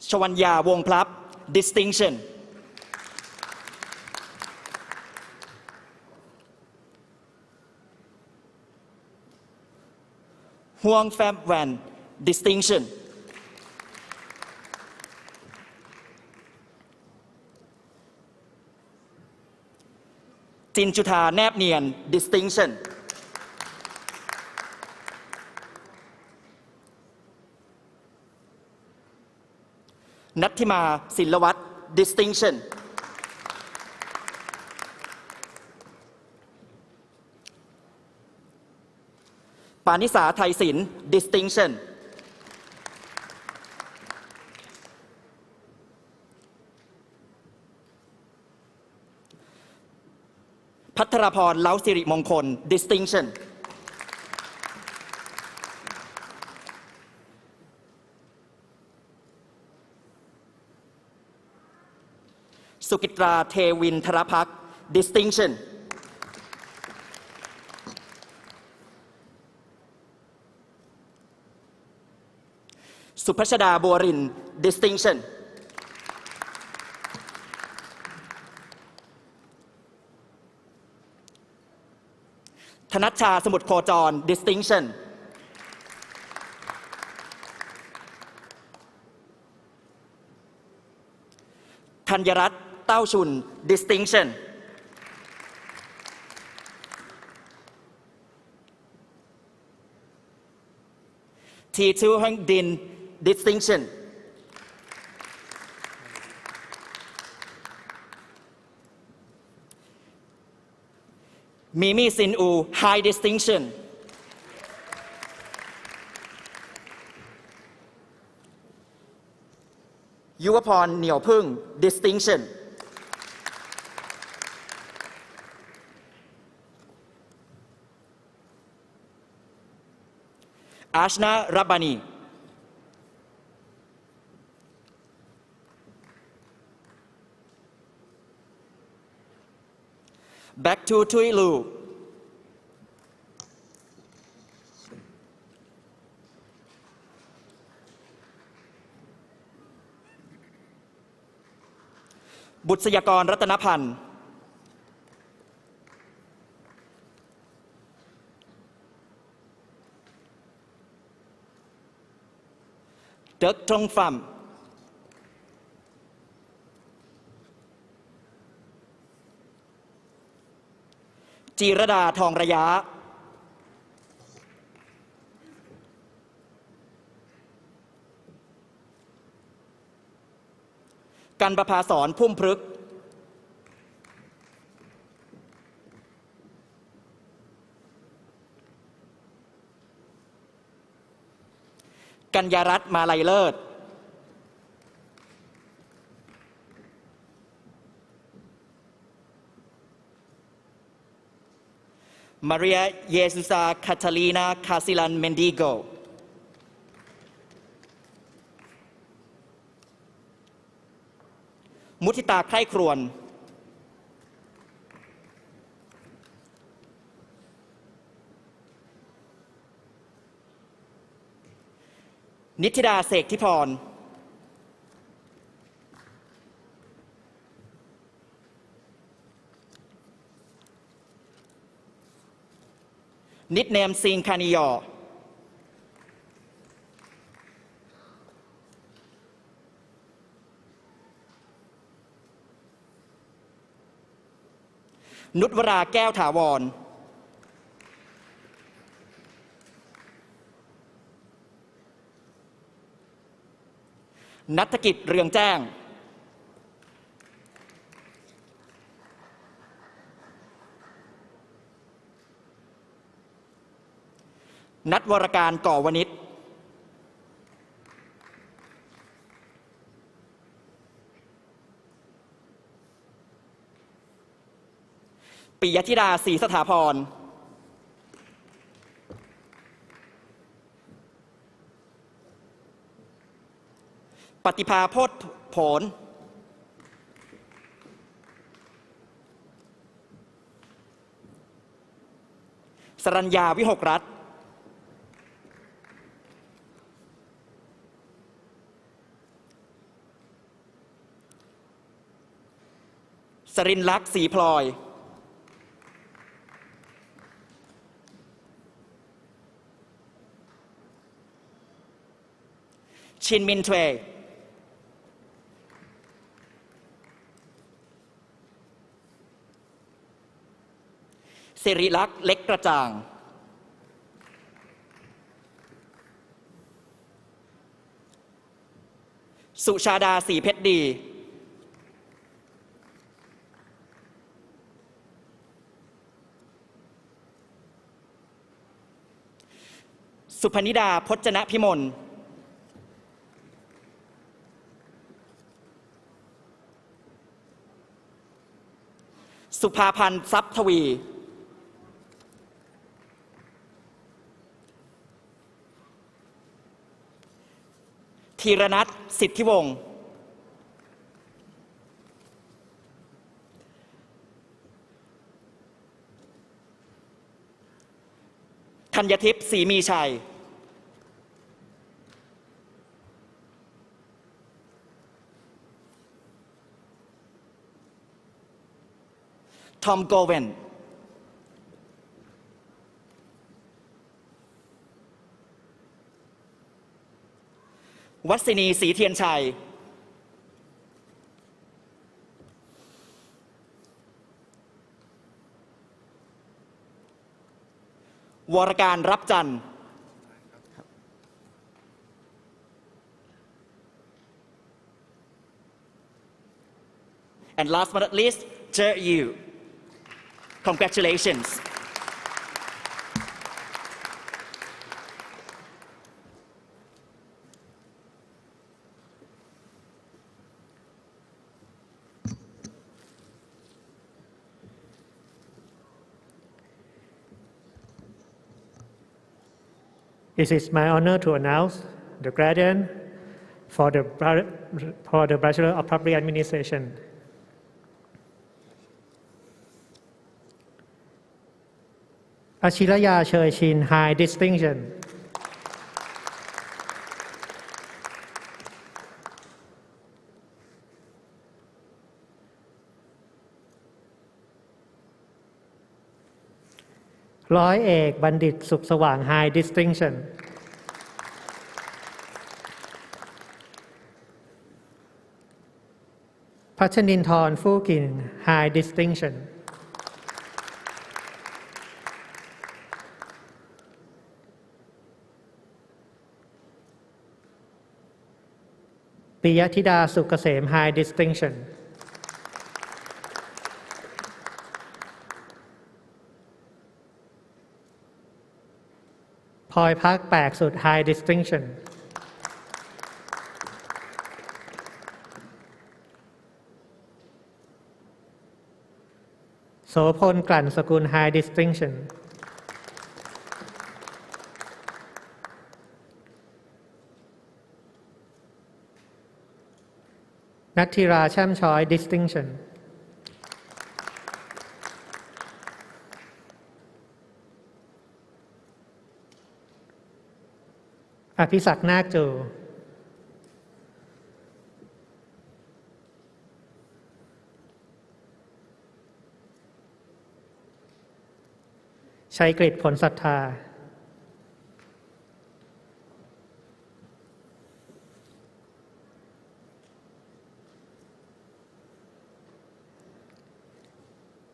ชวัญญาวงพลับ Distinction ฮวงแฟมแวน Distinction จินจุธาแนบเนียน Distinction นัทธิมาศิลวัฒน์ Distinction ปานิสาไทยศิลป์ Distinction พัทรพรเล้าสิริมงคล Distinction สุกิตราเทวินทรพักษ์ Distinction สุภชดาบัวริน Distinction ธนัชชาสมุทรโคจร Distinction ธัญรัตน์เต้าชุน distinction T2 Hang Din distinction Mimi Sin U high distinctionยุวพรเหนียวพึ่ง distinction อาชนารับบานี back to ทุยลูบุษยากรรัตนพันธ์เด็กทงฟัมจีรดาทองระยะกันประภาสอนพุ่มพฤกษ์กัญญารัตน์มาลัยเลิศมาเรียเยซูซาคาทาลีนาคาซิลันเมนดิโกมุทิตาใคร่ครวญนิธิดาเสกทิพรนิดเนมซิงคานิยอนุชวราแก้วถาวรณัฐกิจเรืองแจ้งนัทวรการก่อวณิชปิยธิดาศรีสถาพรปฏิภาโพธิ์ผลสรัญญาวิหกรัตน์สรินลักษณ์ศรีพลอยชินมินเทวสิริลักษณ์เล็กกระจ่างสุชาดาศรีเพชรดีสุพนิดาพจนพิมลสุภาพันธ์ทรัพย์ทวีธีรนัทสิทธิวงศ์ธัญทิพย์ศรีมีชัยทอมโกเวนวัสินีศรีเทียนชัย วรการรับจันทร์ And last but not least, Chair Yu. Congratulations. It is my honor to announce the graduate for the Bachelor of Public Administration. Achiraya Choi Shin, High Distinction. Loi Ek Bandit Suk Sawang, High Distinction. Pachaninthorn Phukin, High Distinction. Piyathida Sukasem, High Distinction. Phoi Park Pak Sut, High Distinction. Sopon Klan Sakun, High Distinction. Nathira Cham Choi, Distinction. Apisak Nak Jo. Chai Grit Phol Sattha.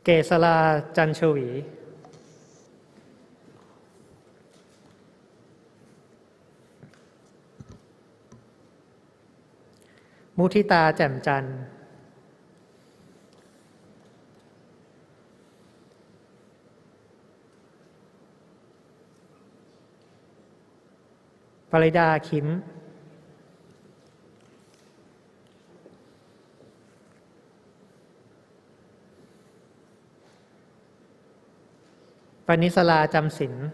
Kesala Chanchavi. Mutita Jamjan. Parida Kim.ปณิสลาจำศิลป์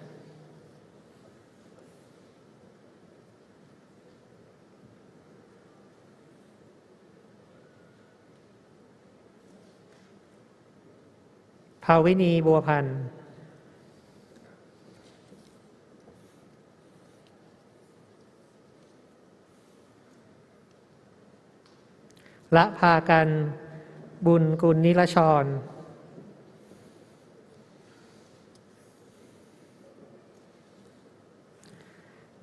ภาวินีบัวพันธ์ละพากันบุญกุลนิรชร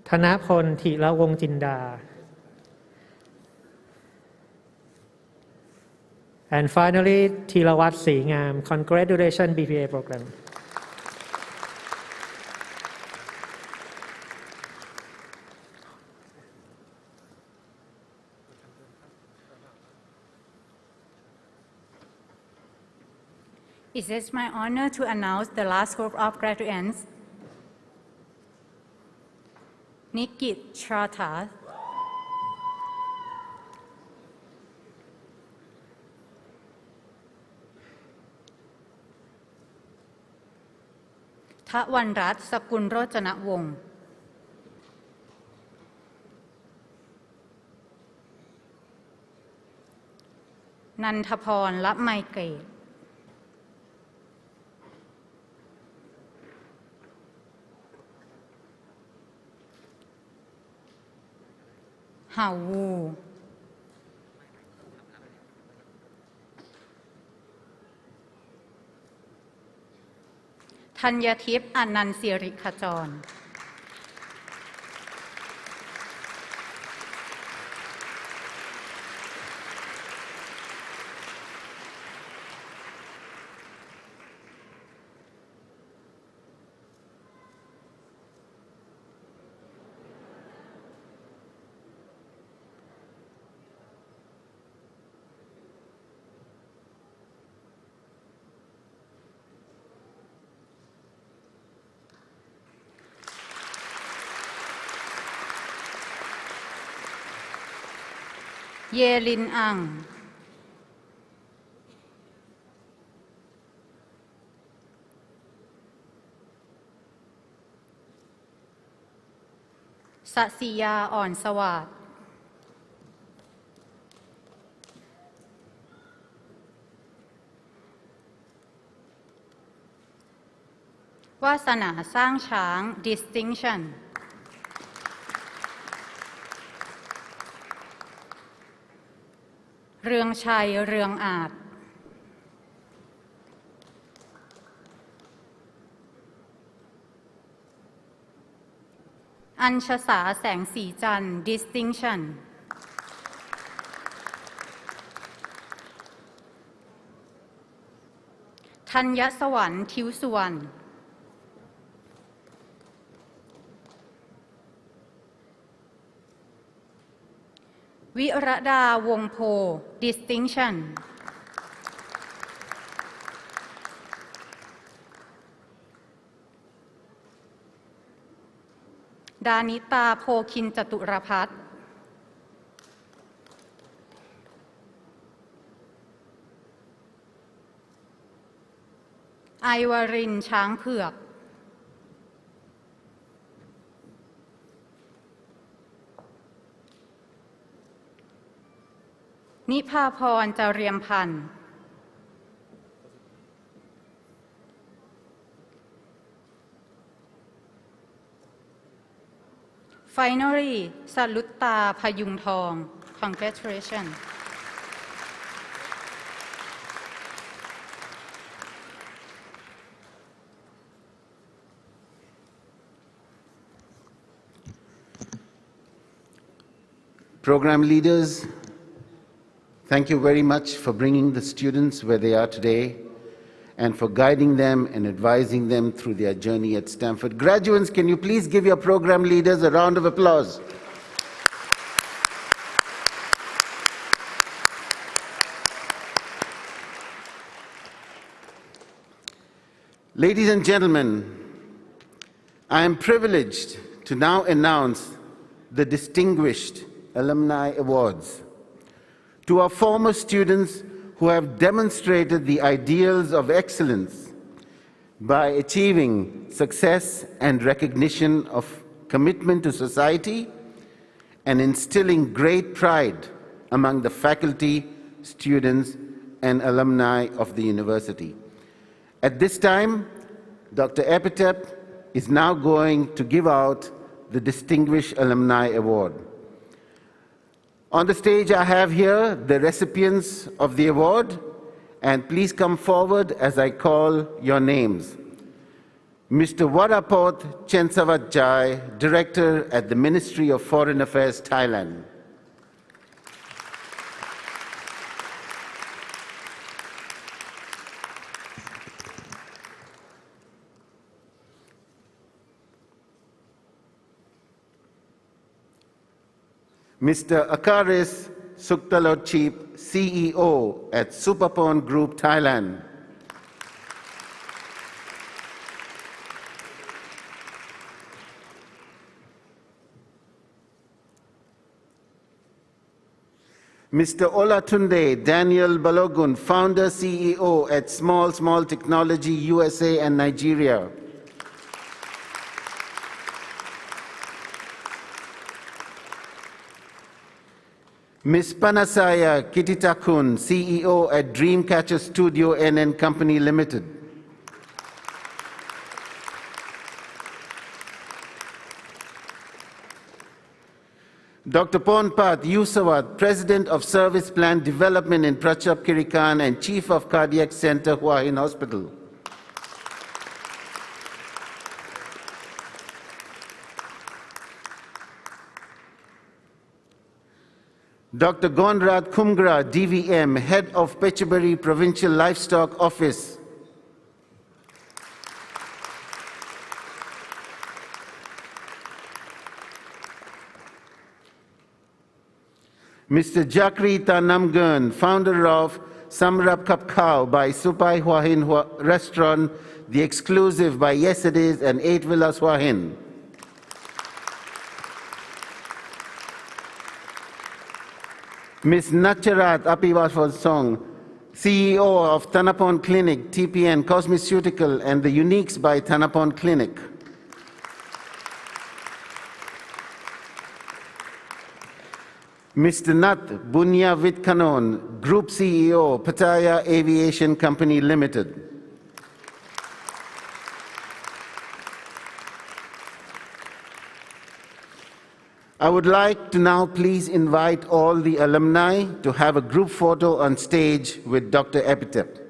ธนพลธิระวงศ์จินดา and finally ธีรวัฒน์ศรีงาม Congratulations BPA program. It is my honor to announce the last group of graduates. Nikit Chratha, Thawanrat Sakul Rojanawong, Nanthapon Lapmaiket, Hao Wu, Thanyatip Anand Siri Khajon, เยลินอังสศิยาอ่อนสวัสดิ์วาสนาสร้างช้าง distinction เรืองชัยเรืองอาจอัญชสาแสงสีจันทร์ distinction ธัญสวรรค์ทิวสุวรรณวิรดาวงโพ distinction ดานิตาโพคินจตุรพัฒน์ไอวรินทร์ช้างเผือกนิพาพรเจริญพันธ์Finally สลุตตาพยุงทอง Congratulations Program leaders, thank you very much for bringing the students where they are today and for guiding them and advising them through their journey at Stanford. Graduates, can you please give your program leaders a round of applause? Ladies and gentlemen, I am privileged to now announce the Distinguished Alumni Awards to our former students who have demonstrated the ideals of excellence by achieving success and recognition of commitment to society and instilling great pride among the faculty, students, and alumni of the university. At this time, Dr. Epitep is now going to give out the Distinguished Alumni Award. On the stage, I have here the recipients of the award, and please come forward as I call your names. Mr. Warapot Chensawatjai, Director at the Ministry of Foreign Affairs, Thailand. Mr. Akaris Suktalotchip, CEO at Superpon Group, Thailand. Mr. Olatunde Daniel Balogun, Founder, CEO at Small Technology USA and Nigeria. Ms. Panasaya Kititakun, CEO at Dreamcatcher Studio NN Company Limited. Dr. Ponpat Yusawat, President of Service Plan Development in Prachap Kirikan and Chief of Cardiac Center, Hua Hin Hospital. Dr. Gonrad Kumgra, DVM, Head of Pechaburi Provincial Livestock Office. Mr. Jakri Tanamgun, founder of Samrap Kap Khao by Supai Hua Hin Restaurant, The Exclusive by Yesterdays and 8 Villas Hua Hin. Ms. Natcharat Apiwafalsong, CEO of Thanapon Clinic, TPN Cosmeceutical, and the Uniques by Thanapon Clinic. Mr. Nat Bunya Vitkanon, Group CEO, Pattaya Aviation Company Limited. I would like to now please invite all the alumni to have a group photo on stage with Dr. Epitep.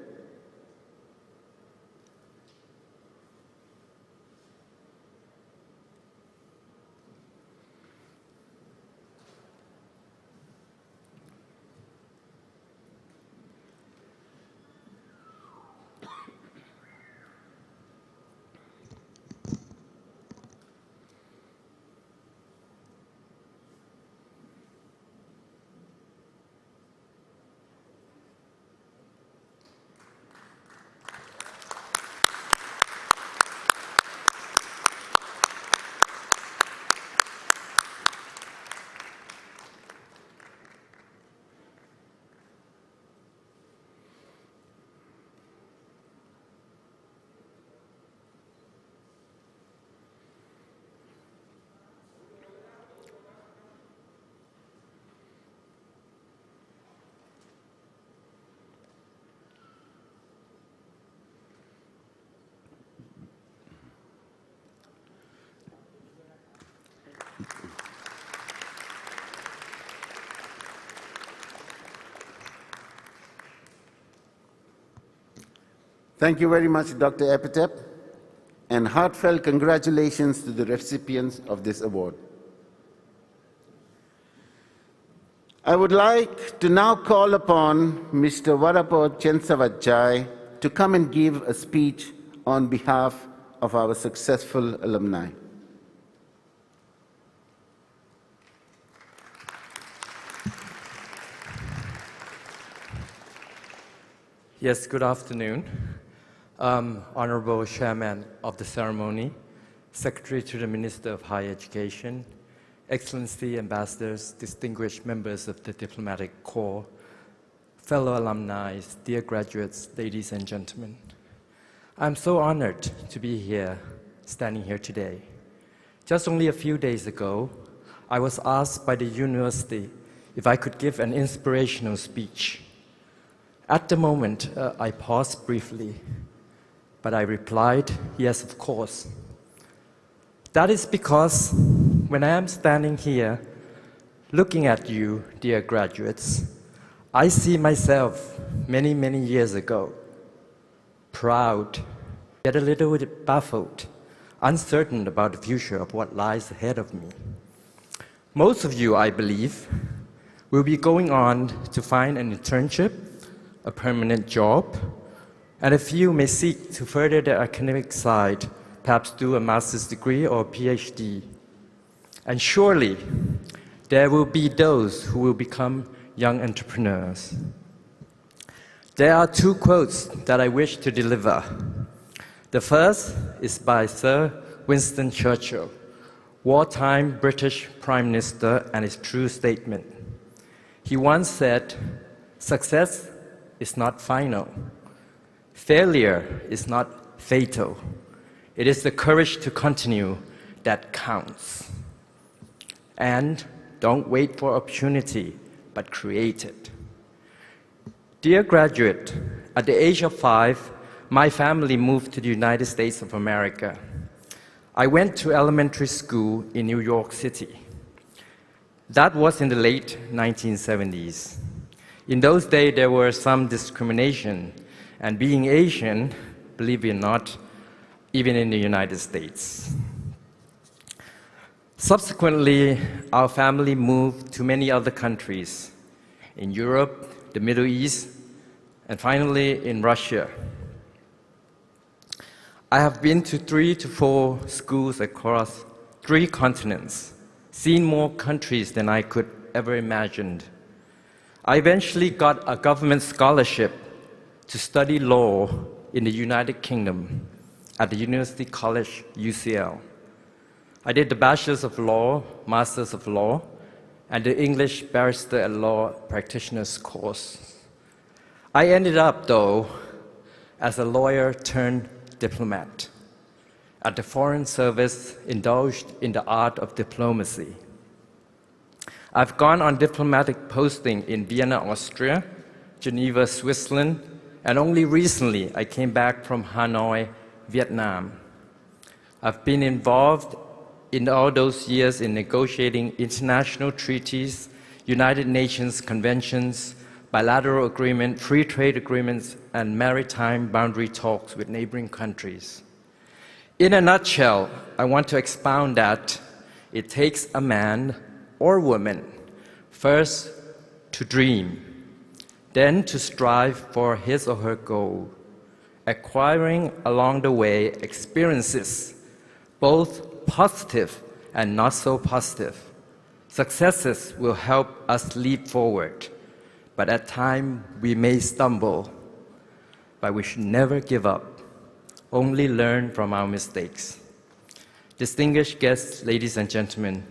Thank you very much, Dr. Epitep, and heartfelt congratulations to the recipients of this award. I would like to now call upon Mr. Warapo Chensavajai to come and give a speech on behalf of our successful alumni. Yes, good afternoon. Honorable Chairman of the ceremony, Secretary to the Minister of Higher Education, Excellency Ambassadors, distinguished members of the Diplomatic Corps, fellow alumni, dear graduates, ladies and gentlemen. I'm so honored to be here, standing here today. Just only a few days ago, I was asked by the university if I could give an inspirational speech. At the moment, I paused briefly, but I replied, yes, of course. That is because when I am standing here, looking at you, dear graduates, I see myself many, many years ago, proud, yet a little bit baffled, uncertain about the future of what lies ahead of me. Most of you, I believe, will be going on to find an internship, a permanent job, and a few may seek to further their academic side, perhaps do a master's degree or a PhD. And surely, there will be those who will become young entrepreneurs. There are two quotes that I wish to deliver. The first is by Sir Winston Churchill, wartime British Prime Minister, and his true statement. He once said, "Success is not final. Failure is not fatal. It is the courage to continue that counts. And don't wait for opportunity, but create it." Dear graduate, at the age of 5, my family moved to the United States of America. I went to elementary school in New York City. That was in the late 1970s. In those days, there was some discrimination, and being Asian, believe it or not, even in the United States. Subsequently, our family moved to many other countries, in Europe, the Middle East, and finally in Russia. I have been to 3 to 4 schools across 3 continents, seen more countries than I could ever imagine. I eventually got a government scholarship to study law in the United Kingdom at the University College, UCL. I did the Bachelor's of Law, Master's of Law, and the English Barrister at Law Practitioners course. I ended up, though, as a lawyer turned diplomat. At the Foreign Service, indulged in the art of diplomacy. I've gone on diplomatic posting in Vienna, Austria, Geneva, Switzerland, and only recently I came back from Hanoi, Vietnam. I've been involved in all those years in negotiating international treaties, United Nations conventions, bilateral agreements, free trade agreements, and maritime boundary talks with neighboring countries. In a nutshell, I want to expound that it takes a man or woman first to dream, then to strive for his or her goal, acquiring along the way experiences, both positive and not so positive. Successes will help us leap forward, but at times we may stumble, but we should never give up. Only learn from our mistakes. Distinguished guests, ladies and gentlemen,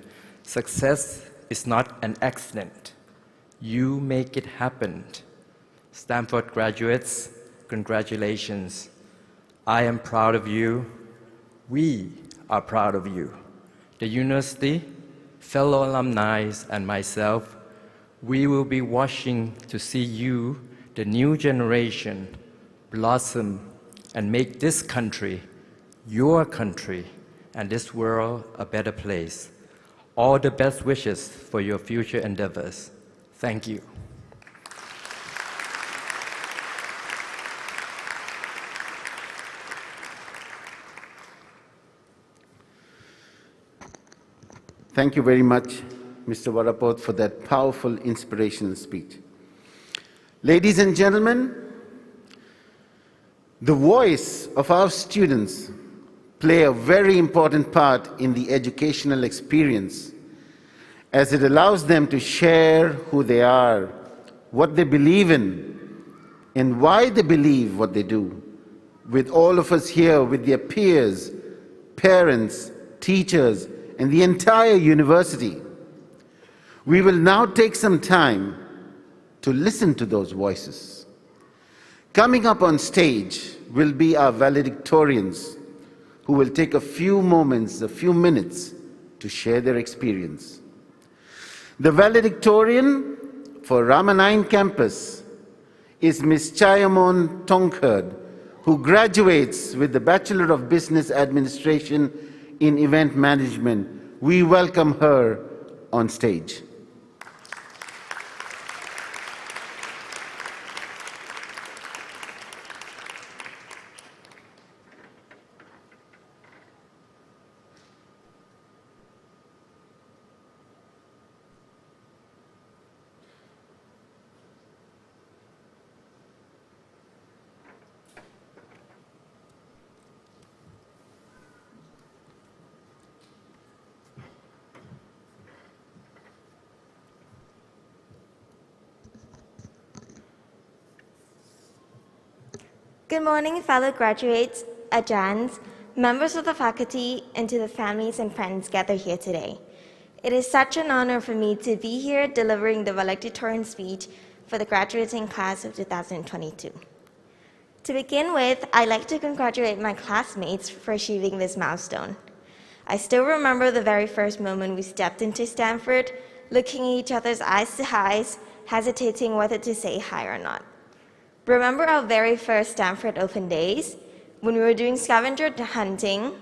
success is not an accident. You make it happen. Stanford graduates, congratulations. I am proud of you. We are proud of you. The university, fellow alumni, and myself, we will be watching to see you, the new generation, blossom and make this country, your country, and this world a better place. All the best wishes for your future endeavors. Thank you. Thank you very much, Mr. Warapot, for that powerful, inspirational speech. Ladies and gentlemen, the voice of our students play a very important part in the educational experience, as it allows them to share who they are, what they believe in, and why they believe what they do, with all of us here, with their peers, parents, teachers, and the entire university. We will now take some time to listen to those voices. Coming up on stage will be our valedictorians, who will take a few moments, a few minutes, to share their experience. The valedictorian for Ramanine campus is Ms. Chayamon Tongkherd, who graduates with the Bachelor of Business Administration in Event Management. We welcome her on stage. Good morning, fellow graduates, adjuncts, members of the faculty, and to the families and friends gathered here today. It is such an honor for me to be here delivering the valedictorian speech for the graduating class of 2022. To begin with, I'd like to congratulate my classmates for achieving this milestone. I still remember the very first moment we stepped into Stanford, looking each other's eyes to eyes, hesitating whether to say hi or not. Remember our very first Stanford Open days, when we were doing scavenger hunting,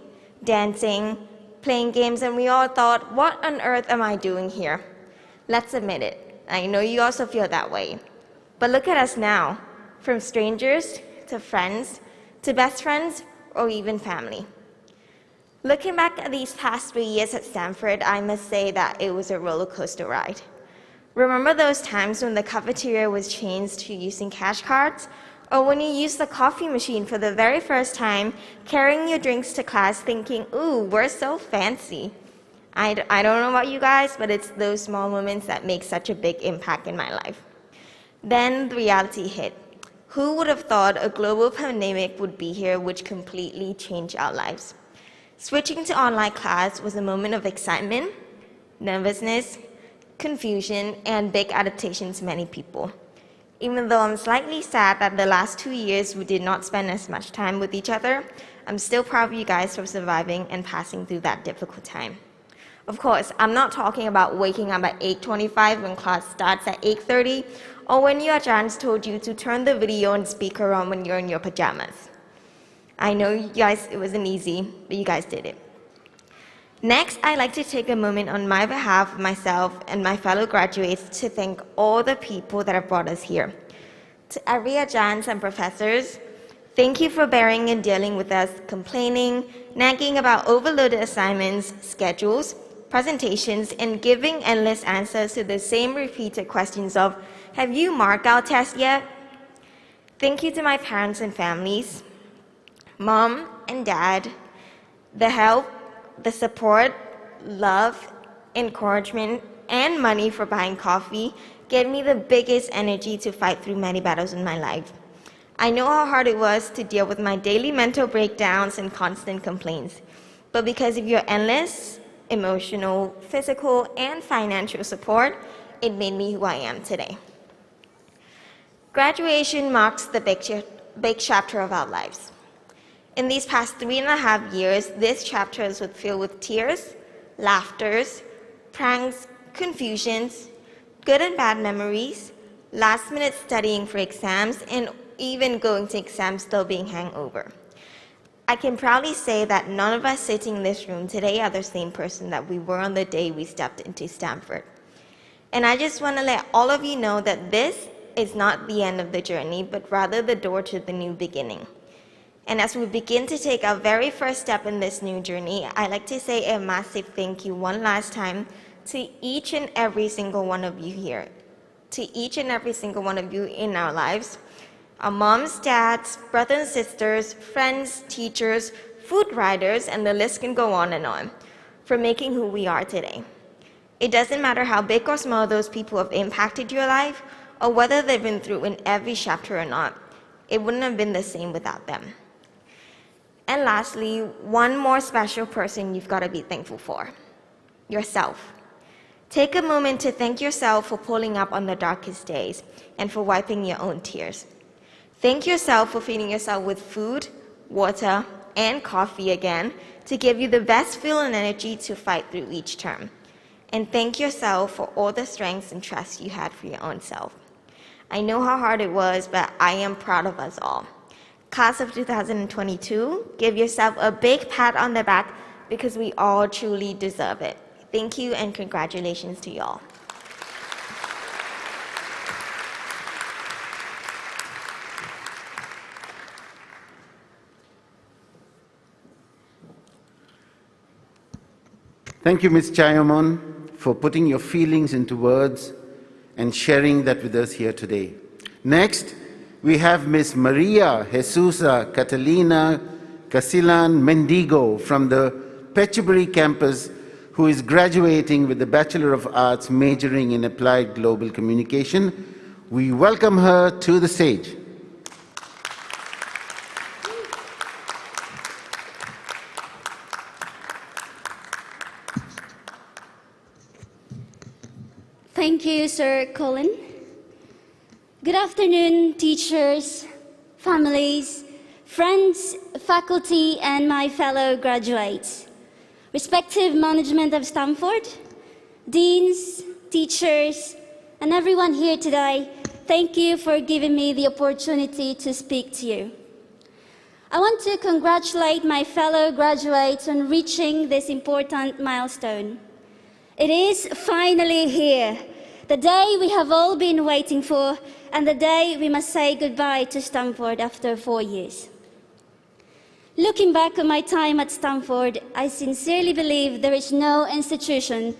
dancing, playing games, and we all thought, what on earth am I doing here? Let's admit it. I know you also feel that way. But look at us now, from strangers to friends, to best friends, or even family. Looking back at these past 3 years at Stanford, I must say that it was a roller coaster ride. Remember those times when the cafeteria was changed to using cash cards? Or when you used the coffee machine for the very first time, carrying your drinks to class thinking, ooh, we're so fancy. I don't know about you guys, but it's those small moments that make such a big impact in my life. Then the reality hit. Who would have thought a global pandemic would be here, which completely changed our lives? Switching to online class was a moment of excitement, nervousness, confusion, and big adaptations to many people. Even though I'm slightly sad that the last 2 years we did not spend as much time with each other, I'm still proud of you guys for surviving and passing through that difficult time. Of course, I'm not talking about waking up at 8:25 when class starts at 8:30, or when your Ajahns told you to turn the video and speaker on when you're in your pajamas. I know you guys, it wasn't easy, but you guys did it. Next, I'd like to take a moment on my behalf of myself and my fellow graduates to thank all the people that have brought us here. To every Ajahns and professors, thank you for bearing and dealing with us, complaining, nagging about overloaded assignments, schedules, presentations, and giving endless answers to the same repeated questions of, have you marked our test yet? Thank you to my parents and families, Mom and Dad, the help, the support, love, encouragement, and money for buying coffee gave me the biggest energy to fight through many battles in my life. I know how hard it was to deal with my daily mental breakdowns and constant complaints, but because of your endless, emotional, physical, and financial support, it made me who I am today. Graduation marks the big chapter of our lives. In these past 3.5 years, this chapter is filled with tears, laughters, pranks, confusions, good and bad memories, last-minute studying for exams, and even going to exams still being hangover. I can proudly say that none of us sitting in this room today are the same person that we were on the day we stepped into Stanford. And I just want to let all of you know that this is not the end of the journey, but rather the door to the new beginning. And as we begin to take our very first step in this new journey, I'd like to say a massive thank you one last time to each and every single one of you here, to each and every single one of you in our lives, our moms, dads, brothers and sisters, friends, teachers, food riders, and the list can go on, for making who we are today. It doesn't matter how big or small those people have impacted your life, or whether they've been through in every chapter or not. It wouldn't have been the same without them. And lastly, one more special person you've got to be thankful for: yourself. Take a moment to thank yourself for pulling up on the darkest days and for wiping your own tears. Thank yourself for feeding yourself with food, water, and coffee again to give you the best fuel and energy to fight through each term. And thank yourself for all the strengths and trust you had for your own self. I know how hard it was, but I am proud of us all. Class of 2022, give yourself a big pat on the back because we all truly deserve it. Thank you and congratulations to y'all. Thank you, Ms. Chayamon, for putting your feelings into words and sharing that with us here today. Next, we have Ms. Maria Jesusa Catalina Casilan Mendigo from the Pechubury campus, who is graduating with the Bachelor of Arts majoring in Applied Global Communication. We welcome her to the stage. Thank you, Sir Colin. Good afternoon, teachers, families, friends, faculty, and my fellow graduates. Respective management of Stanford, deans, teachers, and everyone here today, thank you for giving me the opportunity to speak to you. I want to congratulate my fellow graduates on reaching this important milestone. It is finally here, the day we have all been waiting for, and the day we must say goodbye to Stanford after 4 years. Looking back on my time at Stanford, I sincerely believe there is no institution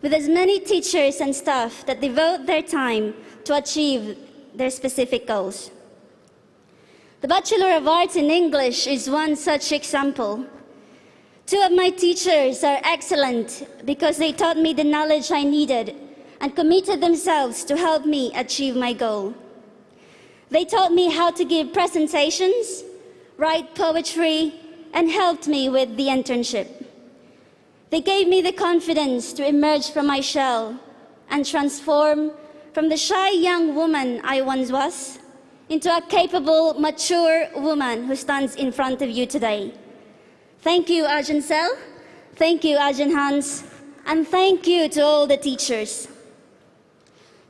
with as many teachers and staff that devote their time to achieve their specific goals. The Bachelor of Arts in English is one such example. 2 of my teachers are excellent because they taught me the knowledge I needed and committed themselves to help me achieve my goal. They taught me how to give presentations, write poetry, and helped me with the internship. They gave me the confidence to emerge from my shell and transform from the shy young woman I once was into a capable, mature woman who stands in front of you today. Thank you, Ajahn Sel. Thank you, Ajahn Hans. And thank you to all the teachers.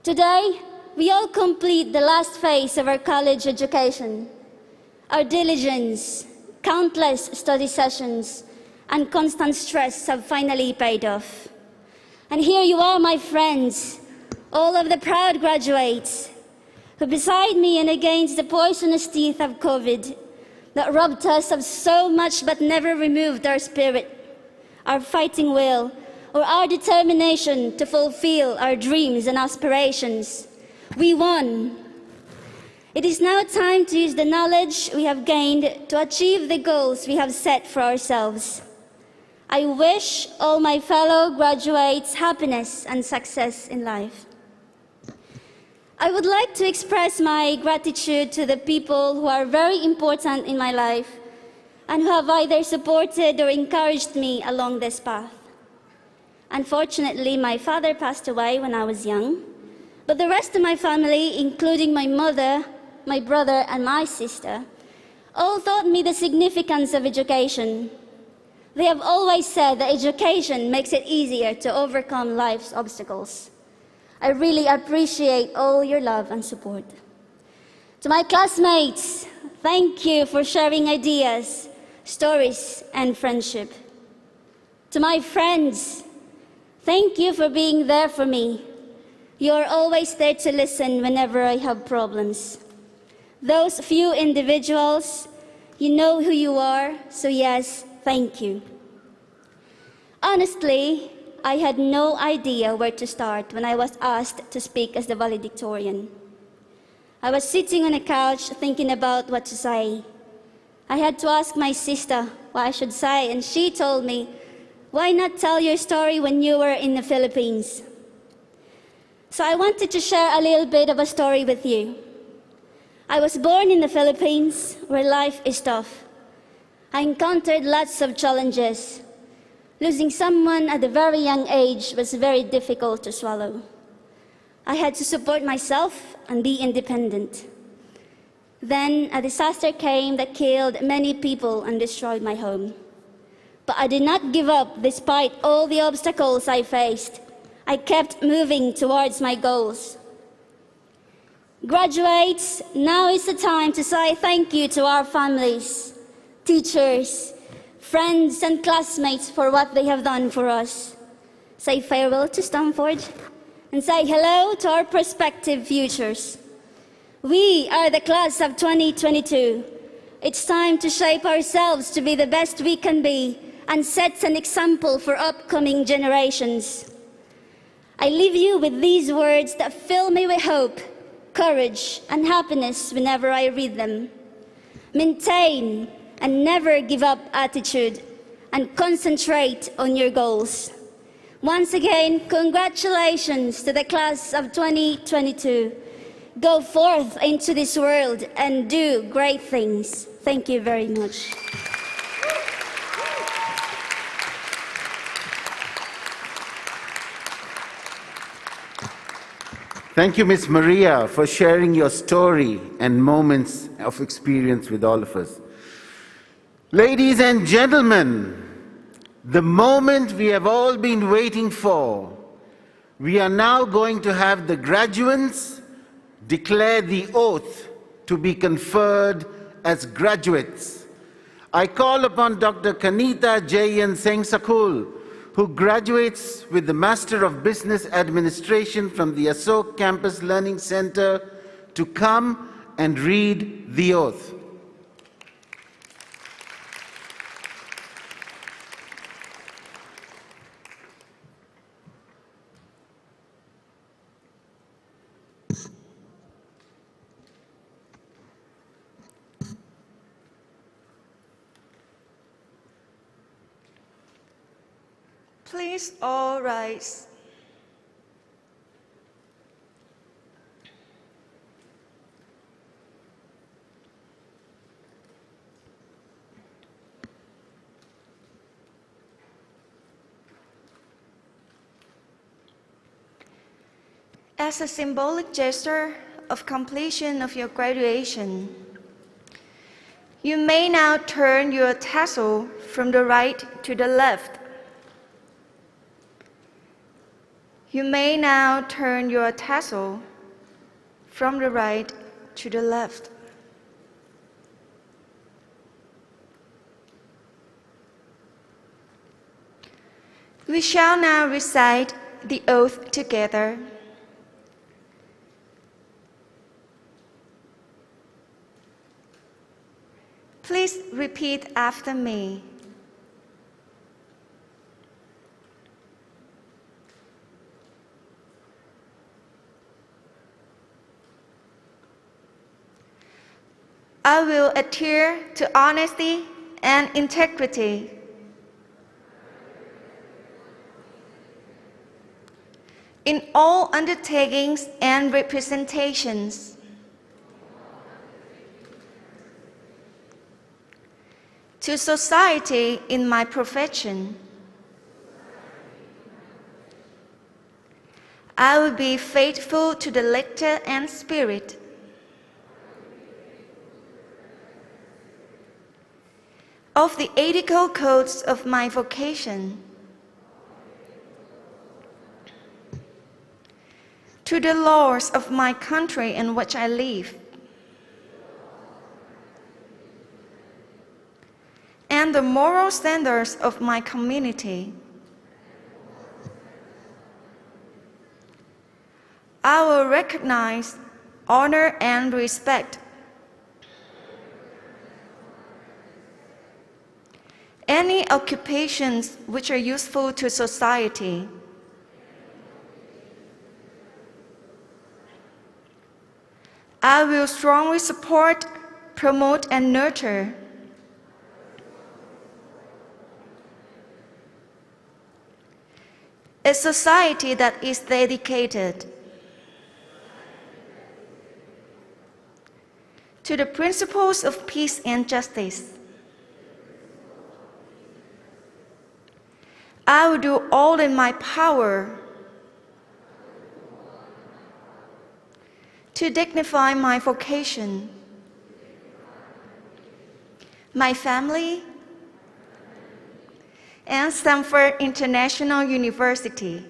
Today, we all complete the last phase of our college education. Our diligence, countless study sessions, and constant stress have finally paid off. And here you are, my friends, all of the proud graduates, who beside me and against the poisonous teeth of COVID that robbed us of so much but never removed our spirit, our fighting will, or our determination to fulfill our dreams and aspirations. We won. It is now time to use the knowledge we have gained to achieve the goals we have set for ourselves. I wish all my fellow graduates happiness and success in life. I would like to express my gratitude to the people who are very important in my life and who have either supported or encouraged me along this path. Unfortunately, my father passed away when I was young, but the rest of my family, including my mother, my brother, and my sister, all taught me the significance of education. They have always said that education makes it easier to overcome life's obstacles. I really appreciate all your love and support. To my classmates, thank you for sharing ideas, stories, and friendship. To my friends, thank you for being there for me. You are always there to listen whenever I have problems. Those few individuals, you know who you are, so yes, thank you. Honestly, I had no idea where to start when I was asked to speak as the valedictorian. I was sitting on a couch thinking about what to say. I had to ask my sister what I should say, and she told me, why not tell your story when you were in the Philippines? So I wanted to share a little bit of a story with you. I was born in the Philippines, where life is tough. I encountered lots of challenges. Losing someone at a very young age was very difficult to swallow. I had to support myself and be independent. Then a disaster came that killed many people and destroyed my home. But I did not give up despite all the obstacles I faced. I kept moving towards my goals. Graduates, now is the time to say thank you to our families, teachers, friends, and classmates for what they have done for us. Say farewell to Stamford and say hello to our prospective futures. We are the class of 2022. It's time to shape ourselves to be the best we can be and set an example for upcoming generations. I leave you with these words that fill me with hope, courage, and happiness whenever I read them. Maintain and never give up attitude, and concentrate on your goals. Once again, congratulations to the class of 2022. Go forth into this world and do great things. Thank you very much. Thank you, Ms. Maria, for sharing your story and moments of experience with all of us. Ladies and gentlemen, the moment we have all been waiting for, we are now going to have the graduates declare the oath to be conferred as graduates. I call upon Dr. Kanita Jayan Sengsakul, who graduates with the Master of Business Administration from the Asok Campus Learning Center, to come and read the oath. Please all rise. As a symbolic gesture of completion of your graduation, you may now turn your tassel from the right to the left. You may now turn your tassel from the right to the left. We shall now recite the oath together. Please repeat after me. I will adhere to honesty and integrity. In all undertakings and representations. To society in my profession. I will be faithful to the letter and spirit. Of the ethical codes of my vocation. To the laws of my country in which I live. And the moral standards of my community. I will recognize, honor, and respect any occupations which are useful to society. I will strongly support, promote, and nurture a society that is dedicated to the principles of peace and justice. I will do all in my power to dignify my vocation, my family, and Stanford International University.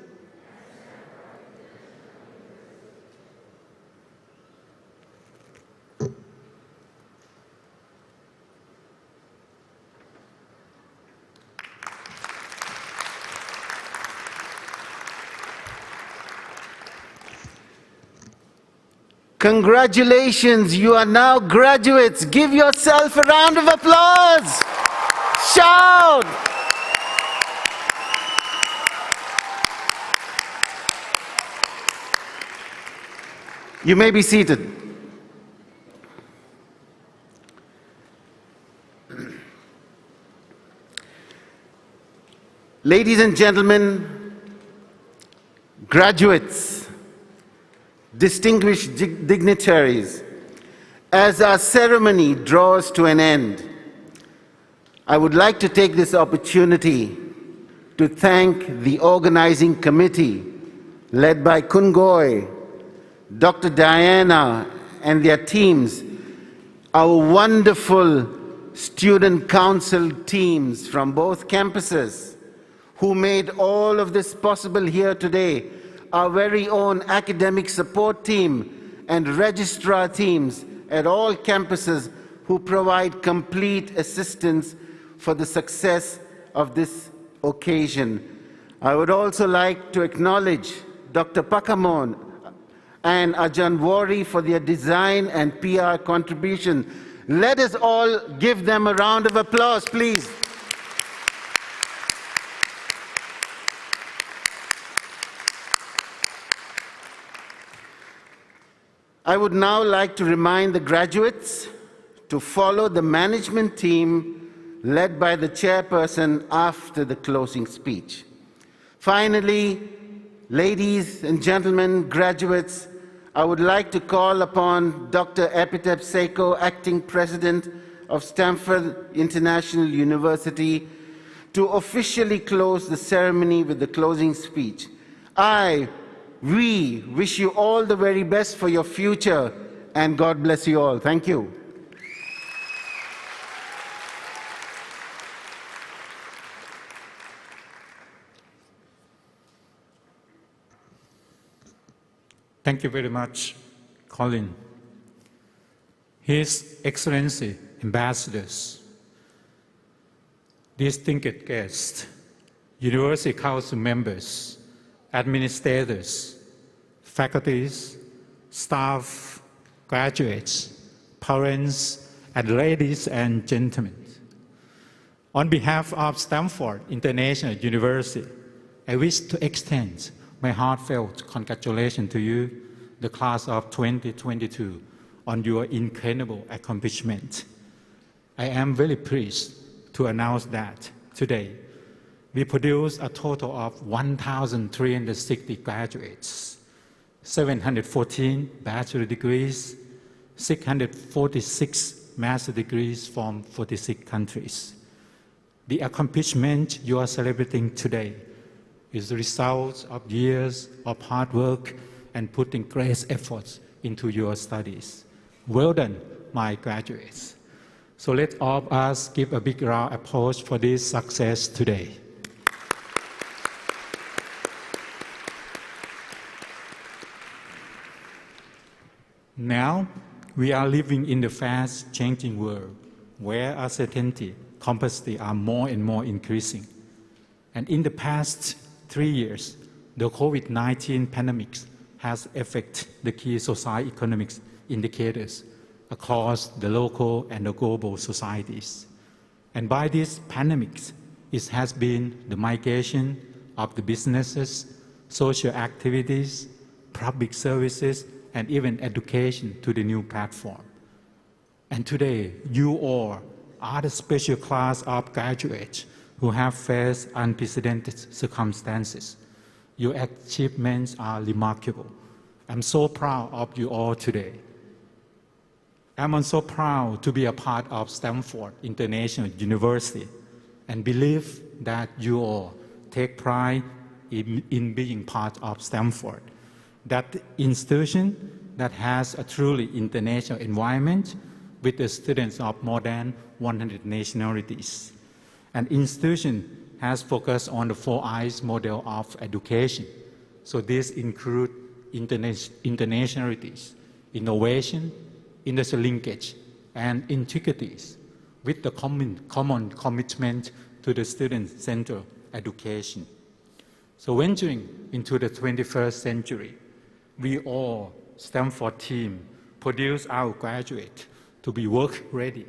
Congratulations, you are now graduates. Give yourself a round of applause. Shout! You may be seated. Ladies and gentlemen, graduates, distinguished dignitaries, as our ceremony draws to an end, I would like to take this opportunity to thank the organizing committee led by Kungoy, Dr. Diana and their teams, our wonderful student council teams from both campuses who made all of this possible here today, our very own academic support team and registrar teams at all campuses who provide complete assistance for the success of this occasion. I would also like to acknowledge Dr. Pakamon and Ajahn Wari for their design and PR contribution. Let us all give them a round of applause, please. I would now like to remind the graduates to follow the management team led by the chairperson after the closing speech. Finally, ladies and gentlemen, graduates, I would like to call upon Dr. Epitep Seiko, Acting President of Stanford International University, to officially close the ceremony with the closing speech. I, We wish you all the very best for your future, and God bless you all. Thank you. Thank you very much, Colin. His Excellency, ambassadors, distinguished guests, University Council members, administrators, faculties, staff, graduates, parents, and ladies and gentlemen. On behalf of Stanford International University, I wish to extend my heartfelt congratulations to you, the class of 2022, on your incredible accomplishment. I am very pleased to announce that today we produced a total of 1,360 graduates, 714 bachelor degrees, 646 master degrees from 46 countries. The accomplishment you are celebrating today is the result of years of hard work and putting great efforts into your studies. Well done, my graduates. So let all of us give a big round of applause for this success today. Now, we are living in the fast-changing world where uncertainty, complexity are more and more increasing. And in the past 3 years, the COVID-19 pandemic has affected the key society economics indicators across the local and the global societies. And by this pandemic, it has been the migration of the businesses, social activities, public services, and even education to the new platform. And today, you all are the special class of graduates who have faced unprecedented circumstances. Your achievements are remarkable. I'm so proud of you all today. I'm also proud to be a part of Stanford International University and believe that you all take pride in being part of Stanford, that institution that has a truly international environment with the students of more than 100 nationalities. An institution has focused on the 4 I's model of education. So this includes internationalities, innovation, industrial linkage, and integrities with the common commitment to the student-centered education. So venturing into the 21st century, we all, Stanford team, produce our graduates to be work-ready,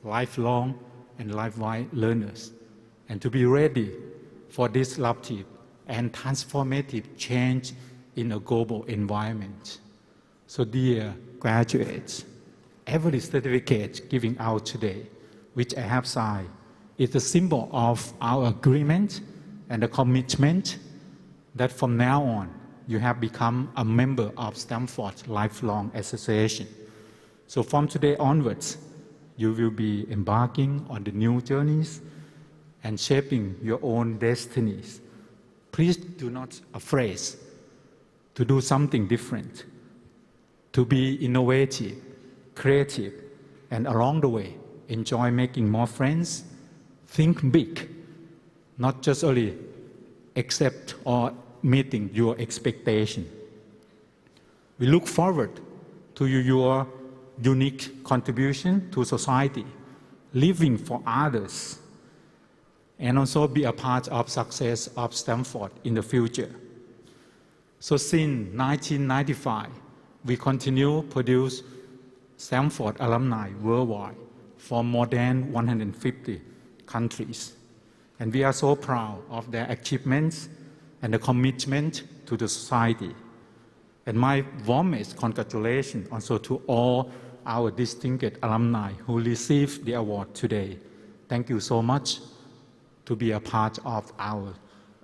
lifelong and lifelong learners, and to be ready for disruptive and transformative change in a global environment. So dear graduates, every certificate given out today, which I have signed, is a symbol of our agreement and a commitment that from now on, you have become a member of Stanford Lifelong Association. So from today onwards, you will be embarking on the new journeys and shaping your own destinies. Please do not afraid to do something different, to be innovative, creative, and along the way, enjoy making more friends, think big, not just only accept or meeting your expectation. We look forward to your unique contribution to society, living for others, and also be a part of success of Stanford in the future. So since 1995, we continue to produce Stanford alumni worldwide from more than 150 countries. And we are so proud of their achievements and the commitment to the society. And my warmest congratulations also to all our distinguished alumni who received the award today. Thank you so much to be a part of our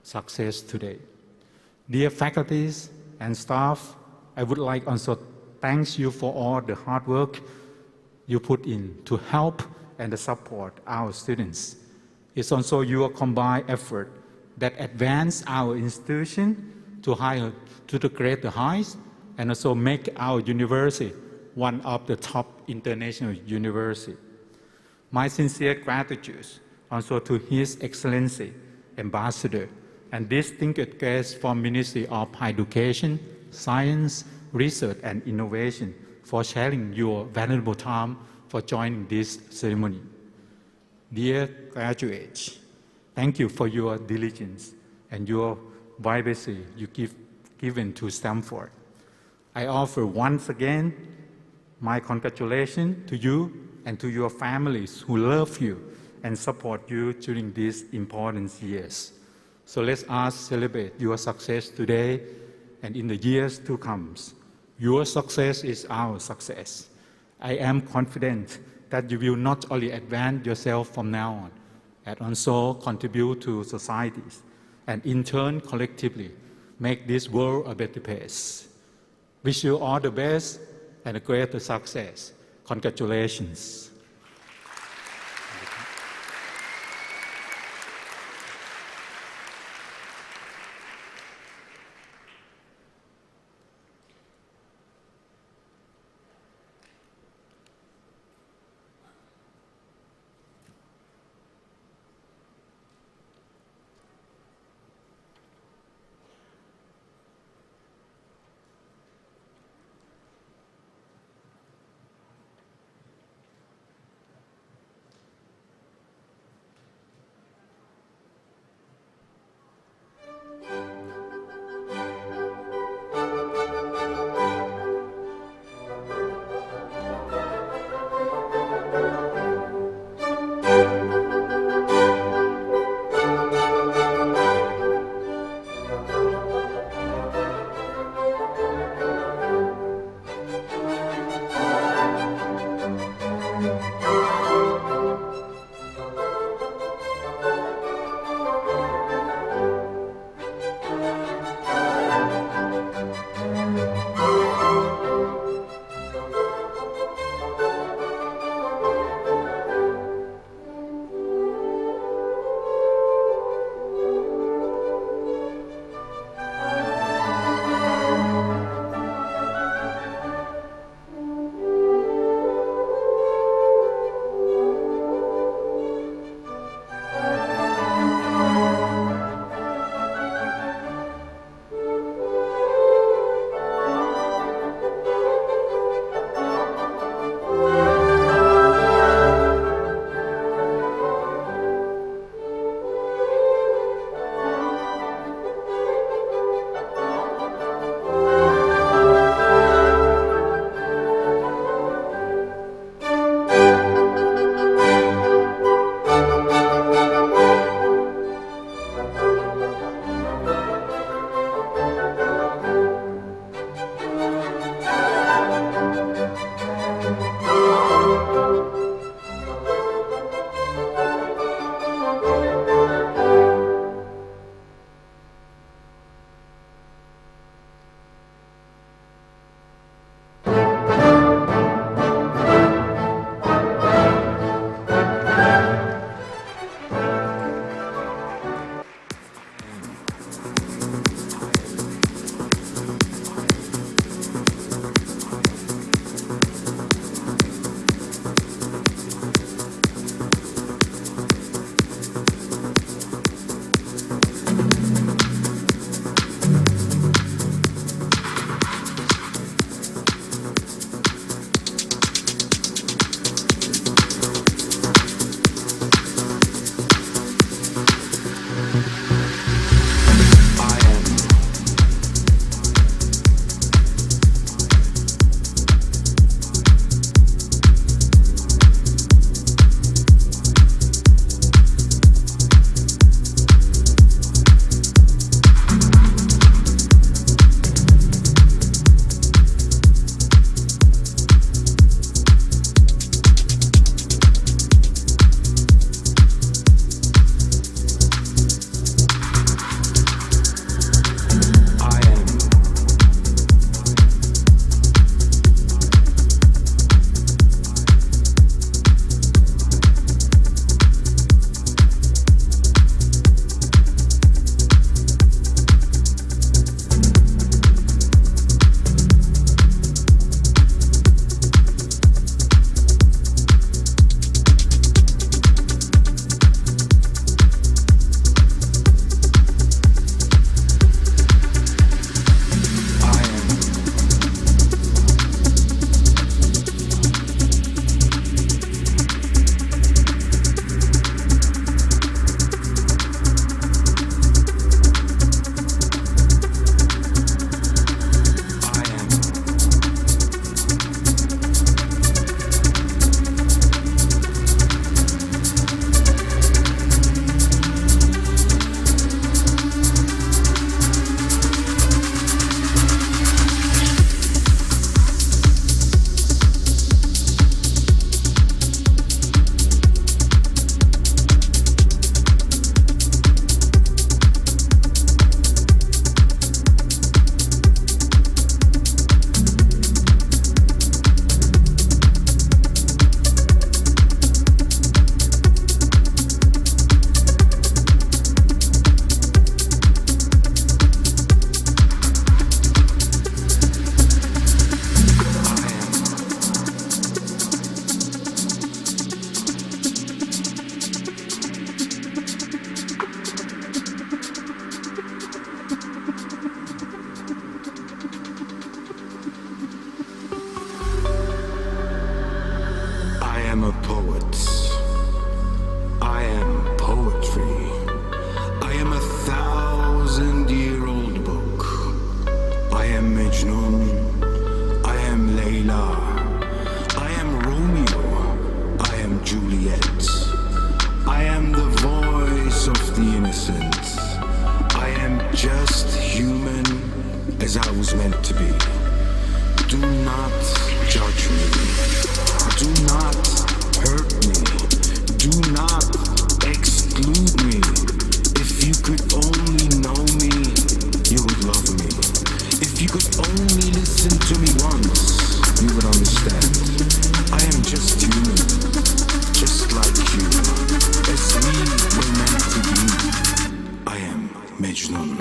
success today. Dear faculties and staff, I would like also thank you for all the hard work you put in to help and support our students. It's also your combined effort that advance our institution to the greater heights and also make our university one of the top international universities. My sincere gratitude also to His Excellency, Ambassador, and distinguished guests from Ministry of Education, Science, Research and Innovation for sharing your valuable time for joining this ceremony. Dear graduates, thank you for your diligence and your vibrancy you given to Stanford. I offer once again my congratulations to you and to your families who love you and support you during these important years. So let us celebrate your success today and in the years to come. Your success is our success. I am confident that you will not only advance yourself from now on, and also contribute to societies, and in turn, collectively, make this world a better place. Wish you all the best and a greater success. Congratulations. am a poet. I am poetry. I am 1,000-year-old book. I am Majnun. I am Layla. I am Romeo. I am Juliet. I am the voice of the innocent. I am just human as I was meant to be. Do not judge me. Do not hurt me. Do not exclude me. If you could only know me, you would love me. If you could only listen to me once, you would understand. I am just human, just like you. As we were meant to be, I am Majnun.